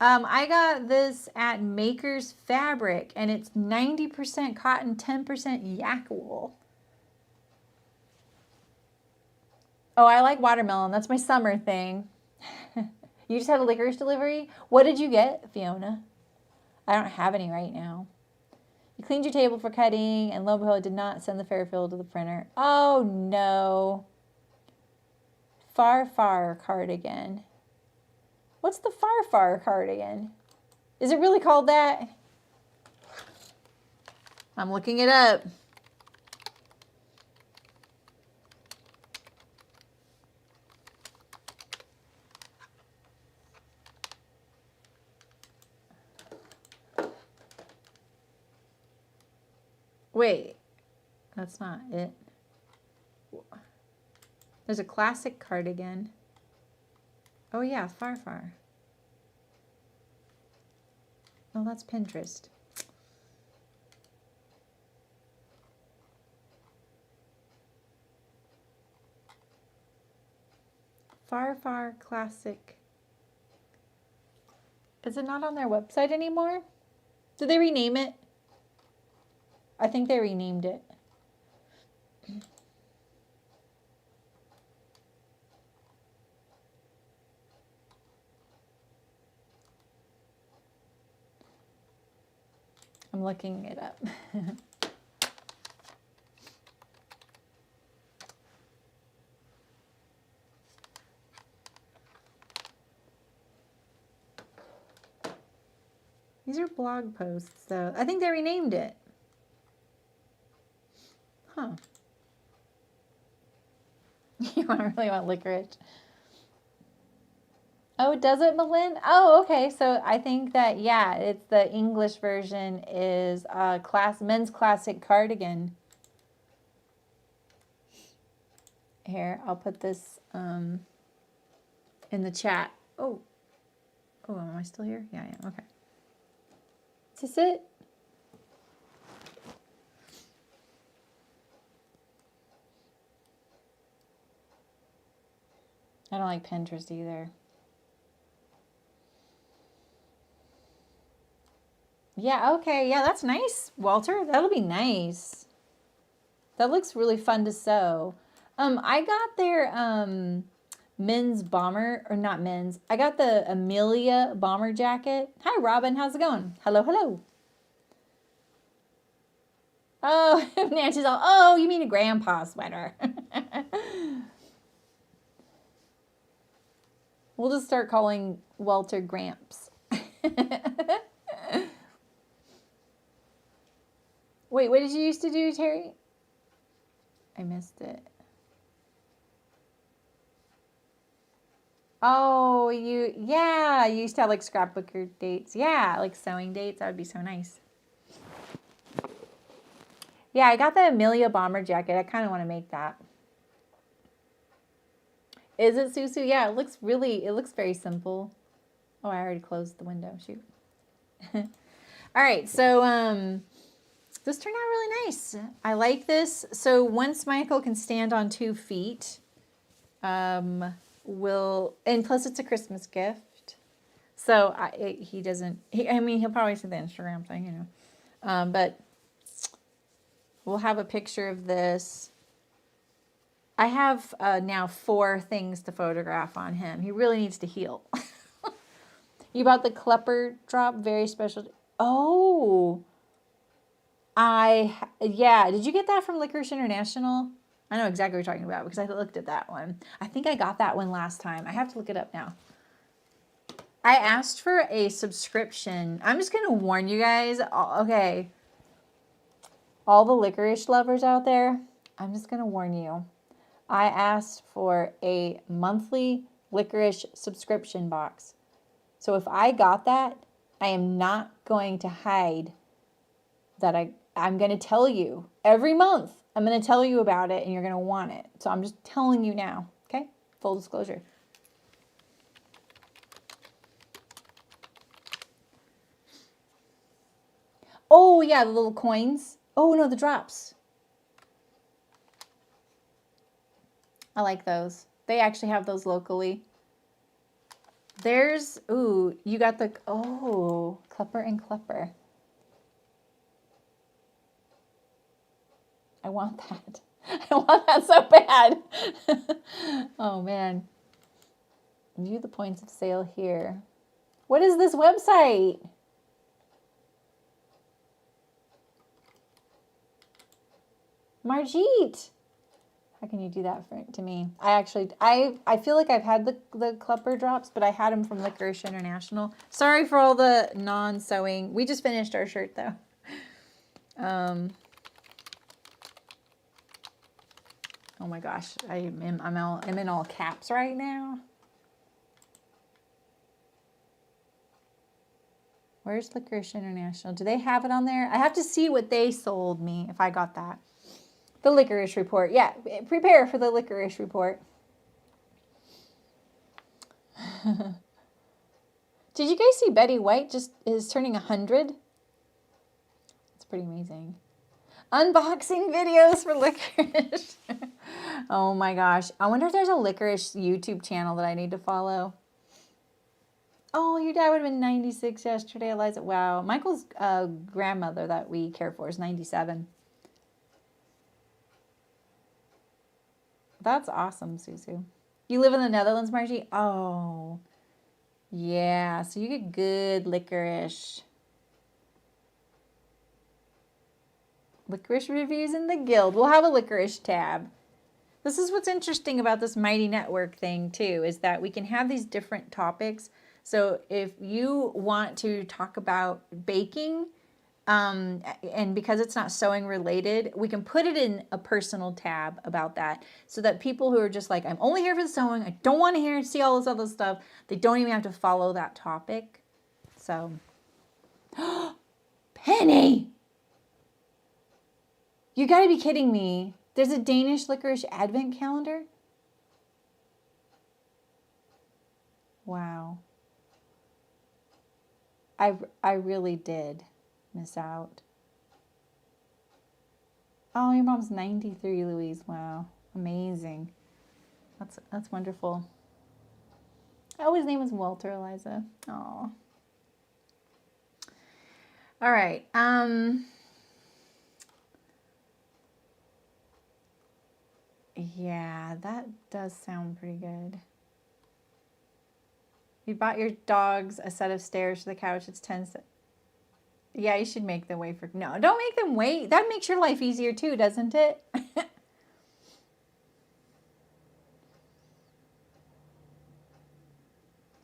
S1: I got this at Maker's Fabric, and it's 90% cotton, 10% yak wool. Oh, I like watermelon. That's my summer thing. You just had a licorice delivery? What did you get, Fiona? I don't have any right now. You cleaned your table for cutting, and lo and behold, did not send the Fairfield to the printer. Oh, no. Far cardigan. What's the far cardigan? Is it really called that? I'm looking it up. Wait, that's not it. There's a classic cardigan. Oh yeah, far. Oh, that's Pinterest. Far classic. Is it not on their website anymore? Did they rename it? I think they renamed it. I'm looking it up. These are blog posts, though. I think they renamed it. Huh. You really want licorice? Oh, does it, Malin? Oh, okay. So I think that, yeah, it's the English version is men's classic cardigan. Here, I'll put this in the chat. Oh, am I still here? Yeah, okay. Is this it? I don't like Pinterest either. Yeah, okay. Yeah, that's nice, Walter. That'll be nice. That looks really fun to sew. I got their men's bomber, or not men's. I got the Amelia bomber jacket. Hi, Robin. How's it going? Hello. Oh, Nancy's all, oh, you mean a grandpa sweater. We'll just start calling Walter Gramps. Wait, what did you used to do, Terry? I missed it. Oh, you used to have like scrapbooker dates. Yeah, like sewing dates. That would be so nice. Yeah, I got the Amelia bomber jacket. I kind of want to make that. Is it Susu? Yeah, it looks very simple. Oh, I already closed the window. Shoot. All right, so this turned out really nice. I like this. So once Michael can stand on 2 feet, and plus it's a Christmas gift. So he'll probably see the Instagram thing, you know. But we'll have a picture of this. I have now 4 things to photograph on him. He really needs to heal. You bought the Klepper drop, very special. Oh, yeah. Did you get that from Licorice International? I know exactly what you're talking about because I looked at that one. I think I got that one last time. I have to look it up now. I asked for a subscription. I'm just going to warn you guys. Okay. All the licorice lovers out there, I'm just going to warn you. I asked for a monthly licorice subscription box. So if I got that, I am not going to hide that I'm going to tell you every month. I'm going to tell you about it and you're going to want it. So I'm just telling you now. Okay? Full disclosure. Oh, yeah, the little coins. Oh, no, the drops. I like those. They actually have those locally. There's, ooh, you got the, oh, Klepper and Klepper. I want that. I want that so bad. Oh, man. View the points of sale here. What is this website? Margit. How can you do that to me? I feel like I've had the Klepper drops, but I had them from Licorice International. Sorry for all the non-sewing. We just finished our shirt though. Oh my gosh, I'm in all caps right now. Where's Licorice International? Do they have it on there? I have to see what they sold me if I got that. The Licorice report. Yeah, prepare for the Licorice report. Did you guys see Betty White just is turning 100? That's pretty amazing. Unboxing videos for Licorice. Oh my gosh. I wonder if there's a Licorice YouTube channel that I need to follow. Oh, your dad would have been 96 yesterday, Eliza. Wow. Michael's grandmother that we care for is 97. That's awesome, Susu. You live in the Netherlands, Margie? Oh, yeah. So you get good licorice. Licorice reviews in the guild. We'll have a licorice tab. This is what's interesting about this Mighty Network thing, too, is that we can have these different topics. So if you want to talk about baking, and because it's not sewing related, we can put it in a personal tab about that so that people who are just like, I'm only here for the sewing, I don't want to see all this other stuff, they don't even have to follow that topic. So, Penny! You gotta be kidding me. There's a Danish licorice advent calendar? Wow. I really did miss out. Oh, your mom's 93, Louise. Wow. Amazing. That's wonderful. Oh, his name is Walter, Eliza. Oh. All right. Yeah, that does sound pretty good. You bought your dogs a set of stairs for the couch. It's 10 cents. Yeah, you should make them wait for... No, don't make them wait. That makes your life easier too, doesn't it?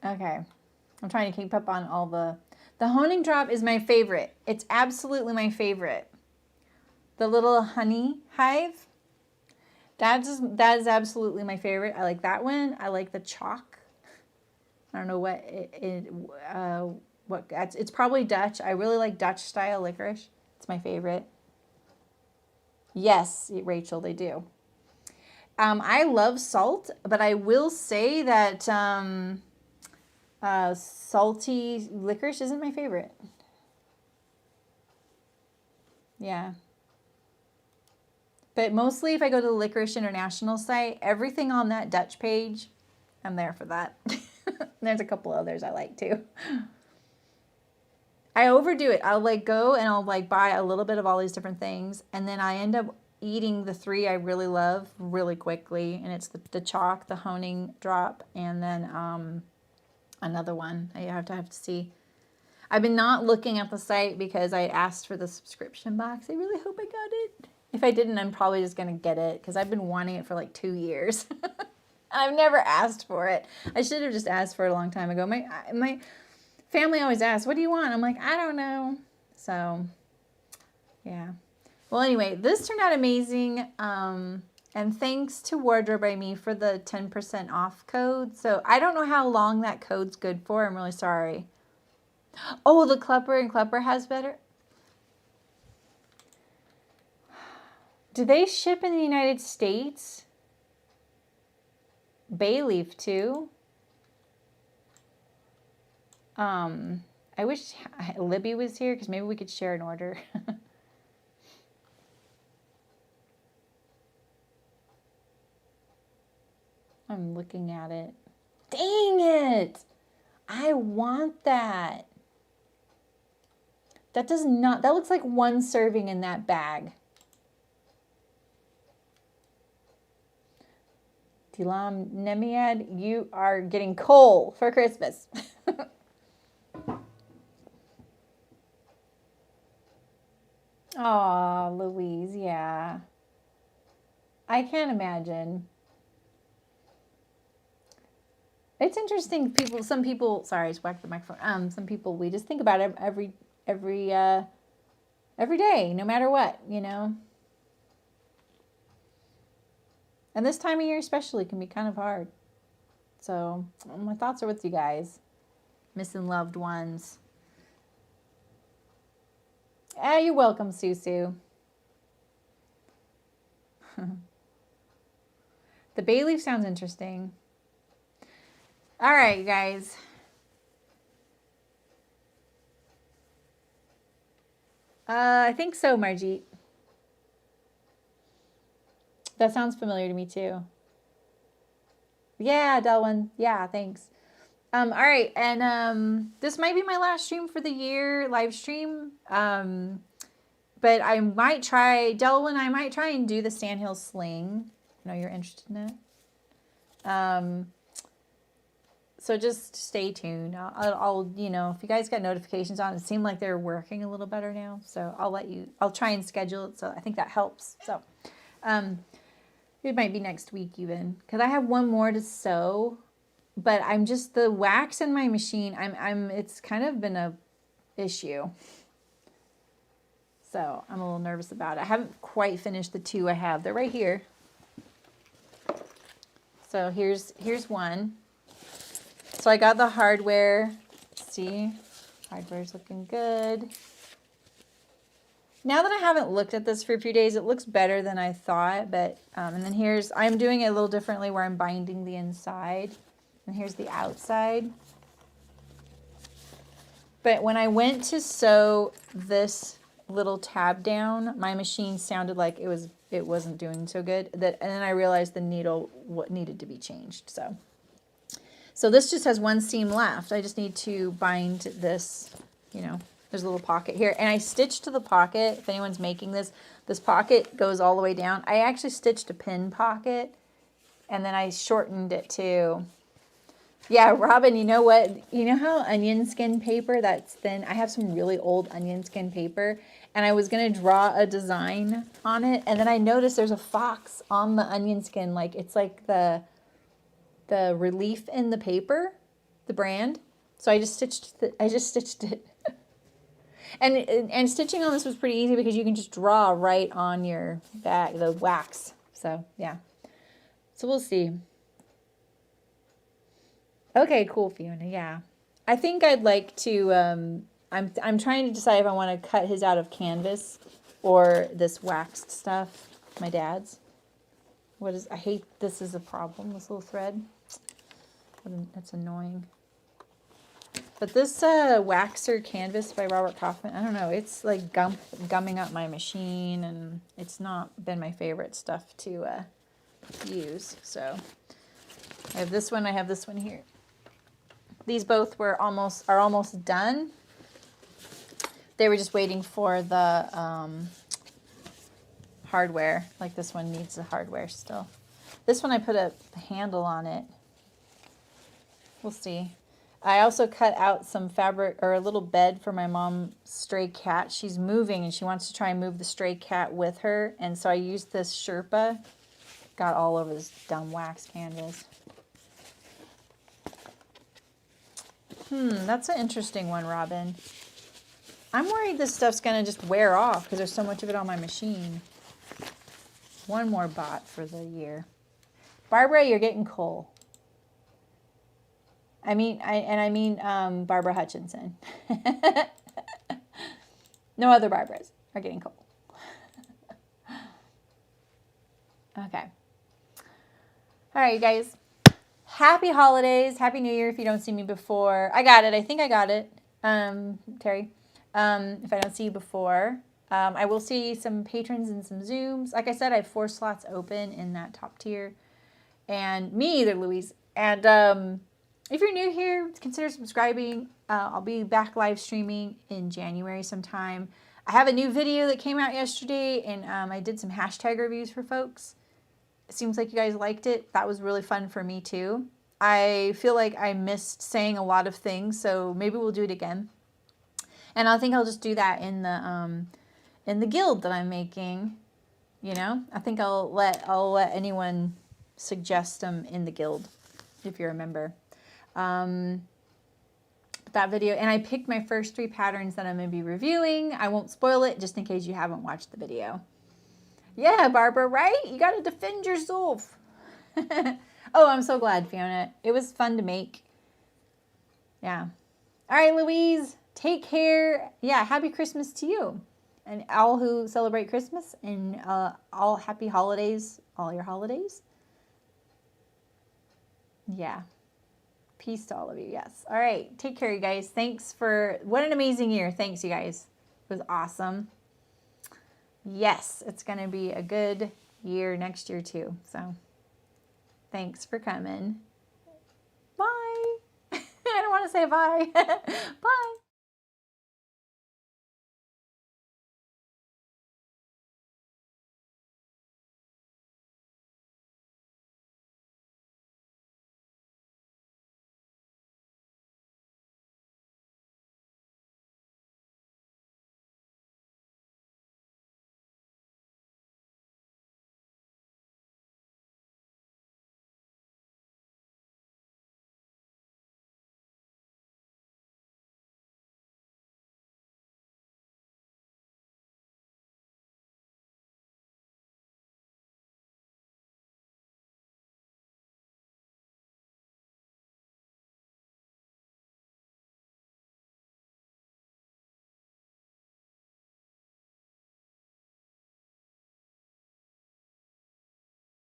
S1: Okay. I'm trying to keep up on all the... The honing drop is my favorite. It's absolutely my favorite. The little honey hive. That is absolutely my favorite. I like that one. I like the chalk. I don't know what it's probably Dutch. I really like Dutch style licorice. It's my favorite. Yes, Rachel, they do. I love salt, but I will say that salty licorice isn't my favorite. Yeah. But mostly if I go to the Licorice International site, everything on that Dutch page, I'm there for that. There's a couple others I like too. I overdo it. I'll like go and I'll like buy a little bit of all these different things, and then I end up eating the three I really love really quickly, and it's the chalk, the honing drop, and then another one. I have to see. I've been not looking at the site because I asked for the subscription box. I really hope I got it. If I didn't, I'm probably just gonna get it because I've been wanting it for like 2 years. I've never asked for it. I should have just asked for it a long time ago. My family always asks, what do you want? I'm like, I don't know. So, yeah. Well, anyway, this turned out amazing. And thanks to Wardrobe by Me for the 10% off code. So, I don't know how long that code's good for. I'm really sorry. Oh, the Klepper and Klepper has better. Do they ship in the United States? Bay leaf too. I I wish Libby was here because maybe we could share an order. I'm looking at it. Dang it! I want that. That does not, that looks like one serving in that bag. Dilam Nemiad, you are getting coal for Christmas. Aw, Louise, yeah. I can't imagine. It's interesting, some people, sorry, I just whacked the microphone. Some people, we just think about it every day, no matter what, you know. And this time of year especially can be kind of hard. So my thoughts are with you guys, missing loved ones. You're welcome, Susu. The bay leaf sounds interesting. All right, you guys. I think so, Margit. That sounds familiar to me too. Yeah, Delwyn. Yeah, thanks. All right, and this might be my last stream for the year, live stream. But I might try, Delwyn, I might try and do the Sandhill Sling. I know you're interested in it. So just stay tuned. I'll, you know, if you guys got notifications on, it seemed like they're working a little better now. So I'll try and schedule it. So I think that helps. So it might be next week even, because I have one more to sew, but I'm just, the wax in my machine, it's kind of been a issue. So I'm a little nervous about it. I haven't quite finished the 2 I have. They're right here. So here's one. So I got the hardware. See, hardware's looking good. Now that I haven't looked at this for a few days, it looks better than I thought. But and then I'm doing it a little differently where I'm binding the inside. And here's the outside. But when I went to sew this little tab down, my machine sounded like it wasn't doing so good. And then I realized the needle needed to be changed. So this just has one seam left. I just need to bind this, you know, there's a little pocket here. And I stitched to the pocket. If anyone's making this pocket goes all the way down. I actually stitched a pin pocket and then I shortened it too. Yeah, Robin, you know what? You know how onion skin paper that's thin? I have some really old onion skin paper and I was going to draw a design on it. And then I noticed there's a fox on the onion skin. Like it's like the relief in the paper, the brand. So I just stitched it. And stitching on this was pretty easy because you can just draw right on your bag, the wax. So yeah. So we'll see. Okay, cool, Fiona. Yeah. I think I'd like to I'm trying to decide if I want to cut his out of canvas or this waxed stuff, my dad's. I hate this is a problem, this little thread. That's annoying. But this waxer canvas by Robert Kaufman, I don't know, it's like gumming up my machine and it's not been my favorite stuff to use. So I have this one, I have this one here. These both are almost done. They were just waiting for the hardware. Like this one needs the hardware still. This one I put a handle on it. We'll see. I also cut out some fabric or a little bed for my mom's stray cat. She's moving and she wants to try and move the stray cat with her. And so I used this Sherpa. Got all over this dumb wax canvas. That's an interesting one, Robin. I'm worried this stuff's going to just wear off because there's so much of it on my machine. One more bot for the year. Barbara, you're getting coal. I mean Barbara Hutchinson. No other Barbaras are getting coal. Okay. All right, you guys. Happy holidays. Happy New Year if you don't see me before. I got it. I think I got it. Terry. If I don't see you before. I will see some patrons and some Zooms. Like I said, I have 4 slots open in that top tier. And me either, Louise. And if you're new here, consider subscribing. I'll be back live streaming in January sometime. I have a new video that came out yesterday, and I did some hashtag reviews for folks. It seems like you guys liked it. That was really fun for me too. I feel like I missed saying a lot of things, so maybe we'll do it again. And I think I'll just do that in the guild that I'm making. You know, I think I'll let anyone suggest them in the guild, if you're a member. That video, and I picked my first 3 patterns that I'm going to be reviewing. I won't spoil it, just in case you haven't watched the video. Yeah, Barbara, right? You got to defend yourself. Oh, I'm so glad, Fiona. It was fun to make. Yeah. All right, Louise, take care. Yeah, happy Christmas to you. And all who celebrate Christmas, and all happy holidays, all your holidays. Yeah. Peace to all of you. Yes. All right. Take care, you guys. Thanks for, what an amazing year. Thanks, you guys. It was awesome. Yes, it's going to be a good year next year too. So thanks for coming. Bye. I don't want to say bye. Bye.